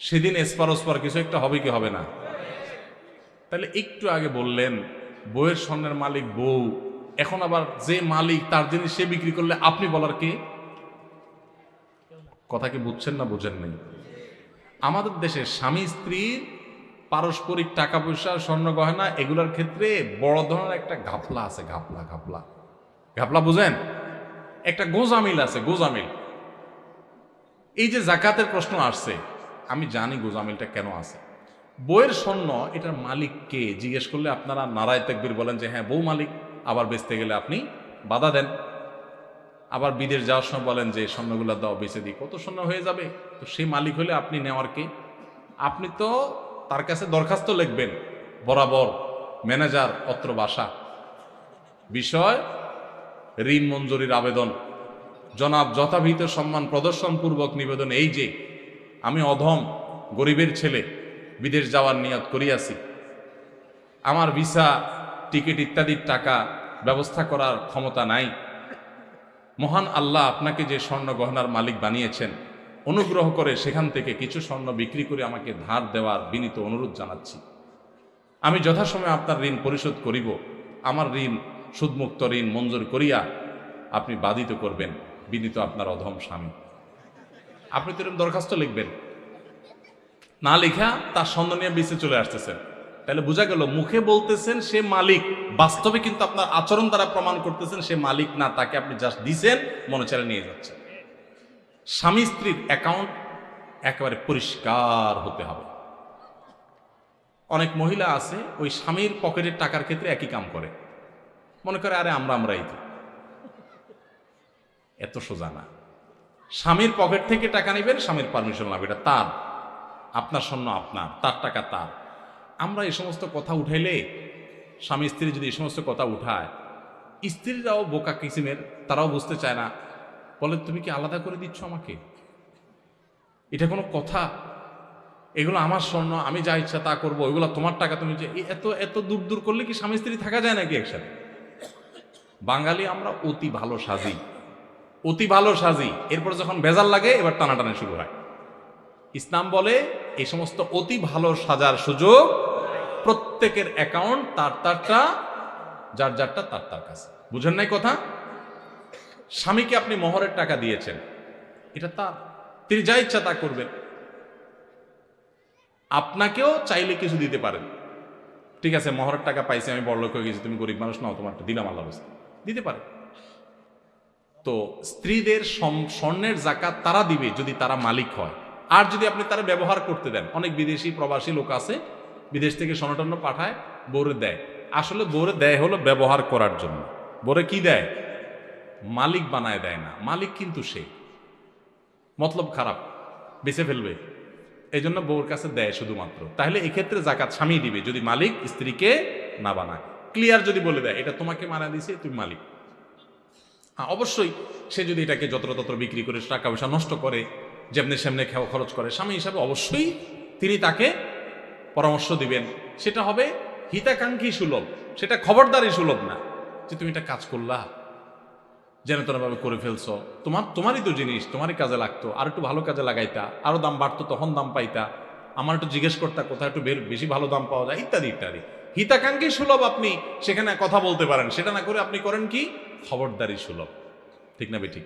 সেদিন এসপার ওসপার কিছু একটা হবে কি হবে না? তাহলে একটু আগে বললেন বউয়ের স্বর্ণের মালিক বউ, এখন আবার যে মালিক তার জিনিস সে বিক্রি করলে আপনি বলার কে? কথা কি বুঝছেন না বুঝেন নাই? আমাদের দেশে স্বামী স্ত্রীর পারস্পরিক টাকা পয়সা স্বর্ণ গহনা এগুলোর ক্ষেত্রে বড় ধরনের একটা ঘাপলা আছে। ঘাপলা ঘাপলা ঘাপলা বুঝেন? একটা গোজামিল আছে, গোজামিল। এই যে জাকাতের প্রশ্ন আসছে, আমি জানি গোজামিলটা কেন আছে। বউয়ের স্বর্ণ এটার মালিক কে জিজ্ঞেস করলে আপনারা নারায় তাকবীর বলেন যে হ্যাঁ বউ মালিক, আবার বেচতে গেলে আপনি বাধা দেন। আবার বিদেশ যাওয়ার সময় বলেন যে স্বর্ণগুলো দাও বেচে দিই, কত স্বর্ণ হয়ে যাবে। তো সেই মালিক হলে আপনি নেওয়ার কে? আপনি তো তার কাছে দরখাস্ত লিখবেন, বরাবর ম্যানেজার অত্র বাসা, বিষয় ঋণ মঞ্জুরির আবেদন, জনাব যথাবিহিত সম্মান প্রদর্শনপূর্বক নিবেদন এই যে আমি অধম গরিবের ছেলে, বিদেশ যাওয়ার নিয়ত করিয়াছি, আমার ভিসা টিকিট ইত্যাদির টাকা ব্যবস্থা করার ক্ষমতা নাই। মহান আল্লাহ আপনাকে যে স্বর্ণ গহনার মালিক বানিয়েছেন, অনুগ্রহ করে সেখান থেকে কিছু স্বর্ণ বিক্রি করে আমাকে ধার দেওয়ার বিনীত অনুরোধ জানাচ্ছি। আমি যথাসময়ে আপনার ঋণ পরিশোধ করিব। আমার ঋণ সুদমুক্ত ঋণ মঞ্জুর করিয়া আপনি বাধিত করবেন, বিনীত আপনার অধম স্বামী। আপনি তো এরকম দরখাস্ত লিখবেন, না লেখা তার স্বর্ণ নিয়ে বিচে চলে আসতেছেন, তাহলে বোঝা গেল মুখে বলতেছেন সে মালিক, বাস্তবে কিন্তু আপনার আচরণ দ্বারা প্রমাণ করতেছেন সে মালিক না, তাকে আপনি জাস্ট দিছেন, মনে চালে নিয়ে যাচ্ছেন। স্বামী স্ত্রীর অ্যাকাউন্ট একেবারে পরিষ্কার হতে হবে। অনেক মহিলা আছে ওই স্বামীর পকেটের টাকার ক্ষেত্রে একই কাম করে, মনে করে আরে আমরাই তো। এত সোজা না। স্বামীর পকেট থেকে টাকা নেবেন, স্বামীর পারমিশন লাগবে, এটা তার, আপনার স্বর্ণ আপনার, তার টাকা তার। আমরা এই সমস্ত কথা উঠাইলে, স্বামী স্ত্রী যদি এই সমস্ত কথা উঠায়, স্ত্রীরাও বোকা কিসিমের, তারাও বুঝতে চায় না, বলে তুমি কি আলাদা করে দিচ্ছ আমাকে? এটা কোনো কথা? এগুলো আমার স্বর্ণ, আমি যা ইচ্ছা তা করবো, ওইগুলো তোমার টাকা, তুমি যে এত এত দূর দূর করলে কি স্বামী স্ত্রী থাকা যায় নাকি একসাথে? বাঙালি আমরা অতি ভালো সাজি, অতি ভালো সাজি, এরপর যখন বেজাল লাগে এবার টানাটানি শুরু হয়। ইসলাম বলে এই সমস্ত অতি ভালো সাজার সুযোগ, প্রত্যেকের অ্যাকাউন্ট তার তারটা, যার যারটা তার তার কাছে। বুঝেন নাই কথা? স্বামীকে আপনি মোহরের টাকা দিয়েছেন, এটা তার, তিনি যা ইচ্ছা তা করবেন। আপনাকেও চাইলে কিছু দিতে পারেন, ঠিক আছে মোহরের টাকা পাইছি, আমি বড়লোক হয়ে গেছি, তুমি গরিব মানুষ নাও, তোমারটা দিলাম, আল্লাহ দিতে পারে। তো স্ত্রীদের স্বর্ণের জাকাত তারা দিবে যদি তারা মালিক হয়, আর যদি আপনি তারা ব্যবহার করতে দেন। অনেক বিদেশি প্রবাসী লোক আছে, বিদেশ থেকে স্বর্ণটন্ন পাঠায়, বউরে দেয়। আসলে বউরে দেয় হলো ব্যবহার করার জন্য। বউরে কি দেয়? মালিক বানায় দেয় না। মালিক কিন্তু সে, মতলব খারাপ, বেঁচে ফেলবে, এই জন্য বউর কাছে দেয় শুধুমাত্র। তাহলে এক্ষেত্রে জাকাত স্বামী দিবে যদি মালিক স্ত্রীকে না বানায়। ক্লিয়ার যদি বলে দেয় এটা তোমাকে মানা দিছে, তুমি মালিক। অবশ্যই সে যদি এটাকে যত্রতত্র বিক্রি করে টাকা পয়সা নষ্ট করে, যেমনি সেমনে খরচ করে, স্বামী হিসাবে অবশ্যই তিনি তাকে পরামর্শ দিবেন। সেটা হবে হিতাকাঙ্ক্ষী সুলভ, সেটা খবরদারি সুলভ না যে তুমি এটা কাজ করলা, যেন তেনভাবে করে ফেলছো, তোমারই তো জিনিস, তোমারই কাজে লাগতো, আর একটু ভালো কাজে লাগাইতা, আরো দাম বাড়তো তখন দাম পাইতা, আমার একটু জিজ্ঞেস করতা কোথায় একটু বেশি ভালো দাম পাওয়া যায়, ইত্যাদি ইত্যাদি। হিতাকাঙ্ক্ষী সুলভ আপনি সেখানে কথা বলতে পারেন, সেটা না করে আপনি করেন কি খবরদারি সুলভ। ঠিক না বেঠিক?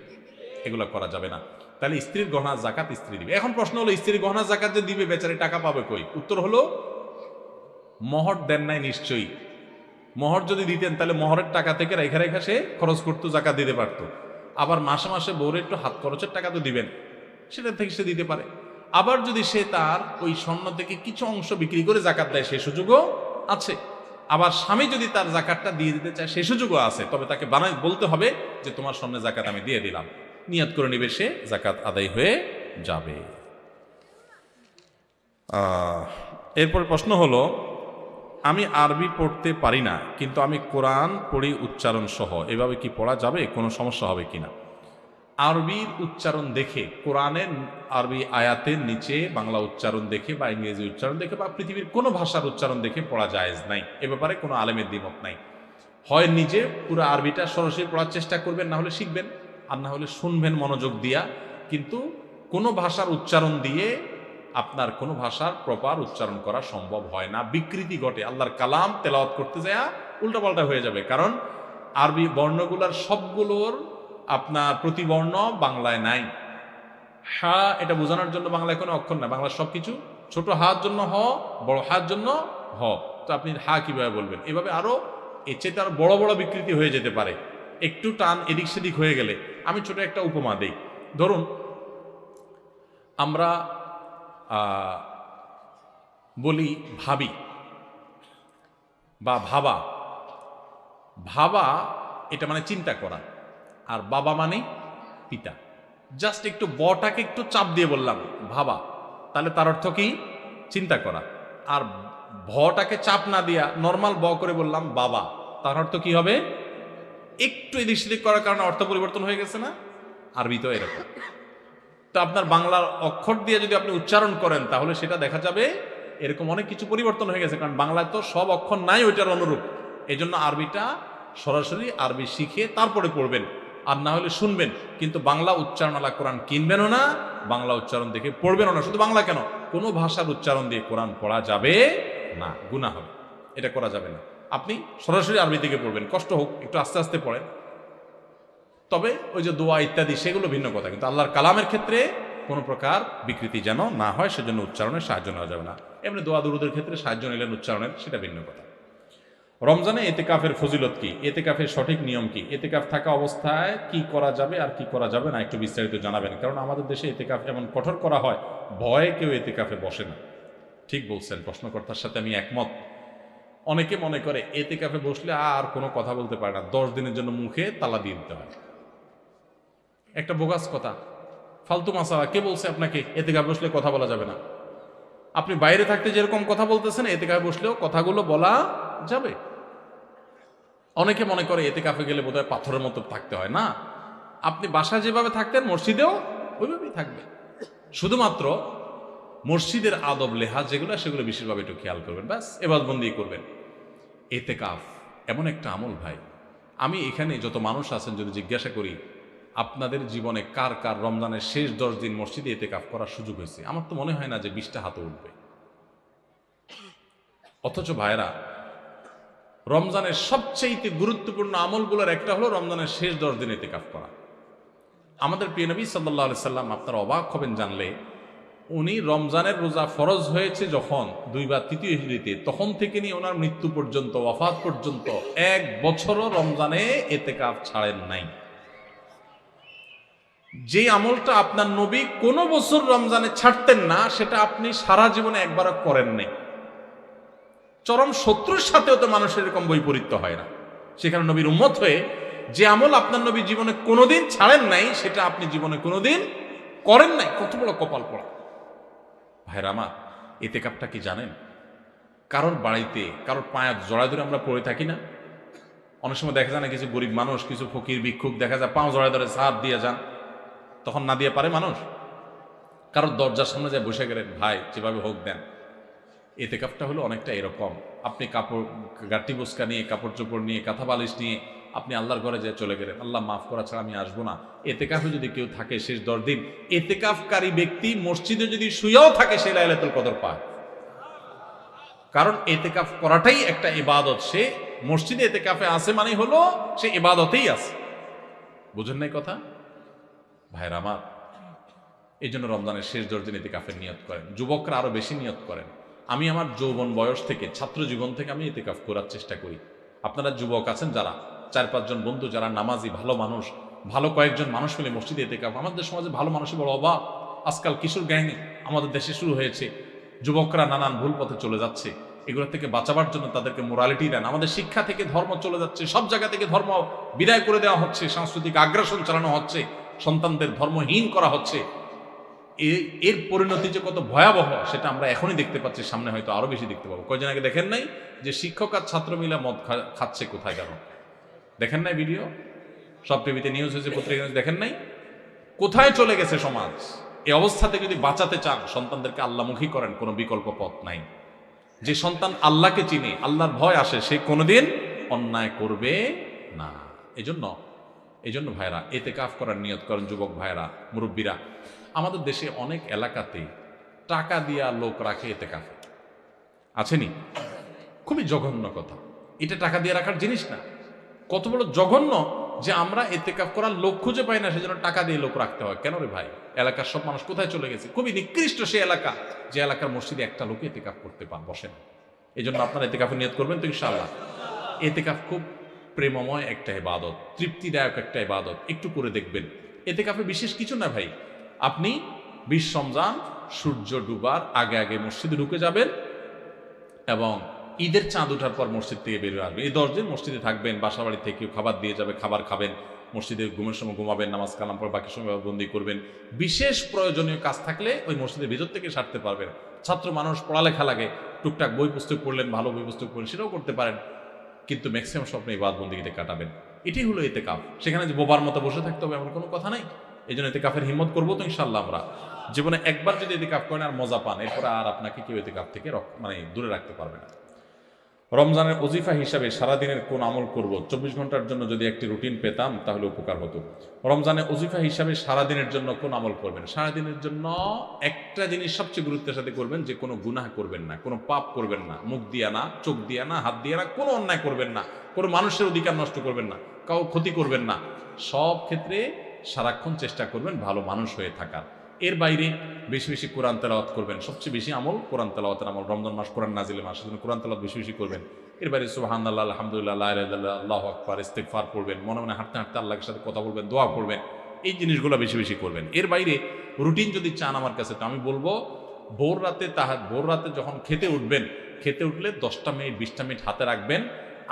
এগুলো করা যাবে না। তাহলে স্ত্রীর গহনা জাকাত স্ত্রী দিবে। এখন প্রশ্ন হলো স্ত্রীর গহনা জাকাত যে দিবে, বেচারি টাকা পাবে কই? উত্তর হলো মোহর দেন নাই নিশ্চয়ই। মোহর যদি দিতেন তাহলে মোহরের টাকা থেকে রেখা রেখা সে খরচ করতো, জাকাত দিতে পারতো। আবার মাসে মাসে বউরে একটু হাত খরচের টাকা তো দিবেন, সেটা থেকে সে দিতে পারে। আবার যদি সে তার ওই স্বর্ণ থেকে কিছু অংশ বিক্রি করে জাকাত দেয়, সে সুযোগও আছে। আবার স্বামী যদি তার জাকাতটা দিয়ে দিতে চায়, সে সুযোগও আছে। তবে তাকে বলতে হবে যে তোমার স্বর্ণের জাকাত আমি দিয়ে দিলাম, নিয়ত করে নিবে, সে জাকাত আদায় হয়ে যাবে। এরপর প্রশ্ন হলো, আমি আরবি পড়তে পারি না, কিন্তু আমি কোরআন পড়ি উচ্চারণ সহ, এভাবে কি পড়া যাবে? কোনো সমস্যা হবে কিনা? আরবির উচ্চারণ দেখে, কোরআনের আরবি আয়াতের নিচে বাংলা উচ্চারণ দেখে বা ইংরেজি উচ্চারণ দেখে বা পৃথিবীর কোনো ভাষার উচ্চারণ দেখে পড়া জায়েজ নাই। এ ব্যাপারে কোনো আলেমের দ্বিমত নাই। হয় নিজে পুরো আরবিটা সরাসরি পড়ার চেষ্টা করবেন, না হলে শিখবেন, আর না হলে শুনবেন মনোযোগ দিয়া। কিন্তু কোনো ভাষার উচ্চারণ দিয়ে আপনার কোনো ভাষার প্রপার উচ্চারণ করা সম্ভব হয় না, বিকৃতি ঘটে। আল্লাহর কালাম তেলাওয়াত করতে যায় উল্টাপাল্টা হয়ে যাবে, কারণ আরবি বর্ণগুলার সবগুলোর আপনার প্রতিবর্ণ বাংলায় নাই। হা এটা বোঝানোর জন্য বাংলায় কোনো অক্ষর না, বাংলার সবকিছু ছোট হার জন্য হ, বড় হার জন্য হ। তো আপনি হা কিভাবে বলবেন? এভাবে আরো এর চেয়ে আরো বড় বড় বিকৃতি হয়ে যেতে পারে, একটু টান এদিক সেদিক হয়ে গেলে। আমি ছোট একটা উপমা দেই। ধরুন আমরা বলি ভাবি বা ভাবা। ভাবা এটা মানে চিন্তা করা, আর বাবা মানে পিতা। জাস্ট একটু বটাকে একটু চাপ দিয়ে বললাম ভাবা, তাহলে তার অর্থ কি? চিন্তা করা। আর ভটাকে চাপ না দিয়া নর্মাল ব করে বললাম বাবা, তার অর্থ কি হবে? একটু এদিক সেদিক করার কারণে অর্থ পরিবর্তন হয়ে গেছে না? আরবি তো এরকম। তো আপনার বাংলার অক্ষর দিয়ে যদি আপনি উচ্চারণ করেন তাহলে সেটা দেখা যাবে এরকম অনেক কিছু পরিবর্তন হয়ে গেছে, কারণ বাংলায় তো সব অক্ষর নাই ওইটার অনুরূপ। এই জন্য আরবিটা সরাসরি আরবি শিখে তারপরে পড়বেন, আর না হলে শুনবেন, কিন্তু বাংলা উচ্চারণওয়ালা কোরআন কিনবেনও না, বাংলা উচ্চারণ দেখে পড়বেনও না। শুধু বাংলা কেন, কোনো ভাষার উচ্চারণ দিয়ে কোরআন পড়া যাবে না, গুনাহ হবে, এটা করা যাবে না। আপনি সরাসরি আরবি থেকে পড়বেন, কষ্ট হোক, একটু আস্তে আস্তে পড়েন। তবে ওই যে দোয়া ইত্যাদি সেগুলো ভিন্ন কথা, কিন্তু আল্লাহর কালামের ক্ষেত্রে কোনো প্রকার বিকৃতি যেন না হয় সেজন্য উচ্চারণের সাহায্য নেওয়া যাবে না। এমনি দোয়া দুরুদের ক্ষেত্রে সাহায্য নিলেন উচ্চারণের, সেটা ভিন্ন কথা। রমজানে এতেকাফের ফজিলত কি, এতেকাফের সঠিক নিয়ম কি, এতেকাফ থাকা অবস্থায় কি করা যাবে আর কি করা যাবে না একটু বিস্তারিত জানাবেন, কারণ আমাদের দেশে এতেকাফ এমন কঠোর করা হয়, ভয়ে কেউ এতেকাফে বসে না। ঠিক বলছেন, প্রশ্নকর্তার সাথে আমি একমত। অনেকে মনে করে এতেকাফে বসলে আর কোনো কথা বলতে পারে না, 10 দিনের জন্য মুখে তালা দিয়ে দিতে হয়। একটা বোগাস কথা, ফালতু মাসালা। কে বলছে আপনাকে এতেকাফে বসলে কথা বলা যাবে না? আপনি বাইরে থাকতে যেরকম কথা বলতেছেন এতেকাফে বসলেও কথাগুলো বলা যাবে। অনেকে মনে করে এতেকাফে গেলে বোধহয় পাথরের মতো থাকতে হয়, না, আপনি বাসায় যেভাবে থাকতেন মসজিদেও ওইভাবেই থাকবেন। শুধুমাত্র মসজিদের আদব লেহাজ যেগুলো সেগুলো বিশেষভাবে একটু খেয়াল করবেন, ব্যাস এবাদবন্দি করবেন। এতেকাফ এমন একটা আমল ভাই, আমি এখানে যত মানুষ আছেন যদি জিজ্ঞাসা করি আপনাদের জীবনে কার কার রমজানের শেষ 10 দিন মসজিদে এতেকাফ করার সুযোগ হয়েছে, আমার তো মনে হয় না যে 20টা হাতে উঠবে। অথচ ভাইরা, রমজানের সবচেয়ে গুরুত্বপূর্ণ আমলগুলোর একটা হলো রমজানের শেষ 10 দিন ইতিকাফ করা। আমাদের প্রিয় নবী সাল্লাল্লাহু আলাইহি সাল্লাম, আপনারা অবাক হবেন জানলে, উনি রমজানের রোজা ফরজ হয়েছে যখন 2 বা 3 হিজরিতে, তখন থেকে নিয়ে ওনার মৃত্যু পর্যন্ত, ওয়াফাত পর্যন্ত 1 বছরও রমজানে ইতিকাফ ছাড়েন নাই। যে আমলটা আপনার নবী কোনো বছর রমজানে ছাড়তেন না, সেটা আপনি সারা জীবনে একবারও করেন নাই। চরম শত্রুর সাথেও তো মানুষের এরকম বৈপরীত্য হয় না। সেখানে নবীর উম্মত হয়ে যে আমল আপনার নবী জীবনে কোনোদিন ছাড়েন নাই, সেটা আপনি জীবনে কোনোদিন করেন নাই। কত বড় কপাল পড়া ভাইরা আমার। ইতিকাফটা কি জানেন? কারোর বাড়িতে কারোর পায়ে জড়ায় ধরে আমরা পড়ে থাকি না? অনেক সময় দেখা যায় না, কিছু গরিব মানুষ, কিছু ফকির ভিক্ষুক দেখা যায় পাও জড়ায় ধরে সাহায্য দিয়ে যান, তখন না দিয়ে পারে মানুষ। কারোর দরজার সামনে যায় বসে গেলেন, ভাই যেভাবে হোক দেন। এতেকাফটা হলো অনেকটা এরকম, আপনি কাপড় গাটি বোসকা নিয়ে, কাপড় চোপড় নিয়ে, কাঁথা বালিশ নিয়ে আপনি আল্লাহর ঘরে যেয়ে চলে গেলেন, আল্লাহ মাফ করা ছাড়া আমি আসবো না। এতেকাফে যদি কেউ থাকে শেষ 10 দিন, এতেকাফকারী ব্যক্তি মসজিদে যদি শুয়েও থাকে সে লাইলাতুল কদর পায়। কারণ এতেকাফ করাটাই একটা ইবাদত। সে মসজিদে এতেকাফে আছে মানে হলো সে ইবাদতেই আছে। বুঝেন নাই কথা ভাইরা আমার? এই জন্য রমজানের শেষ 10 দিন ইতিকাফের নিয়ত করেন। যুবকরা আরো বেশি নিয়ত করেন। আমি আমার যৌবন বয়স থেকে, ছাত্র জীবন থেকে আমি ইতিকাফ করার চেষ্টা করি। আপনারা যুবক আছেন যারা, 4-5 জন বন্ধু যারা নামাজি, ভালো মানুষ, ভালো কয়েকজন মানুষ মিলে মসজিদে ইতিকাফ। আমাদের সমাজে ভালো মানুষের বড় অভাব। আজকাল কিশোর গ্যাং আমাদের দেশে শুরু হয়েছে। যুবকরা নানান ভুল পথে চলে যাচ্ছে। এগুলো থেকে বাঁচাবার জন্য তাদেরকে মোরালিটি দেন। আমাদের শিক্ষা থেকে ধর্ম চলে যাচ্ছে, সব জায়গা থেকে ধর্ম বিদায় করে দেওয়া হচ্ছে, সাংস্কৃতিক আগ্রাসন চালানো হচ্ছে, সন্তানদের ধর্মহীন করা হচ্ছে। এর পরিণতি যে কত ভয়াবহ সেটা আমরা এখনই দেখতে পাচ্ছি, সামনে হয়তো আরো বেশি দেখতে পাবো। কয়দিন আগে দেখেন নাই যে শিক্ষক আর ছাত্র মিলে মদ খাচ্ছে কোথায়, কেন দেখেন নাই? ভিডিও সব টিভিতে নিউজ হয়েছে, পত্রিকা নিউজ, দেখেন নাই? কোথায় চলে গেছে সমাজ? এই অবস্থাতে যদি বাঁচাতে চান, সন্তানদেরকে আল্লাহমুখী করেন, কোনো বিকল্প পথ নাই। যে সন্তান আল্লাহকে চিনে, আল্লাহর ভয় আসে, সে কোনোদিন অন্যায় করবে না। এজন্য ভাইরা ইতিকাফ করার নিয়ত করেন। যুবক ভাইরা, মুরব্বীরা, আমাদের দেশে অনেক এলাকাতে টাকা দিয়া লোক রাখে ইতিকাফে, আছেনি? খুবই জঘন্য কথা। এটা টাকা দিয়ে রাখার জিনিস না। কত বড় জঘন্য যে আমরা ইতিকাফ করার লোক খুঁজে পাই না, সেজন্য টাকা দিয়ে লোক রাখতে হয়। কেন রে ভাই? এলাকার সব মানুষ কোথায় চলে গেছে? খুবই নিকৃষ্ট সে এলাকা, যে এলাকার মসজিদে একটা লোক ইতিকাফ করতে বসে না। এই জন্য আপনারা ইতিকাফের নিয়ত করবেন তো ইনশাআল্লাহ। ইতিকাফ খুব প্রেমময় একটা ইবাদত, তৃপ্তিদায়ক একটা ইবাদত। একটু করে দেখবেন। ইতিকাফে বিশেষ কিছু না ভাই। আপনি 20 রমজান সূর্য ডুবার আগে আগে মসজিদে ঢুকে যাবেন এবং ঈদের চাঁদ ওঠার পর মসজিদ থেকে বেরিয়ে আসবেন। এই 10 দিন মসজিদে থাকবেন। বাসা বাড়ি থেকে খাবার দিয়ে যাবে, খাবার খাবেন, মসজিদে ঘুমের সময় ঘুমাবেন, নামাজ কালাম পর বাকি সময় বন্দি করবেন। বিশেষ প্রয়োজনীয় কাজ থাকলে ওই মসজিদের ভিতর থেকে সারতে পারবেন। ছাত্র মানুষ, পড়ালেখা লাগে, টুকটাক বই পুস্তক পড়লেন, ভালো বই পুস্তক পড়লেন, সেটাও করতে পারেন। কিন্তু ম্যাক্সিমাম স্বপ্ন ইবাদত বন্দেগীতে কাটাবেন। এটাই হলো এতেকাফ। সেখানে যে বোবার মতো বসে থাকতে হবে এমন কোনো কথা নাই। এই জন্য এতেকাফের হিম্মত করবো তো ইনশাল্লাহ আমরা। জীবনে একবার যদি এতেকাফ করেন আর মজা পান, এরপরে আর আপনাকে কেউ এতেকাফ থেকে মানে দূরে রাখতে পারবে না। রমজানের ওজিফা হিসাবে সারাদিনের কোন আমল করব, 24 ঘন্টার জন্য যদি একটি রুটিন পেতাম তাহলে উপকার হতো। রমজানের ওজিফা হিসাবে সারাদিনের জন্য কোন আমল করবেন? সারাদিনের জন্য একটা জিনিস সবচেয়ে গুরুত্বের সাথে করবেন, যে কোনো গুনাহ করবেন না, কোনো পাপ করবেন না, মুখ দিয়া না, চোখ দিয়া না, হাত দিয়া না, কোনো অন্যায় করবেন না, কোনো মানুষের অধিকার নষ্ট করবেন না, কাউ ক্ষতি করবেন না। সব ক্ষেত্রে সারাক্ষণ চেষ্টা করবেন ভালো মানুষ হয়ে থাকার। এর বাইরে বেশি বেশি কোরআন তেলাওয়াত করবেন। সবচেয়ে বেশি আমল কোরআন তেলাওয়াতের আমল। রমজান মাস কোরআন নাজিলের মাস, সেজন্য কোরআন তেলাওয়াত বেশি বেশি করবেন। এর বাইরে সুবহানাল্লাহ, আলহামদুলিল্লাহ, লা ইলাহা ইল্লাল্লাহ, আল্লাহু আকবার, ইস্তিগফার পড়বেন। মনে মনে হাঁটতে হাঁটতে আল্লাহর সাথে কথা বলবেন, দোয়া করবেন। এই জিনিসগুলো বেশি বেশি করবেন। এর বাইরে রুটিন যদি চান আমার কাছে, তো আমি বলবো ভোর রাতে যখন খেতে উঠবেন, খেতে উঠলে 10টা মিনিট 20টা মিনিট হাতে রাখবেন।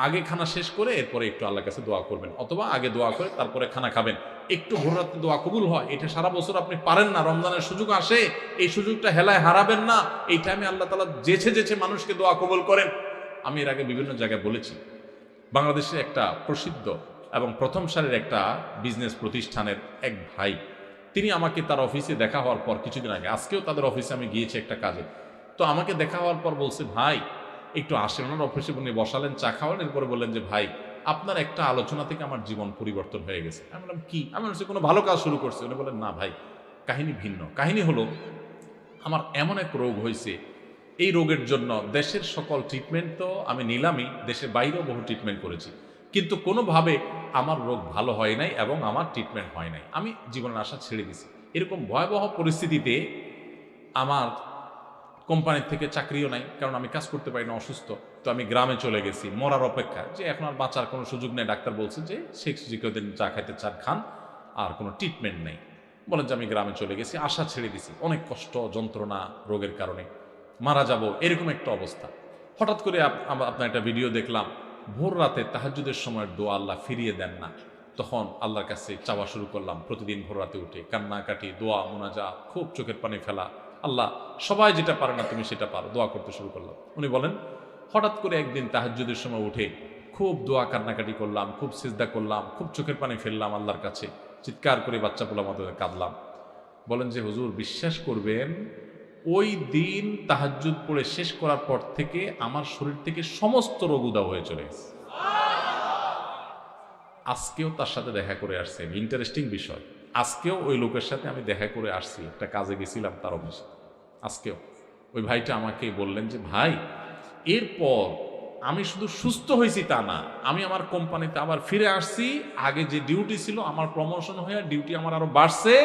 আগে খানা শেষ করে এরপরে একটু আল্লাহর কাছে দোয়া করবেন, অথবা আগে দোয়া করে তারপরে খানা খাবেন। একটু ভোর রাতে দোয়া কবুল হয়, এটা সারা বছর আপনি পারেন না, রমজানের সুযোগ আসে, এই সুযোগটা হেলায় হারাবেন না। এই টাইমে আল্লাহ তাআলা যেছে মানুষকে দোয়া কবুল করেন। আমি এর আগে বিভিন্ন জায়গায় বলেছি, বাংলাদেশের একটা প্রসিদ্ধ এবং প্রথম সারির একটা বিজনেস প্রতিষ্ঠানের এক ভাই, তিনি আমাকে তার অফিসে দেখা হওয়ার পর কিছুদিন আগে, আজকেও তাদের অফিসে আমি গিয়েছি একটা কাজে, তো আমাকে দেখা হওয়ার পর বলছে, ভাই একটু আসেন। ওনার অফিসে উনি বসালেন, চা খাওয়ালেন, এরপরে বললেন যে ভাই আপনার একটা আলোচনা থেকে আমার জীবন পরিবর্তন হয়ে গেছে। আমি বললাম কি? আমি বলছি কোনো ভালো কাজ শুরু করছে? উনি বললেন না ভাই, কাহিনী ভিন্ন। কাহিনী হলো, আমার এমন এক রোগ হয়েছে, এই রোগের জন্য দেশের সকল ট্রিটমেন্ট তো আমি নিলামই, দেশের বাইরেও বহু ট্রিটমেন্ট করেছি, কিন্তু কোনোভাবে আমার রোগ ভালো হয় নাই এবং আমার ট্রিটমেন্ট হয় নাই। আমি জীবনের আশা ছেড়ে দিছি। এরকম ভয়াবহ পরিস্থিতিতে আমার কোম্পানির থেকে চাকরিও নাই, কারণ আমি কাজ করতে পারি না, অসুস্থ। তো আমি গ্রামে চলে গেছি মরার অপেক্ষা, যে এখন আর বাঁচার কোনো সুযোগ নেই। ডাক্তার বলছে যে শেখ দিন চা খাইতে চান খান, আর কোনো ট্রিটমেন্ট নেই। বলেন যে আমি গ্রামে চলে গেছি, আশা ছেড়ে দিছি, অনেক কষ্ট যন্ত্রণা রোগের কারণে, মারা যাব এরকম একটা অবস্থা। হঠাৎ করে আপনার একটা ভিডিও দেখলাম, ভোর রাতে তাহাজ্জুদের সময়ের দোয়া আল্লাহ ফিরিয়ে দেন না। তখন আল্লাহর কাছে চাওয়া শুরু করলাম, প্রতিদিন ভোর রাতে উঠে কান্নাকাটি, দোয়া, মোনাজাত, খুব চোখের পানি ফেলা। আল্লাহ সবাই যেটা পারে না তুমি সেটা পারো, দোয়া করতে শুরু করলাম। উনি বলেন হঠাৎ করে একদিন তাহাজ্জুদের সময় উঠে খুব দোয়া কান্নাকাটি করলাম, খুব সিজদা করলাম, খুব চোখের পানি ফেললাম আল্লাহর কাছে, চিৎকার করে বাচ্চা পোলার মতো কাঁদলাম। বলেন যে হুজুর বিশ্বাস করবেন, ওই দিন তাহাজ্জুদ পড়ে শেষ করার পর থেকে আমার শরীর থেকে সমস্ত রোগ উধাও হয়ে চলে গেছে। আজকেও তার সাথে দেখা করে আসছে, ইন্টারেস্টিং বিষয়, আজকেও ওই লোকের সাথে আমি দেখা করে আসছি, একটা কাজে গেছিলাম তার অফিসে। আজকেও ওই ভাইটা আমাকে বললেন যে ভাই, এরপর আমি শুধু সুস্থ হয়েছি তা না, আমি আমার কোম্পানিতে আবার ফিরে আসছি, আগে যে ডিউটি ছিল আমার প্রমোশন হয়ে ডিউটি আমার আরো বাড়ছে,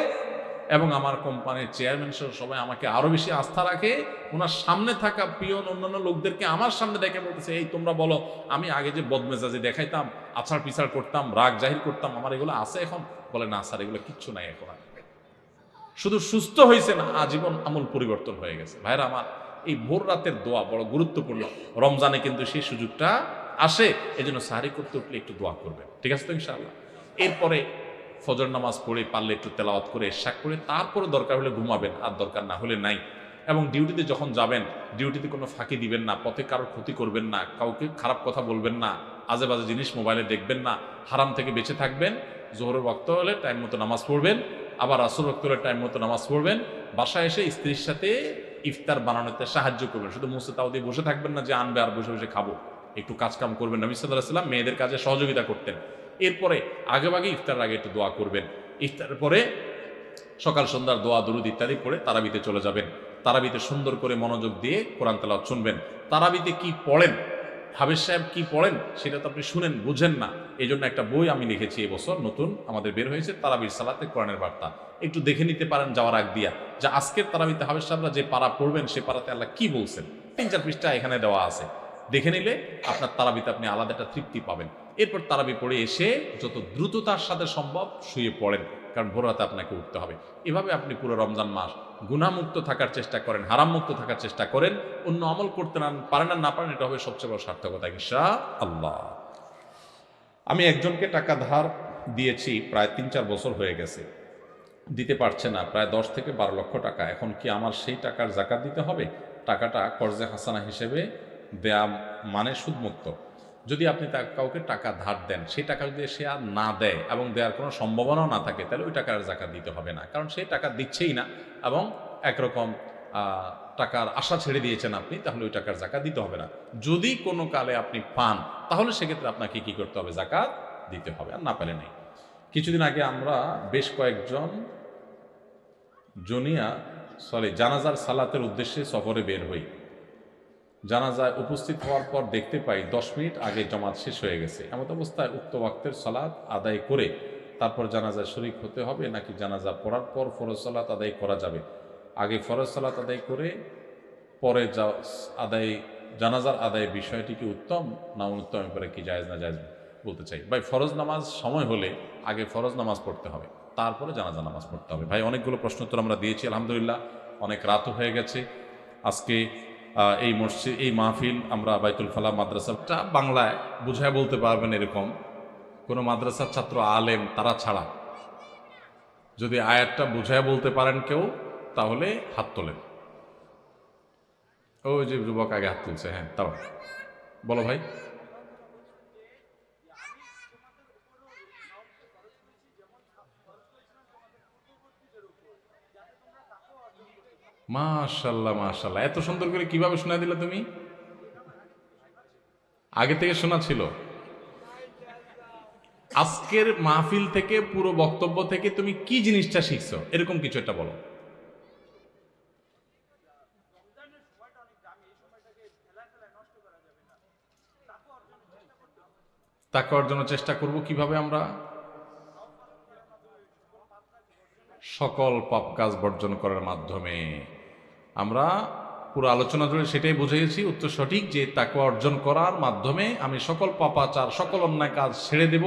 এবং আমার কোম্পানির চেয়ারম্যান সহ সবাই আমাকে আরো বেশি আস্থা রাখে। ওনার সামনে থাকা পিয়ন অন্যান্য লোকদেরকে আমার সামনে ডেকে বলতেছে, এই তোমরা বলো, আমি আগে যে বদমেজাজি দেখাইতাম, আছাড় পিছাড় করতাম, রাগ জাহির করতাম, আমার এগুলো আছে এখন? বলে না স্যার, এগুলো কিচ্ছু নাই এখন। শুধু সুস্থ হয়েছে না, আজীবন আমল পরিবর্তন হয়ে গেছে। ভাইরা আমার, এই ভোর রাতের দোয়া বড় গুরুত্বপূর্ণ। রমজানে কিন্তু সেই সুযোগটা আসে, এজন্য সাহারি করতে উঠলে একটু দোয়া করবেন, ঠিক আছে তো ইনশাআল্লাহ। এরপরে ফজর নামাজ পড়ে পারলে একটু তেলাওয়াত করে ইশাক করে তারপরে দরকার হলে ঘুমাবেন, আর দরকার না হলে নাই। এবং ডিউটিতে যখন যাবেন, ডিউটিতে কোনো ফাঁকি দিবেন না, পথে কারোর ক্ষতি করবেন না, কাউকে খারাপ কথা বলবেন না, আজে বাজে জিনিস মোবাইলে দেখবেন না, হারাম থেকে বেঁচে থাকবেন। জোহরের ওয়াক্ত হলে টাইম মতো নামাজ পড়বেন, আবার আসর ওয়াক্ত হলে টাইম মতো নামাজ পড়বেন। বাসায় এসে স্ত্রীর সাথে ইফতার বানানোতে সাহায্য করবেন, শুধু মুসে তাও দিয়ে বসে থাকবেন না যে আনবে আর বসে বসে খাবো। একটু কাজ কাম করবেন। নবী সাল্লাল্লাহু আলাইহি ওয়াসাল্লাম মেয়েদের কাজে সহযোগিতা করতেন। এরপরে আগেভাগে ইফতারের আগে একটু দোয়া করবেন। ইফতারের পরে সকাল সন্ধ্যার দোয়া দুরুদ ইত্যাদি পড়ে তারাবিতে চলে যাবেন। তারাবিতে সুন্দর করে মনোযোগ দিয়ে কোরআন তেলাওয়াত শুনবেন। তারাবিতে কি পড়েন, হাফেজ সাহেব কি পড়েন, সেটা তো আপনি শুনেন, বুঝেন না। এই জন্য একটা বই আমি লিখেছি এবছর, নতুন আমাদের বের হয়েছে, তারাবির সালাতে কোরআনের বার্তা। একটু দেখে নিতে পারেন যাওয়ার আগ দিয়া, যে আজকের তারাবিতে হাফেজ সাহেবরা যে পারা পড়বেন সে পারাতে আল্লাহ কি বলছেন। 3-4 পৃষ্ঠা এখানে দেওয়া আছে, দেখে নিলে আপনার তারাবিতে আপনি আলাদা একটা তৃপ্তি পাবেন। এরপর তারাবি পড়ে এসে যত দ্রুততার সাথে সম্ভব শুয়ে পড়েন, কারণ ভোর রাতে আপনাকে উঠতে হবে। এভাবে আপনি পুরো রমজান মাস গুনাহমুক্ত থাকার চেষ্টা করেন, হারামমুক্ত থাকার চেষ্টা করেন। অন্য আমল করতে পারেন না পারেন, এটা হবে সবচেয়ে বড় সার্থকতা ইনশাআল্লাহ। আমি একজনকে টাকা ধার দিয়েছি, প্রায় 3-4 বছর হয়ে গেছে, দিতে পারছে না, প্রায় 10 থেকে 12 লক্ষ টাকা। এখন কি আমার সেই টাকার যাকাত দিতে হবে? টাকাটা কর্জে হাসানা হিসেবে দেয়া মানে সুদমুক্ত? যদি আপনি কাউকে টাকা ধার দেন, সেই টাকা যদি সে আর না দেয় এবং দেওয়ার কোনো সম্ভাবনাও না থাকে, তাহলে ওই টাকার জাকাত দিতে হবে না, কারণ সেই টাকা দিচ্ছেই না এবং একরকম টাকার আশা ছেড়ে দিয়েছেন আপনি, তাহলে ওই টাকার জাকাত দিতে হবে না। যদি কোনো কালে আপনি পান, তাহলে সেক্ষেত্রে আপনাকে কি করতে হবে? জাকাত দিতে হবে, আর না পেলে নেই। কিছুদিন আগে আমরা বেশ কয়েকজন জানাজার সালাতের উদ্দেশ্যে সফরে বের হই। জানাজায় উপস্থিত হওয়ার পর দেখতে পাই 10 মিনিট আগে জামাত শেষ হয়ে গেছে। এমত অবস্থায় উক্ত ওয়াক্তের সালাত আদায় করে তারপর জানাজায় শরীক হতে হবে, নাকি জানাজা পড়ার পর ফরজ সালাত আদায় করা যাবে? আগে ফরজ সালাত আদায় করে পরে জানাজার আদায়ের বিষয়টি কি উত্তম না অনুত্তম, ব্যাপারে কি জায়েজ না জায়েজ বলতে চাই। ভাই, ফরজ নামাজ সময় হলে আগে ফরজ নামাজ পড়তে হবে, তারপরে জানাজা নামাজ পড়তে হবে। ভাই, অনেকগুলো প্রশ্ন উত্তর আমরা দিয়েছি আলহামদুলিল্লাহ। অনেক রাতও হয়ে গেছে। আজকে এই মাহফিল আমরা বাইতুল ফালাহ মাদ্রাসাটা বাংলায় বুঝায় বলতে পারবেন এরকম কোনো মাদ্রাসার ছাত্র আলেম তারা ছাড়া যদি আয়াতটা বুঝায় বলতে পারেন কেউ, তাহলে হাত তোলেন। ওই যে যুবক আগে হাত তুলছে, হ্যাঁ, তাও বলো ভাই। মাশাআল্লাহ মাশাআল্লাহ, এত সুন্দর করে কিভাবে শোনা দিলে তুমি? আগে থেকে শোনা ছিল? আজকের মাহফিল থেকে, পুরো বক্তব্য থেকে তুমি কি জিনিসটা শিখছো, এরকম কিছু একটা বলো। তাকওয়া অর্জনের চেষ্টা করব কিভাবে? আমরা সকল পাপ কাজ বর্জন করার মাধ্যমে। আমরা পুরো আলোচনা জুড়ে সেটাই বুঝিয়েছি, উত্তর সঠিক, যে তাকওয়া অর্জন করার মাধ্যমে আমি সকল পাপাচার, সকল অন্যায় কাজ ছেড়ে দেব।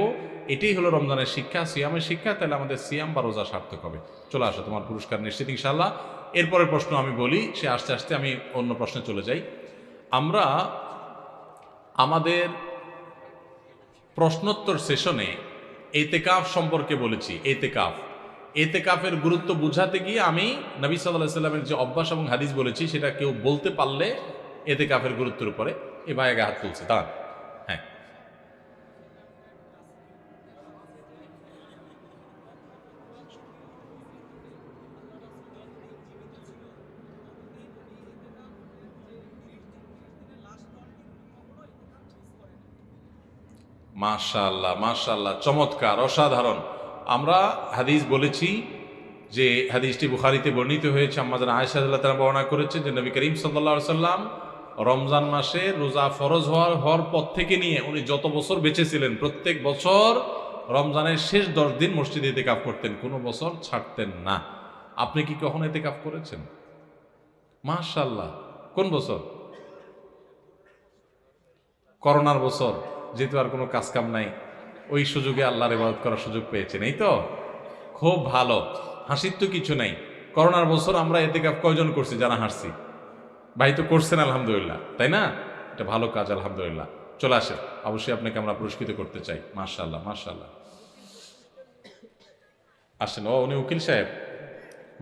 এটাই হলো রমজানের শিক্ষা, সিয়ামের শিক্ষা। তাহলে আমাদের সিয়াম বা রোজা সার্থক হবে। চলে আসো, তোমার পুরস্কার নিশ্চিত ইনশাআল্লাহ। এরপরের প্রশ্ন আমি বলি, সে আস্তে আস্তে আমি অন্য প্রশ্নে চলে যাই। আমরা আমাদের প্রশ্নোত্তর সেশনে এতেকাফ সম্পর্কে বলেছি। এতেকাফের গুরুত্ব বুঝাতে গিয়ে আমি নবী সাল্লাল্লাহু আলাইহি সাল্লামের যে অভ্যাস এবং হাদিস বলেছি, সেটা কেউ বলতে পারলে এতেকাফের গুরুত্বের উপরে, এ ভাই আগে হাত তুলছে, দাঁড়ান। হ্যাঁ, মাশাআল্লাহ মাশাআল্লাহ, চমৎকার, অসাধারণ। আমরা হাদিস বলেছি যে হাদিসটি বুখারীতে বর্ণিত হয়েছে। আম্মা জান আয়েশা রাদিয়াল্লাহু তাআলা বর্ণনা করেছেন যে নবী করিম সাল্লাল্লাহু আলাইহি সাল্লাম রমজান মাসে রোজা ফরজ হওয়ার পর থেকে নিয়ে উনি যত বছর বেঁচে ছিলেন, প্রত্যেক বছর রমজানের শেষ 10 দিন মসজিদে ইতিকাফ করতেন, কোনো বছর ছাড়তেন না। আপনি কি কখনো ইতিকাফ করেছেন? মাশাআল্লাহ। কোন বছর? করোনার বছর, যেহেতু আর কোনো কাজ কাম নাই, ওই সুযোগে আল্লাহর ইবাদত করার সুযোগ পেয়েছেন, এই তো খুব ভালো। হাসির তো কিছু নাই। করোনার বছর আমরা ইতিকাফ কয়জন করছি যারা হাসছি? ভাই তো করছেন আলহামদুলিল্লাহ, তাই না? এটা ভালো কাজ আলহামদুলিল্লাহ। চলে আসেন, অবশ্যই আপনাকে আমরা পুরস্কৃত করতে চাই। মাশাআল্লাহ মাশাআল্লাহ, আসেন। ও, উনি উকিল সাহেব,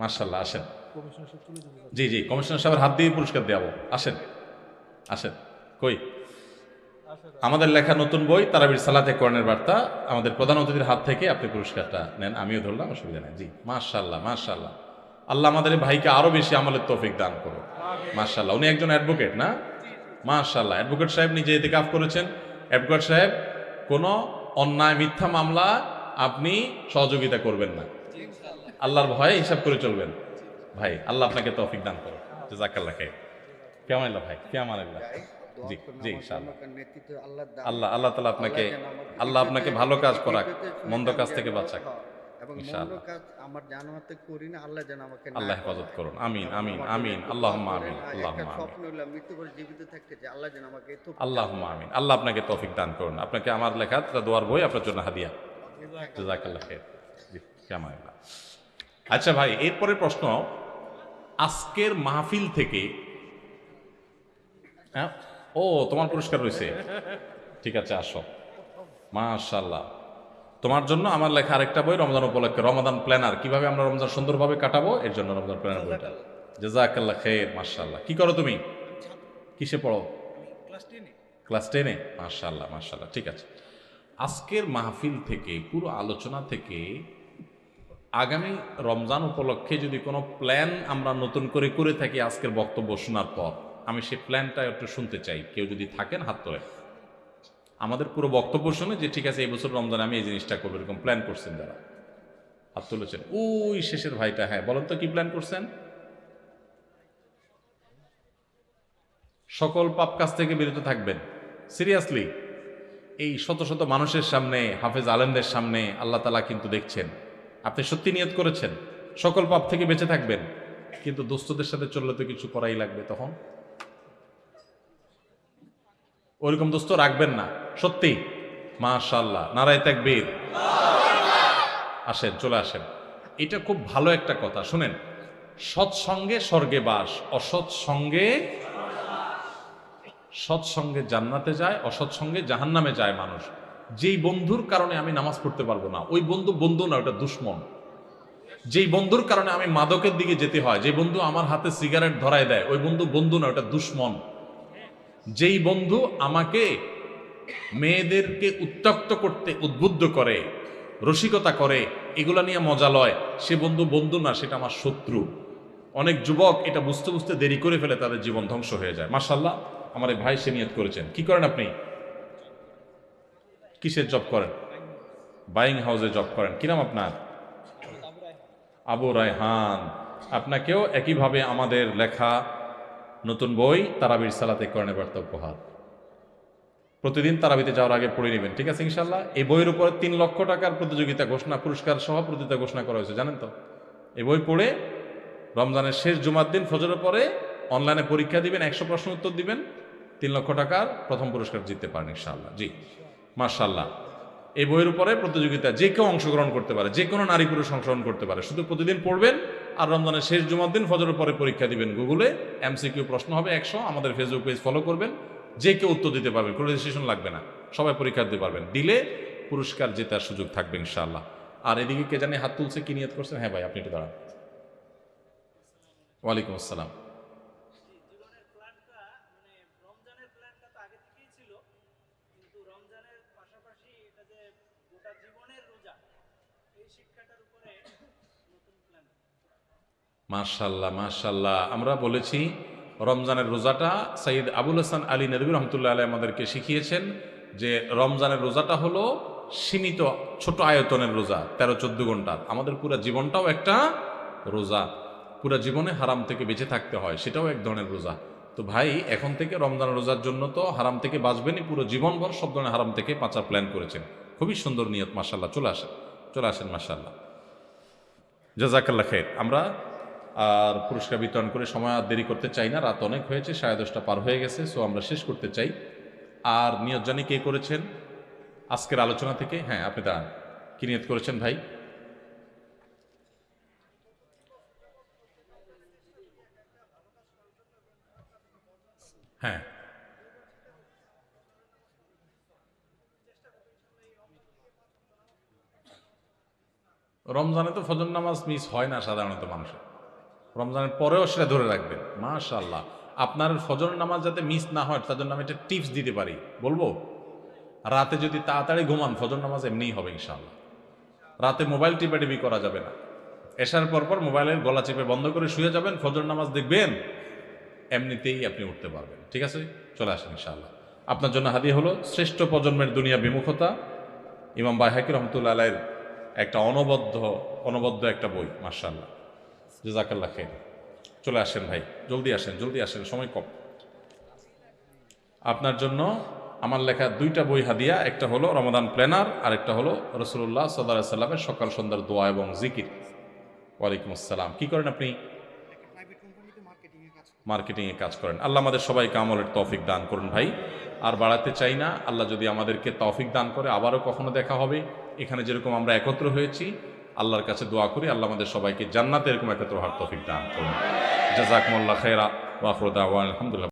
মাশাআল্লাহ, আসেন। জি জি, কমিশনার সাহেবের হাত দিয়ে পুরস্কার দেওয়াবো। আসেন আসেন। কই আমাদের লেখা নতুন বই তারাবির সালাতে কোরআনের বার্তা, আমাদের প্রধান অতিথির হাত থেকে আপনি পুরস্কারটা নেন। আমিও ধরলাম, অসুবিধা নেই। জি, মাশাআল্লাহ মাশাআল্লাহ। আল্লাহ আমাদের এই ভাইকে আরো বেশি আমলের তৌফিক দান করো। মাশাআল্লাহ। উনি একজন অ্যাডভোকেট না? মাশাআল্লাহ। অ্যাডভোকেট সাহেব নিজে ইতিকাফ করেছেন। অ্যাডভোকেট সাহেব, কোনো অন্যায় মিথ্যা মামলা আপনি সহযোগিতা করবেন না, আল্লাহর ভয়ে হিসাব করে চলবেন। ভাই, আল্লাহ আপনাকে তৌফিক দান করো। জাযাকাল্লাহ খাইর। কেমন আল্লাহ ভাই, কেমন আল্লাহ। জি জি, ইনশাআল্লাহ। আল্লাহ তাআলা আপনাকে, আল্লাহ আপনাকে ভালো কাজ করাক, মন্দ কাজ থেকে বাঁচাক ইনশাআল্লাহ। আল্লাহ হেফাজত করুন। আমিন আমিন আমিন, আল্লাহুম্মা আমিন আল্লাহুম্মা আমিন আল্লাহুম্মা আমিন। আল্লাহ আপনাকে তৌফিক দান করুন। আপনাকে আমার লেখা দোয়ার বই আপনার জন্য হাদিয়া। জাযাকাল্লাহ খাইর। জি, কেমন আল্লাহ। আচ্ছা ভাই, এরপরের প্রশ্ন, আজকের মাহফিল থেকে, হ্যাঁ, ও তোমার পুরস্কার রয়েছে, ঠিক আছে, আসো। মাশাআল্লাহ। তোমার জন্য আমার লেখা আরেকটা বই, রমজান উপলক্ষে, রমাদান প্ল্যানার, কিভাবে আমরা রমজান সুন্দরভাবে কাটাবো, এর জন্য রমজান প্ল্যানার বইটা। জাযাকাল্লাহ খাইর, মাশাআল্লাহ। কি করো তুমি? কিসে পড়ো? ক্লাস 10-এ? মাশাআল্লাহ মাশাআল্লাহ, ঠিক আছে। আজকের মাহফিল থেকে, পুরো আলোচনা থেকে আগামী রমজান উপলক্ষে যদি কোনো প্ল্যান আমরা নতুন করে করে থাকি আজকের বক্তব্য শোনার পর, আমি সেই প্ল্যানটা একটু শুনতে চাই। কেউ যদি থাকেন হাত তোলেন। আমাদের পুরো বক্তব্য শুনে যে ঠিক আছে এই বছর রমজানে আমি এই জিনিসটা করবো, এরকম প্ল্যান করছেন যারা, হাত তুলেছেন। ওই শেষের ভাইটা, হ্যাঁ বলেন তো কি প্ল্যান করছেন? সকল পাপ কাজ থেকে বিরত থাকবেন। সিরিয়াসলি, এই শত শত মানুষের সামনে, হাফেজ আলেমদের সামনে আল্লাহ তাআলা কিন্তু দেখছেন। আপনি সত্যি নিয়ত করেছেন সকল পাপ থেকে বেঁচে থাকবেন, কিন্তু দোস্তদের সাথে চললে তো কিছু করাই লাগবে। তখন ওইরকম দোস্ত রাখবেন না। সত্যি? মাশাআল্লাহ, নারায়ে তাকবীর। আসেন, চলে আসেন। এটা খুব ভালো একটা কথা। শুনেন, সৎসঙ্গে স্বর্গে বাস, সৎসঙ্গে জান্নাতে যায়, অসৎসঙ্গে জাহান্নামে যায় মানুষ। যেই বন্ধুর কারণে আমি নামাজ পড়তে পারবো না, ওই বন্ধু বন্ধু না, ওটা দুশ্মন। যেই বন্ধুর কারণে আমি মাদকের দিকে যেতে হয়, যে বন্ধু আমার হাতে সিগারেট ধরায় দেয়, ওই বন্ধু বন্ধু না, ওটা দুশ্মন। যেই বন্ধু আমাকে মেয়েদেরকে উত্ত্যক্ত করতে উদ্বুদ্ধ করে, রসিকতা করে, এগুলা নিয়ে মজা লয়, সে বন্ধু বন্ধু না, সেটা আমার শত্রু। অনেক যুবক এটা বুঝতে বুঝতে দেরি করে ফেলে, তাদের জীবন ধ্বংস হয়ে যায়। মাশাআল্লাহ, আমার এই ভাই সে নিয়ত করেছেন। কি করেন আপনি? কিসের জব করেন? বাইং হাউসে জব করেন। কি নাম আপনার? আবু রায়হান। আপনাকেও একইভাবে আমাদের লেখা নতুন বই তারাবির সালাতে কোরআনের বার্তা উপহার, প্রতিদিন তারাবিতে যাওয়ার আগে পড়ে নেবেন, ঠিক আছে ইনশাল্লাহ। এই বইয়ের উপরে 3 লক্ষ টাকার প্রতিযোগিতা ঘোষণা, পুরস্কার সহ প্রতিযোগিতা ঘোষণা করা হয়েছে, জানেন তো? এই বই পড়ে রমজানের শেষ জুমার দিন ফজরের পরে অনলাইনে পরীক্ষা দিবেন, 100 প্রশ্ন উত্তর দিবেন, 3 লক্ষ টাকার প্রথম পুরস্কার জিততে পারেন ইনশাআল্লাহ। জি মাশাআল্লাহ। এই বইয়ের উপরে প্রতিযোগিতা যে কেউ অংশগ্রহণ করতে পারে, যে কোনো নারী পুরুষ অংশগ্রহণ করতে পারে। শুধু প্রতিদিন পড়বেন আর রমজানের শেষ জুমার দিন ফজরের পরে পরীক্ষা দিবেন। গুগলে MCQ প্রশ্ন হবে 100, আমাদের ফেসবুক পেজ ফলো করবেন, যে কেউ উত্তর দিতে পারবেন, কোনো রেজিস্ট্রেশন লাগবে না, সবাই পরীক্ষা দিতে পারবেন। দিলে পুরস্কার জেতার সুযোগ থাকবে ইনশাআল্লাহ। আর এদিকে কে জানি হাত তুলছে, কি নিয়ত করছেন? হ্যাঁ ভাই, আপনি একটু দাঁড়ান। ওয়ালাইকুম আসসালাম। মাশাআল্লাহ মাশাআল্লাহ। আমরা বলেছি রমজানের রোজাটা সৈয়দ আবুল হাসান আলী নদভী রহমতুল্লাহ আলাইহি আমাদেরকে শিখিয়েছেন যে রমজানের রোজাটা হলো সীমিত ছোট আয়তনের রোজা, 13-14 ঘন্টার। আমাদের পুরো জীবনটাও একটা রোজা, পুরো জীবনে হারাম থেকে বেঁচে থাকতে হয়, সেটাও এক ধরনের রোজা। তো ভাই, এখন থেকে রমজান রোজার জন্য তো হারাম থেকে বাঁচবেনই, পুরো জীবনভর সব ধরনের হারাম থেকে বাঁচার প্ল্যান করেছেন। খুবই সুন্দর নিয়ত, মাশাআল্লাহ। চলে আসেন, চলে আসেন, মাশাআল্লাহ, জাযাকাল্লাহ খাইর। আমরা আর পুরস্কার বিতরণ করে সময় আর দেরি করতে চাই না, রাত অনেক হয়েছে, 10:30 পার হয়ে গেছে। সো আমরা শেষ করতে চাই। আর নিয়ত জানি কে করেছেন আজকের আলোচনা থেকে? হ্যাঁ, আপনি দাঁড়ান। কি নিয়ত করেছেন ভাই? হ্যাঁ, রমজানে তো ফজর নামাজ মিস হয় না সাধারণত মানুষের, রমজানের পরেও সেটা ধরে রাখবেন। মাশাআল্লাহ, আপনার ফজর নামাজ যাতে মিস না হয় তার জন্য আমি একটা টিপস দিতে পারি, বলবো? রাতে যদি তাড়াতাড়ি ঘুমান, ফজর নামাজ এমনিই হবে ইনশাআল্লাহ। রাতে মোবাইল টিপাটিপি করা যাবে না। এশার পর মোবাইলের গলা চেপে বন্ধ করে শুয়ে যাবেন, ফজর নামাজ দেখবেন, এমনিতেই আপনি উঠতে পারবেন। ঠিক আছে, চলে আসেন ইনশাআল্লাহ। আপনার জন্য হাদিয়া হলো শ্রেষ্ঠ প্রজন্মের দুনিয়া বিমুখতা, ইমাম বাইহাকী রহমতুল্লাহ আলাইহির একটা অনবদ্য একটা বই। মাশাআল্লাহ, জাযাকাল্লাহ খাইর। চলে আসেন ভাই, জলদি আসেন, জলদি আসেন, সময় কম। আপনার জন্য আমার লেখা 2টা বই হাদিয়া, একটা হলো রমাদান প্ল্যানার, আর একটা হলো রাসূলুল্লাহ সাল্লাল্লাহু আলাইহি সাল্লামের সকাল সন্ধ্যার দোয়া এবং জিকির। ওয়ালাইকুম আসসালাম। কি করেন আপনি? মার্কেটিংয়ে কাজ করেন। আল্লাহ আমাদের সবাইকে আমলের তৌফিক দান করুন ভাই। আর বাড়াতে চাই না, আল্লাহ যদি আমাদেরকে তৌফিক দান করে আবারও কখনো দেখা হবে। এখানে যেরকম আমরা একত্র হয়েছি, আল্লাহর কাছে দোয়া করি আল্লাহ আমাদের সবাইকে জান্নাতে এরকম একত্র হওয়ার তৌফিক দান করুন। জাযাকুমুল্লাহ খাইরা ওয়া আখিরু দাওয়ানা আলহামদুলিল্লাহ।